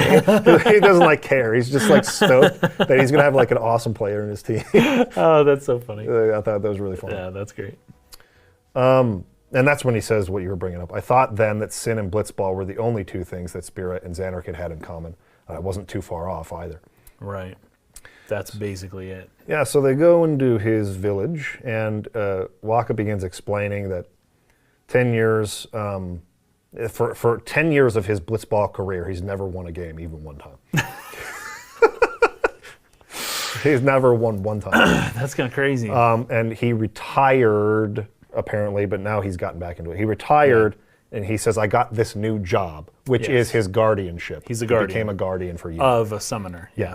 doesn't like care. He's just like stoked that he's gonna have like an awesome player in his team. Oh, that's so funny. I thought that was really funny. Yeah, that's great. And that's when he says what you were bringing up. I thought then that Sin and Blitzball were the only two things that Spirit and Xanarkit had in common. I wasn't too far off either. Right. That's basically it. Yeah, so they go into his village, and Waka begins explaining that 10 years, for 10 years of his Blitzball career, he's never won a game, even one time. He's never won one time. That's kind of crazy. And he retired, apparently, but now he's gotten back into it. He retired, and he says, I got this new job, which is his guardianship. He's a guardian. He became a guardian for you. Of a summoner. Yeah.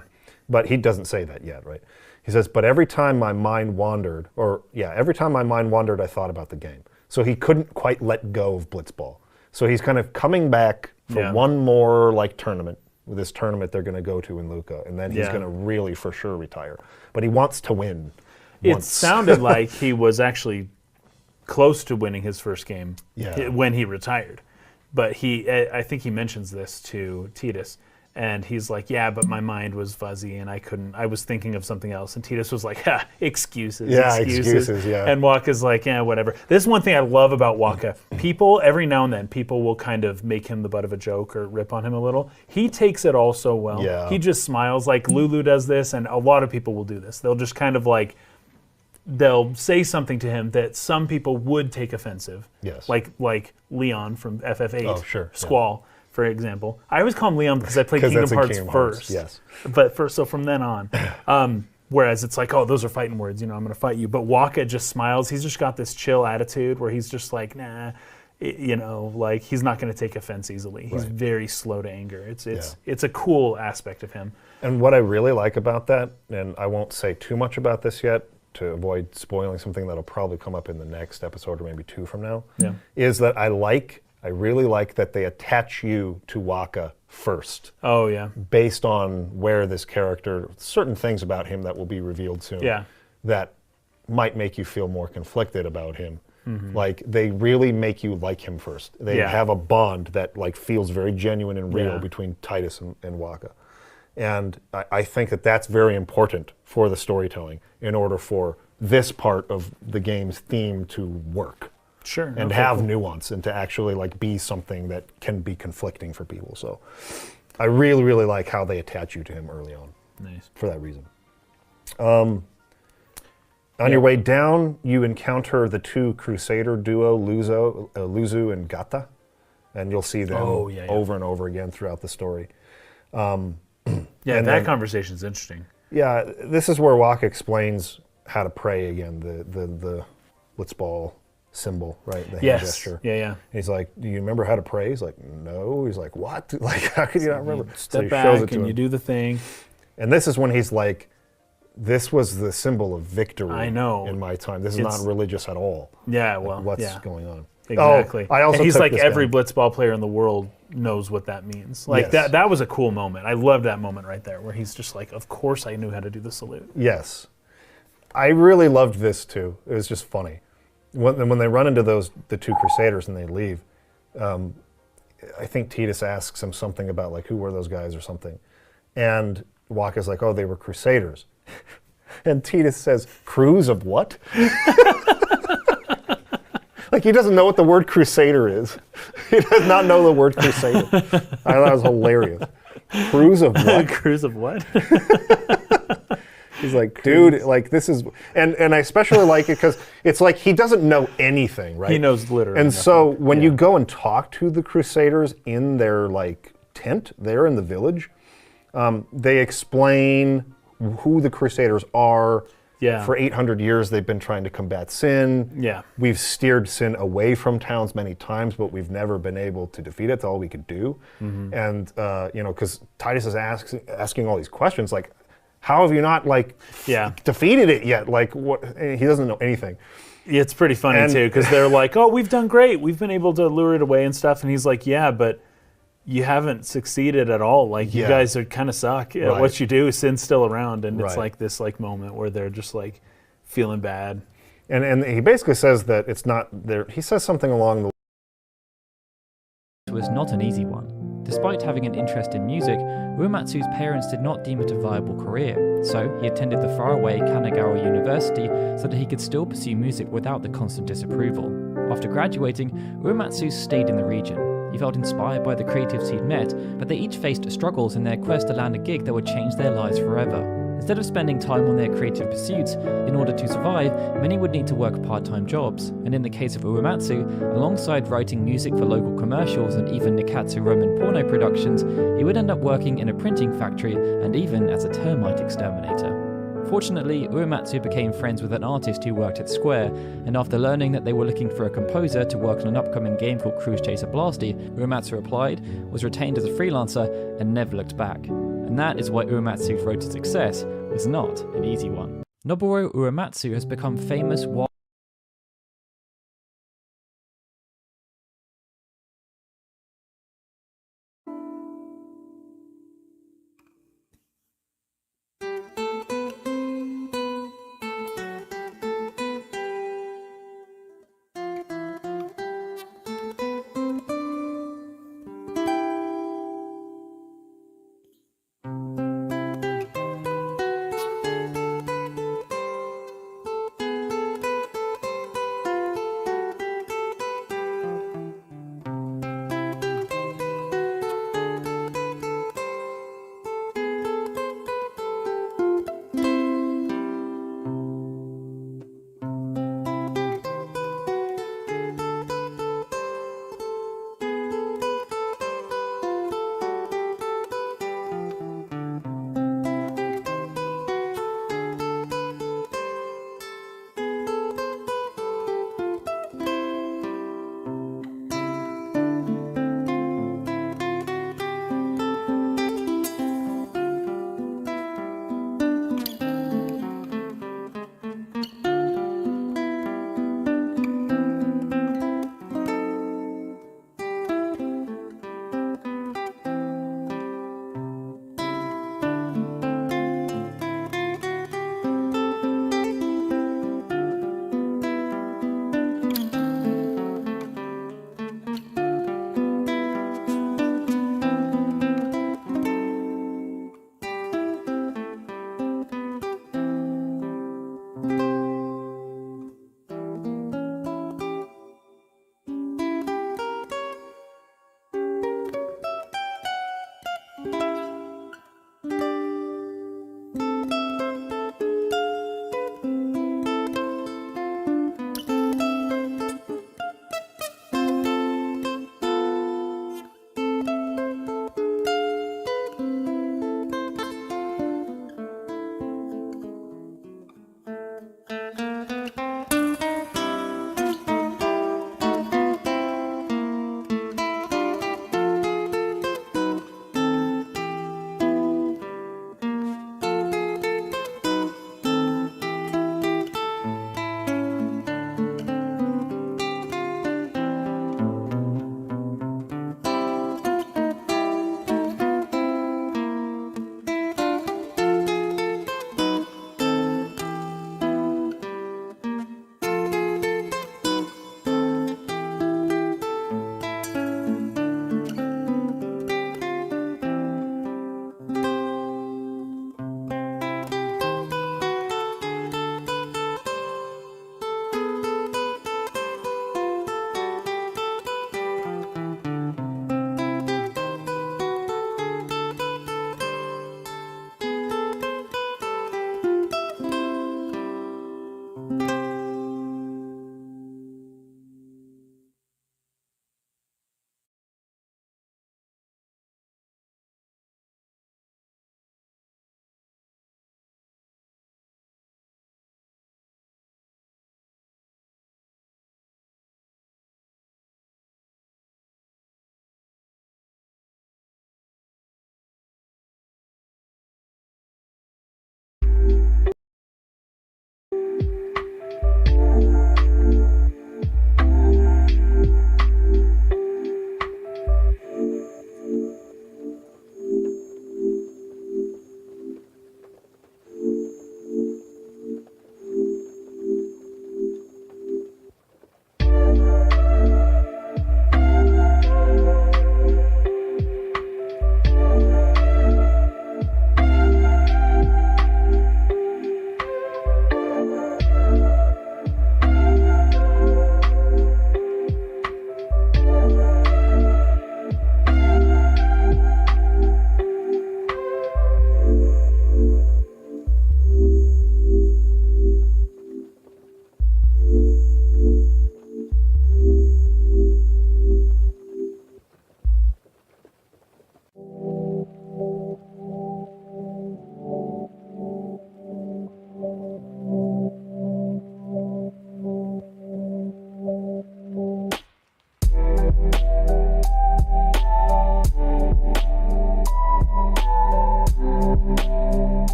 But he doesn't say that yet, right? He says, but every time my mind wandered, I thought about the game. So he couldn't quite let go of Blitzball. So he's kind of coming back for one more like tournament, with this tournament they're going to go to in Luca, and then he's going to really for sure retire. But he wants to win. It sounded like he was actually close to winning his first game when he retired. But I think he mentions this to Titus. And he's like, yeah, but my mind was fuzzy and I was thinking of something else. And Titus was like, ha, excuses. And Waka's like, yeah, whatever. This is one thing I love about Waka. People, every now and then, people will kind of make him the butt of a joke or rip on him a little. He takes it all so well. Yeah. He just smiles. Like Lulu does this, and a lot of people will do this. They'll just kind of like, they'll say something to him that some people would take offensive. Yes. Like Leon from FF8. Oh, sure. Squall. For example, I always call him Leon because I played Kingdom Hearts first. Yes, but so from then on, Whereas it's like, oh, those are fighting words, I'm going to fight you. But Waka just smiles. He's just got this chill attitude where he's just like, nah, like he's not going to take offense easily. He's very slow to anger. It's a cool aspect of him. And what I really like about that, and I won't say too much about this yet to avoid spoiling something that'll probably come up in the next episode or maybe 2 from now, is that I really like that they attach you to Waka first. Oh, yeah. Based on where this character, certain things about him that will be revealed soon, that might make you feel more conflicted about him. Mm-hmm. Like, they really make you like him first. They have a bond that like feels very genuine and real between Titus and Waka. And I think that that's very important for the storytelling in order for this part of the game's theme to work. Sure. And have nuance and to actually like be something that can be conflicting for people. So I really, really like how they attach you to him early on. Nice. For that reason. On your way down, you encounter the 2 Crusader duo, Luzu and Gata. And you'll see them over and over again throughout the story. That conversation's interesting. Yeah, this is where Waka explains how to pray again, the blitzball symbol, right? The hand gesture. Yeah. And he's like, do you remember how to pray? He's like, no. He's like, what? Like, how could you not remember? Step back and you do the thing. And this is when he's like, this was the symbol of victory. I know. In my time. This is not religious at all. Yeah, well, like, what's going on? Exactly. Oh, I also and he's took like, this every down. blitzball player in the world knows what that means. Like, that was a cool moment. I love that moment right there where he's just like, of course I knew how to do the salute. Yes. I really loved this too. It was just funny. When they run into the 2 Crusaders and they leave, I think Titus asks him something about like, who were those guys or something. And Waka's like, oh, they were Crusaders. And Titus says, crews of what? Like, he doesn't know what the word Crusader is. He does not know the word Crusader. I thought that was hilarious. Crews of what? Crews of what? He's like, dude, like this is, and I especially like it because it's like he doesn't know anything, right? He knows literally And nothing. so when you go and talk to the Crusaders in their like tent there in the village, they explain who the Crusaders are. Yeah. For 800 years, they've been trying to combat sin. Yeah. We've steered sin away from towns many times, but we've never been able to defeat it. That's all we could do. Mm-hmm. And, because Titus is asking all these questions, like, how have you not, like, defeated it yet? Like, what? He doesn't know anything. It's pretty funny, too, because they're like, oh, we've done great. We've been able to lure it away and stuff. And he's like, yeah, but you haven't succeeded at all. Like, you guys are kind of suck at what you do. Sin's still around. And it's like this like moment where they're just like feeling bad. And he basically says that it's not there. He says something along the It was not an easy one. Despite having an interest in music, Uematsu's parents did not deem it a viable career, so he attended the faraway Kanagawa University so that he could still pursue music without the constant disapproval. After graduating, Uematsu stayed in the region. He felt inspired by the creatives he'd met, but they each faced struggles in their quest to land a gig that would change their lives forever. Instead of spending time on their creative pursuits, in order to survive, many would need to work part-time jobs, and in the case of Uematsu, alongside writing music for local commercials and even Nikatsu Roman porno productions, he would end up working in a printing factory and even as a termite exterminator. Fortunately, Uematsu became friends with an artist who worked at Square, and after learning that they were looking for a composer to work on an upcoming game called Cruise Chaser Blasty, Uematsu applied, was retained as a freelancer, and never looked back. And that is why Uematsu's road to success was not an easy one. Nobuo Uematsu has become famous while